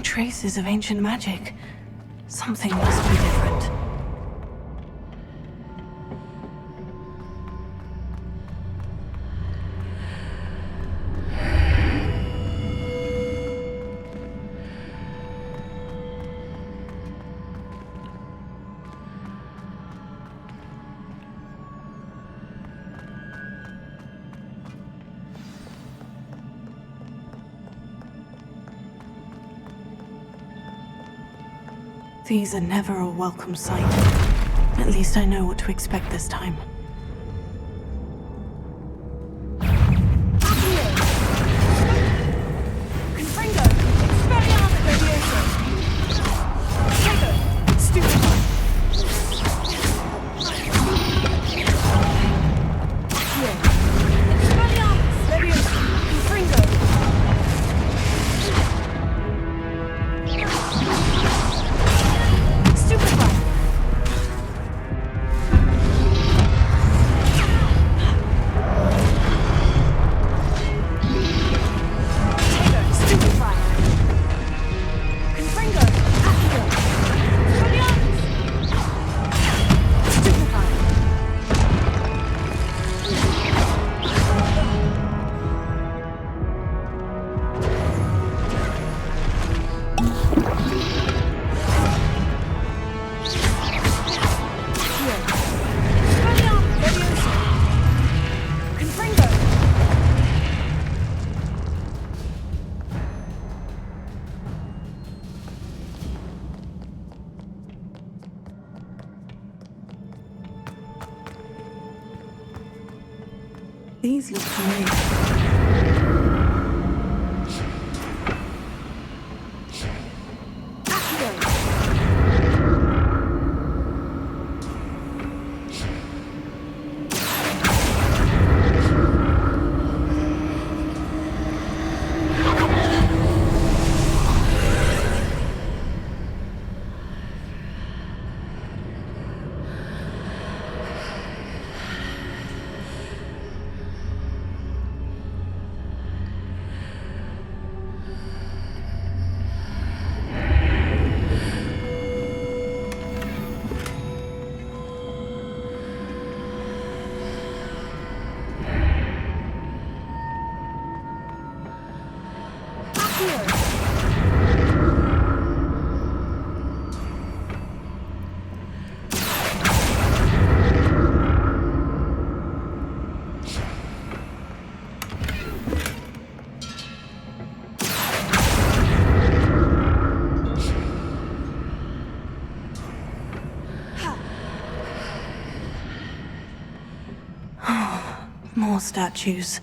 Traces of ancient magic. Something must be different. These are never a welcome sight. At least I know what to expect this time. These look familiar. More statues.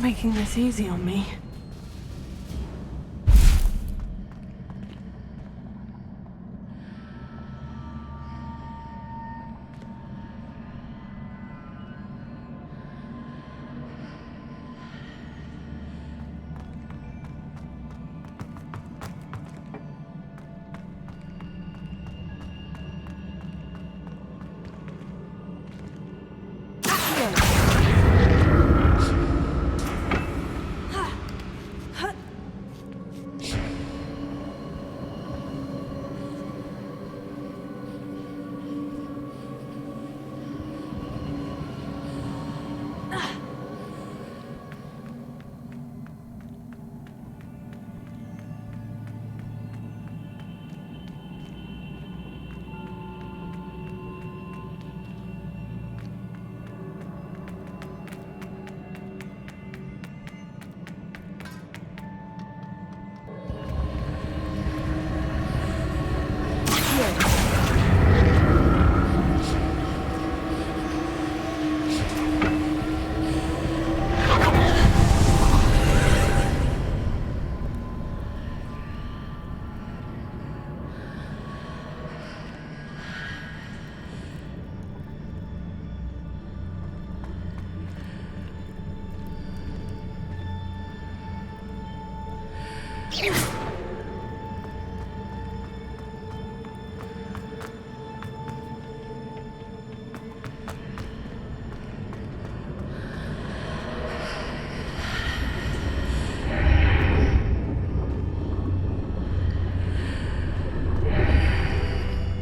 making this easy on me.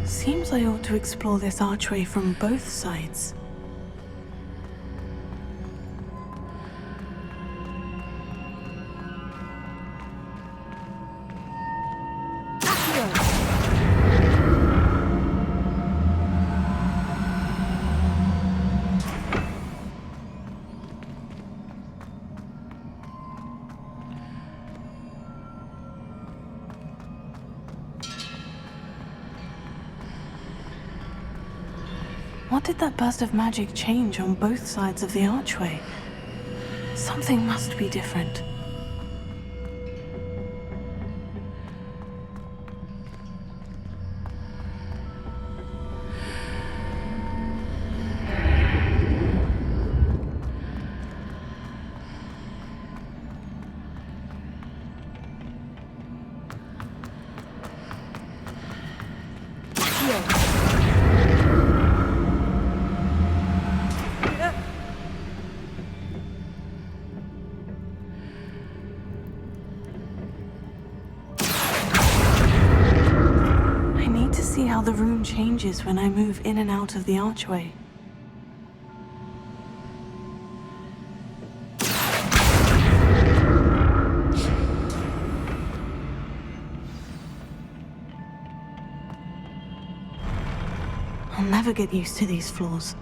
Seems I ought to explore this archway from both sides. What did that burst of magic change on both sides of the archway? Something must be different. See how the room changes when I move in and out of the archway. I'll never get used to these floors.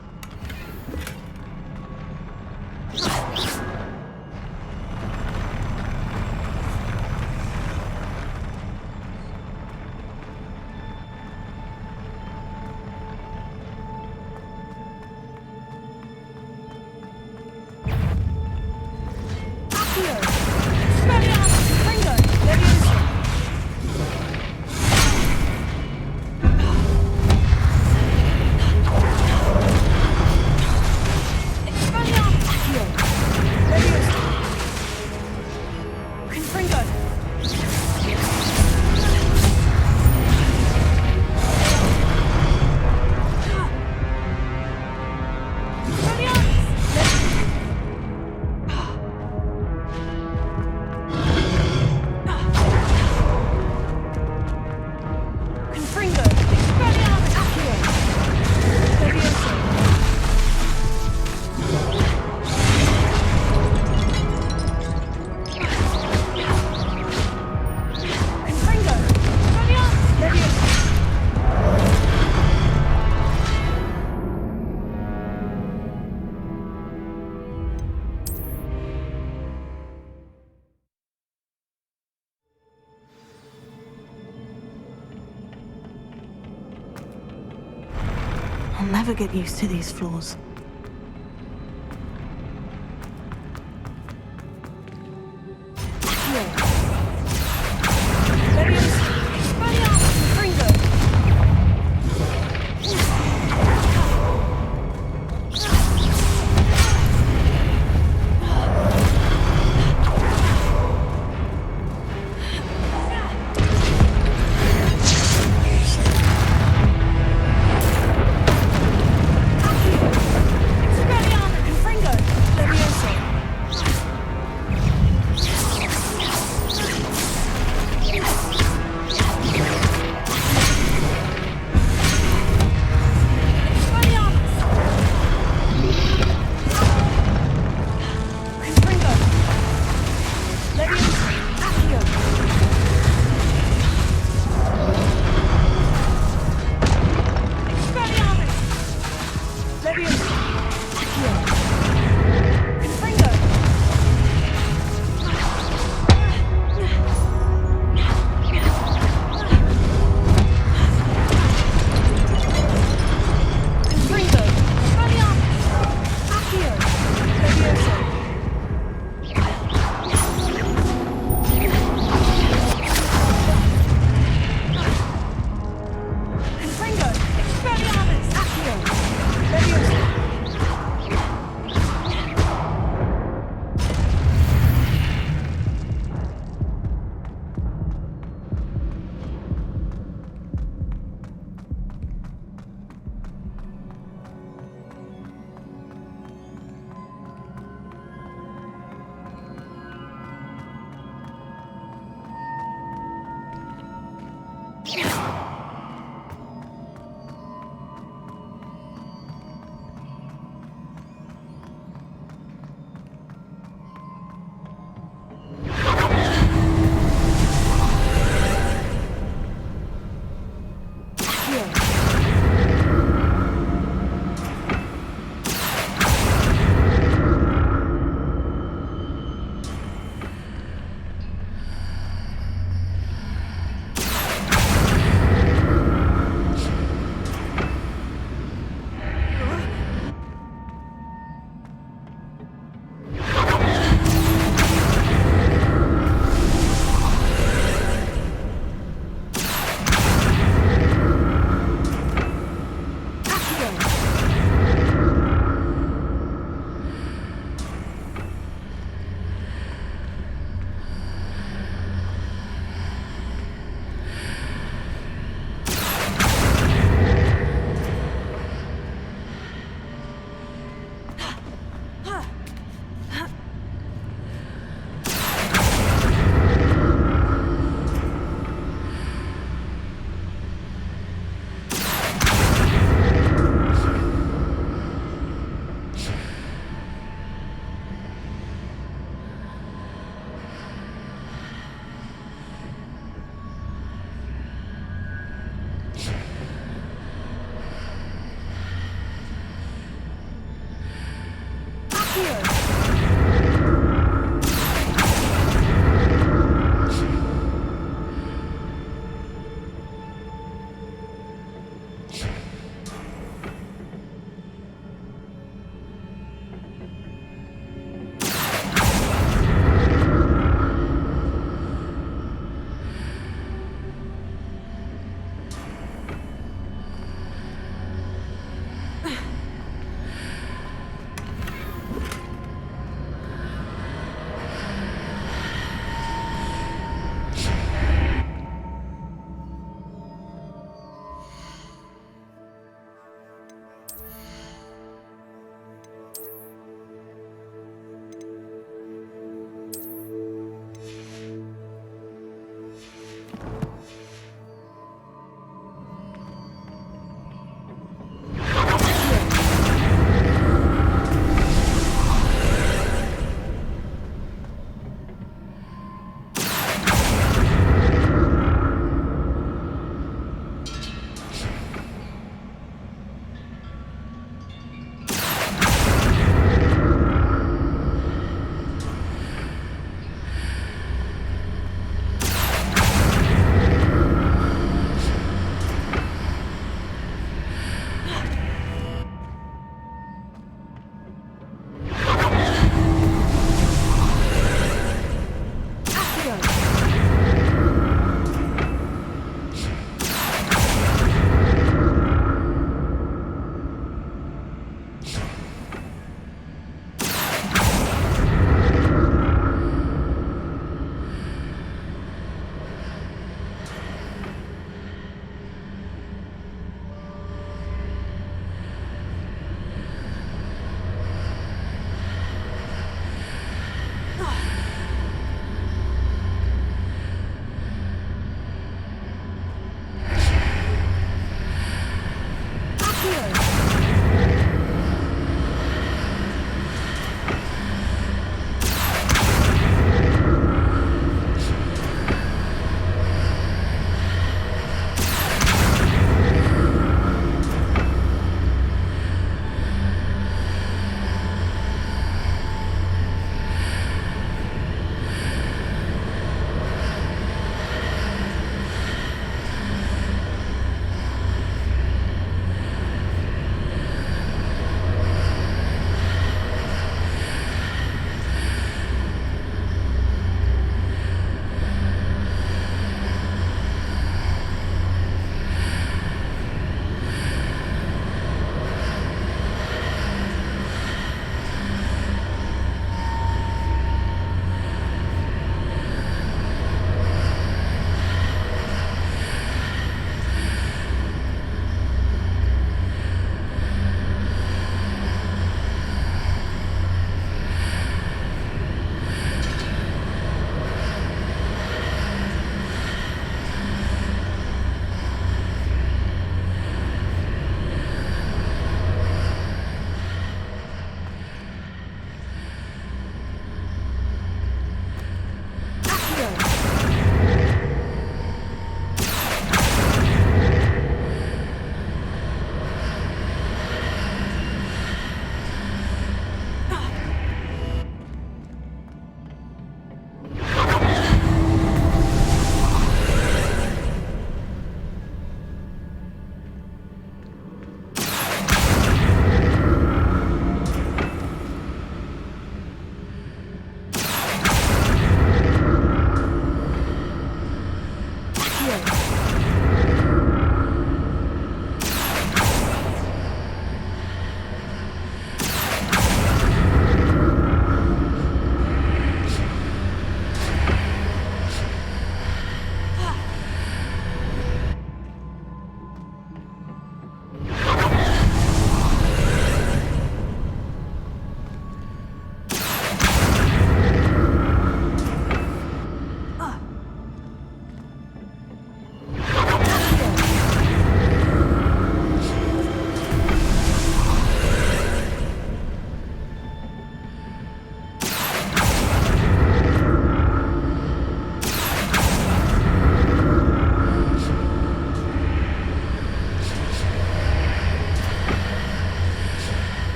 I'll never get used to these floors.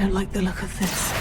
don't like the look of this.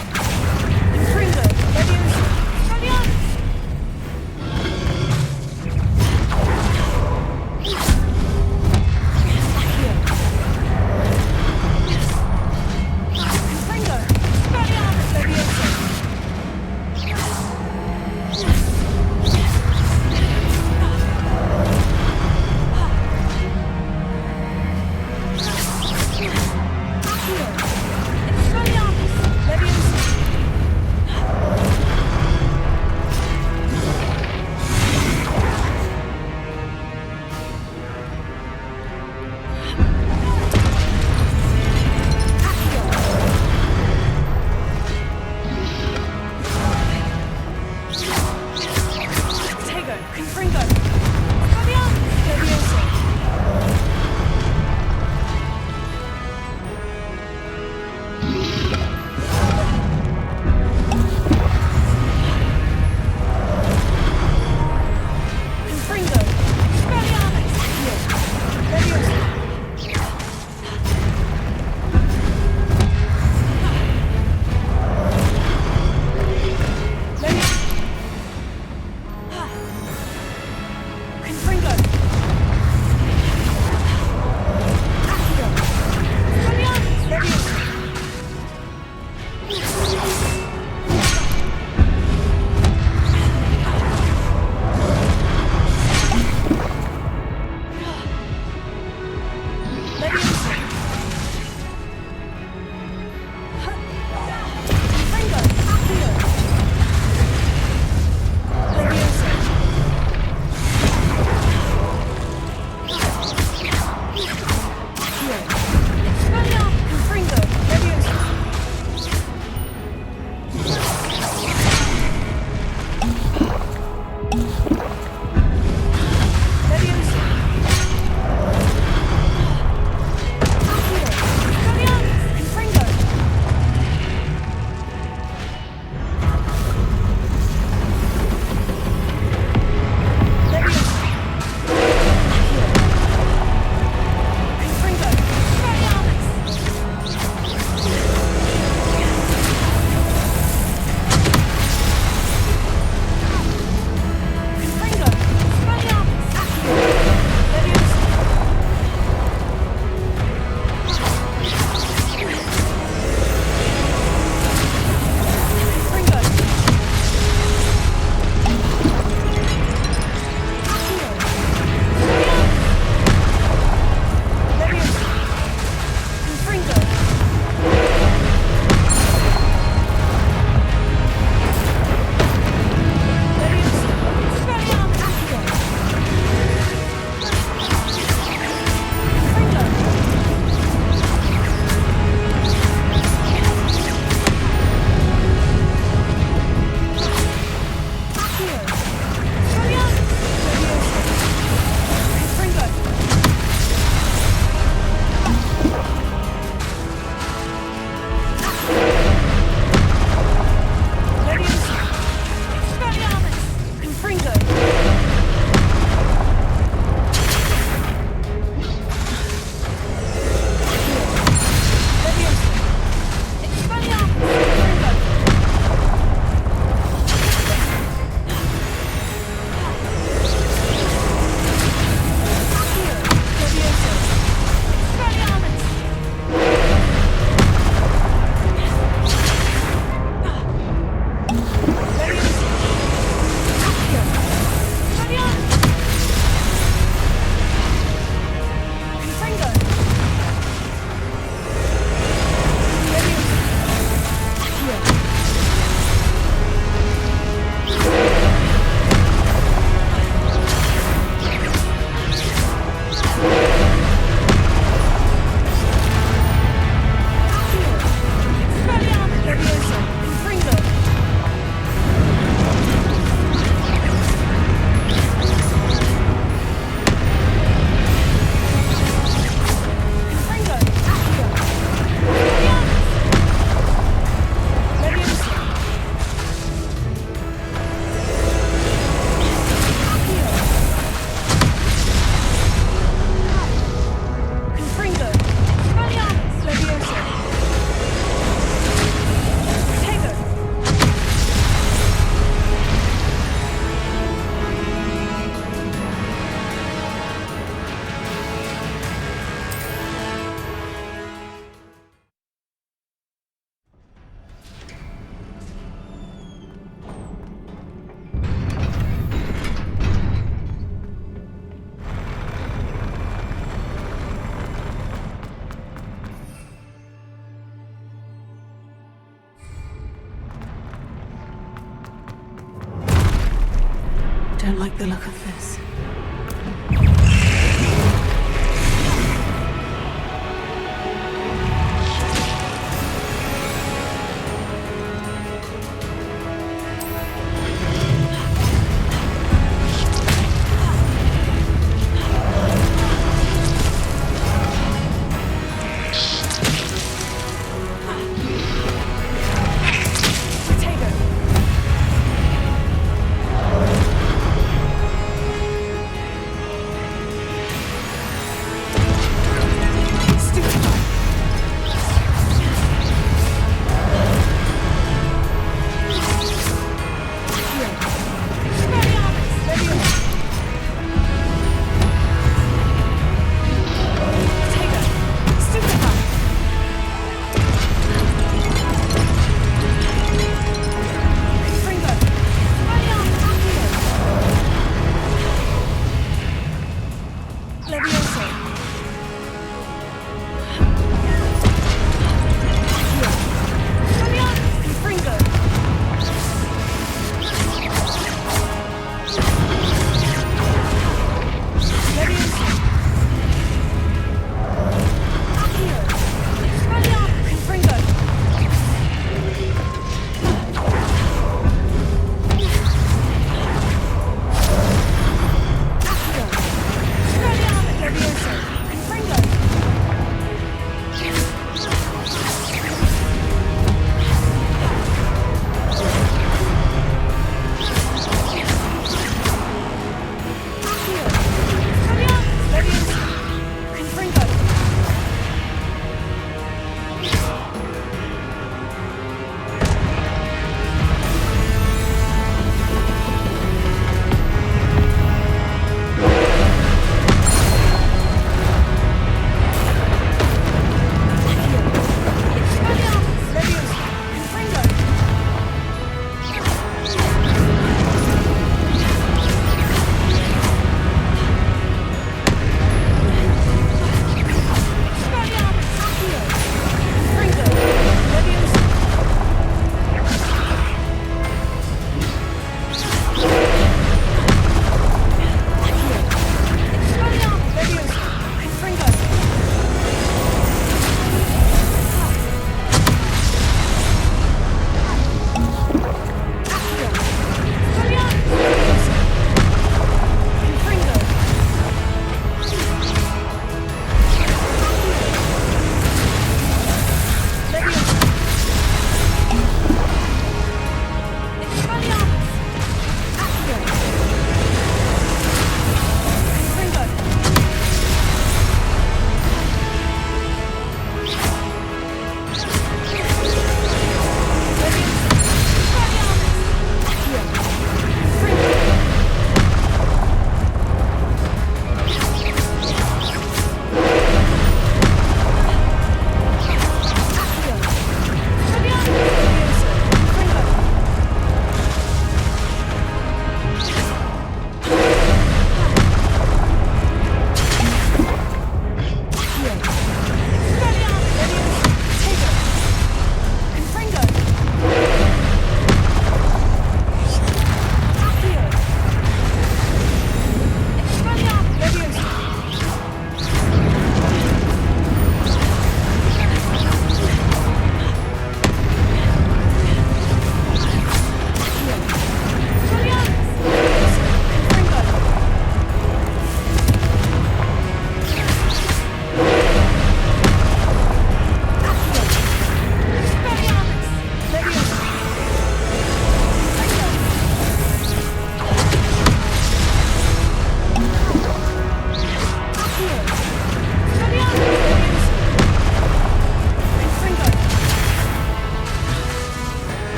the look of this.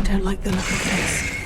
don't like the look of this.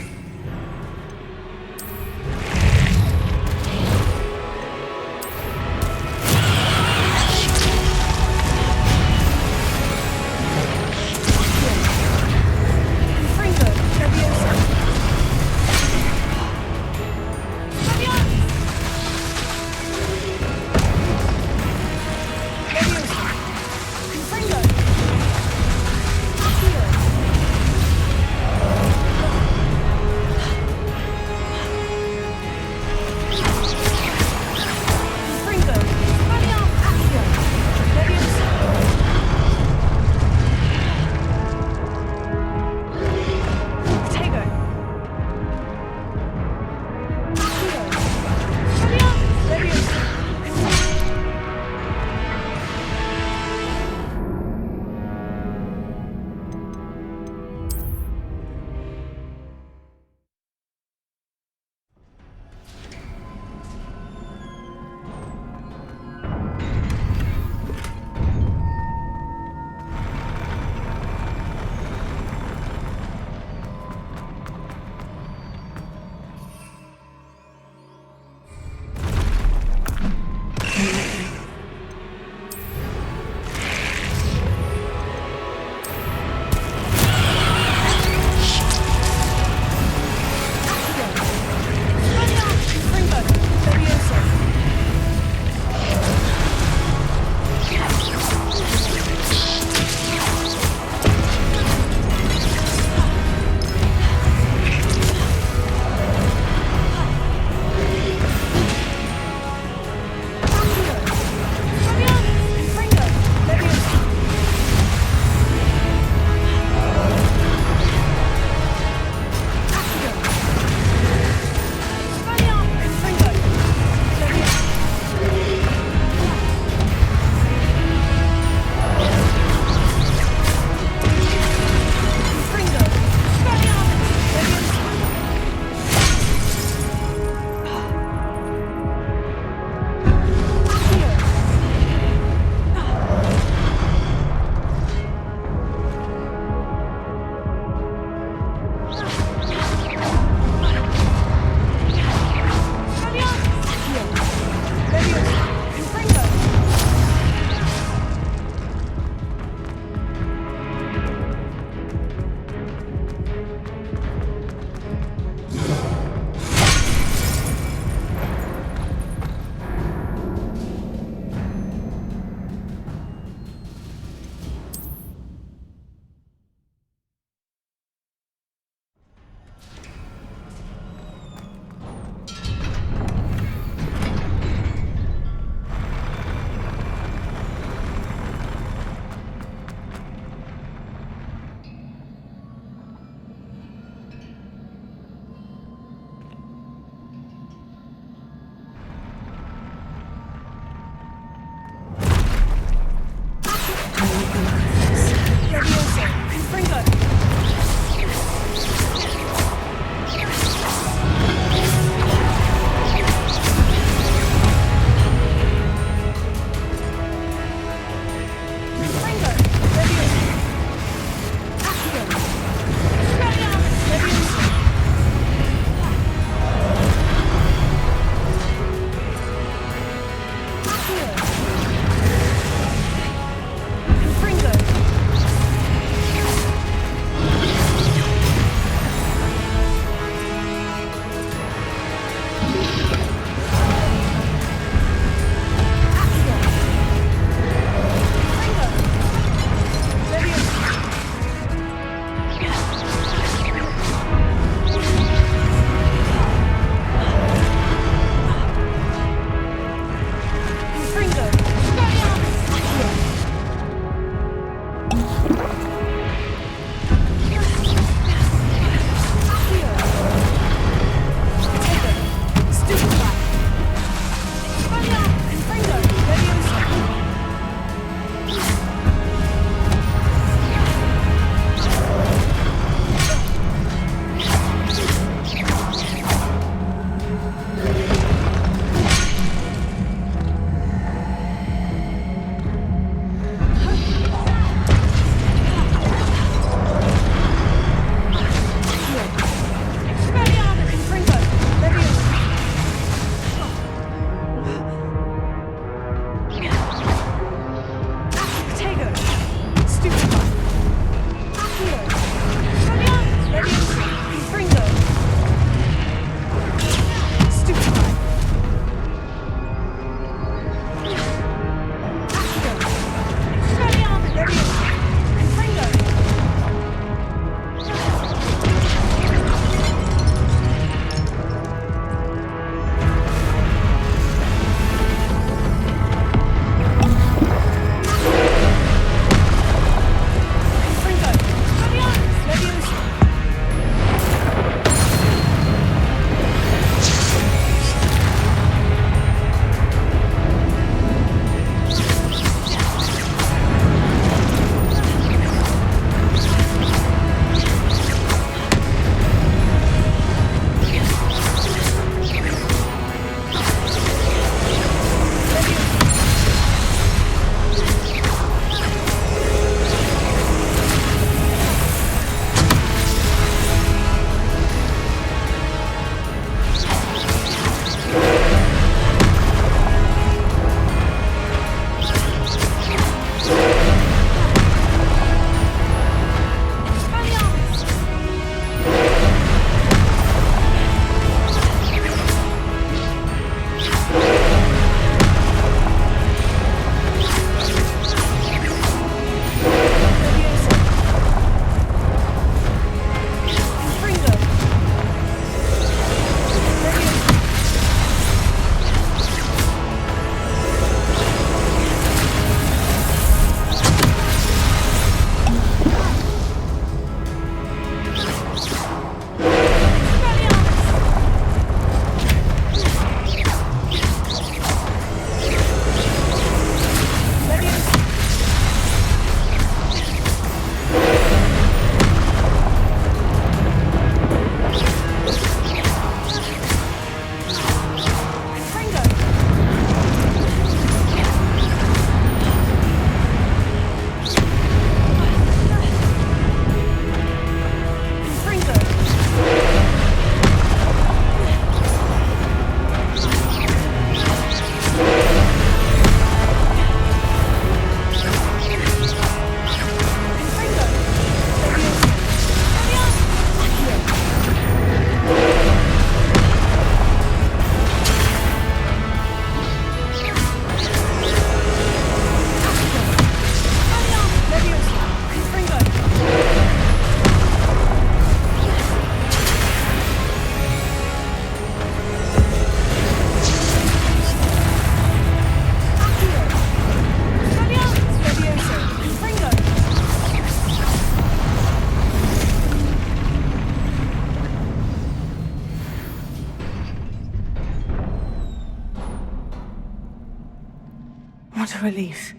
relief.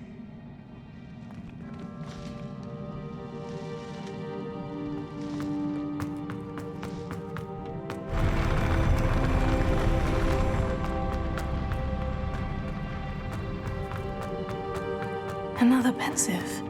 Another pensive.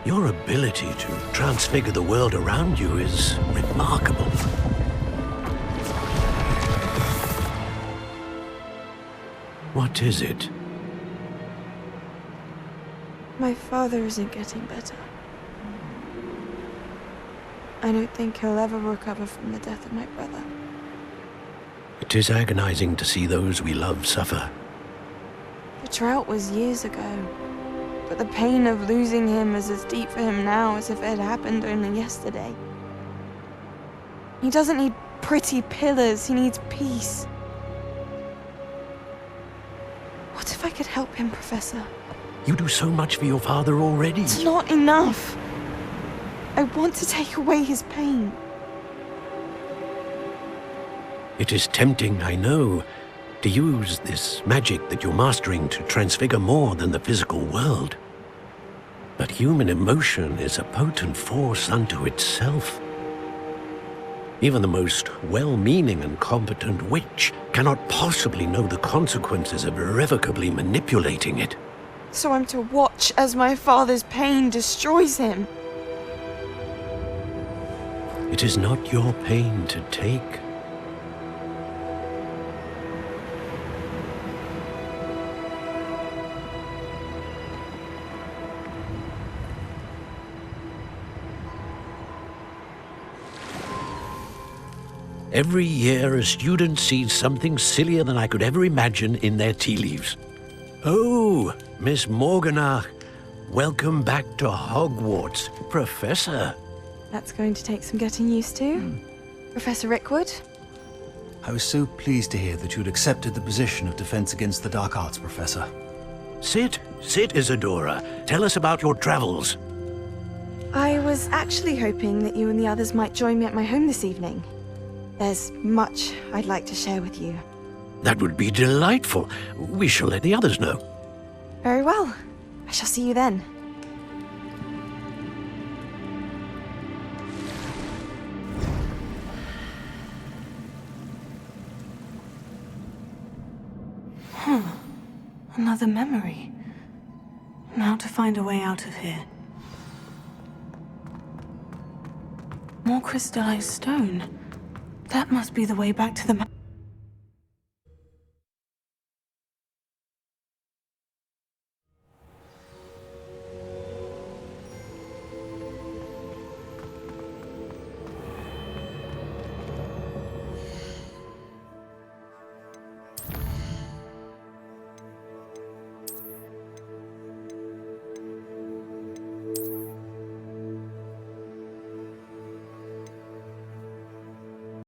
Your ability to transfigure the world around you is remarkable. What is it? My father isn't getting better. I don't think he'll ever recover from the death of my brother. It is agonizing to see those we love suffer. The drought was years ago, but the pain of losing him is as deep for him now as if it had happened only yesterday. He doesn't need pretty pillars, he needs peace. What if I could help him, Professor? You do so much for your father already. It's not enough. I want to take away his pain. It is tempting, I know, to use this magic that you're mastering to transfigure more than the physical world. But human emotion is a potent force unto itself. Even the most well-meaning and competent witch cannot possibly know the consequences of irrevocably manipulating it. So I'm to watch as my father's pain destroys him. It is not your pain to take. Every year, a student sees something sillier than I could ever imagine in their tea leaves. Oh, Miss Morganach, welcome back to Hogwarts, Professor. That's going to take some getting used to. Professor Rickwood? I was so pleased to hear that you had accepted the position of Defense Against the Dark Arts, Professor. Sit, Isadora. Tell us about your travels. I was actually hoping that you and the others might join me at my home this evening. There's much I'd like to share with you. That would be delightful. We shall let the others know. Very well. I shall see you then. Another memory. Now to find a way out of here. More crystallized stone. That must be the way back to the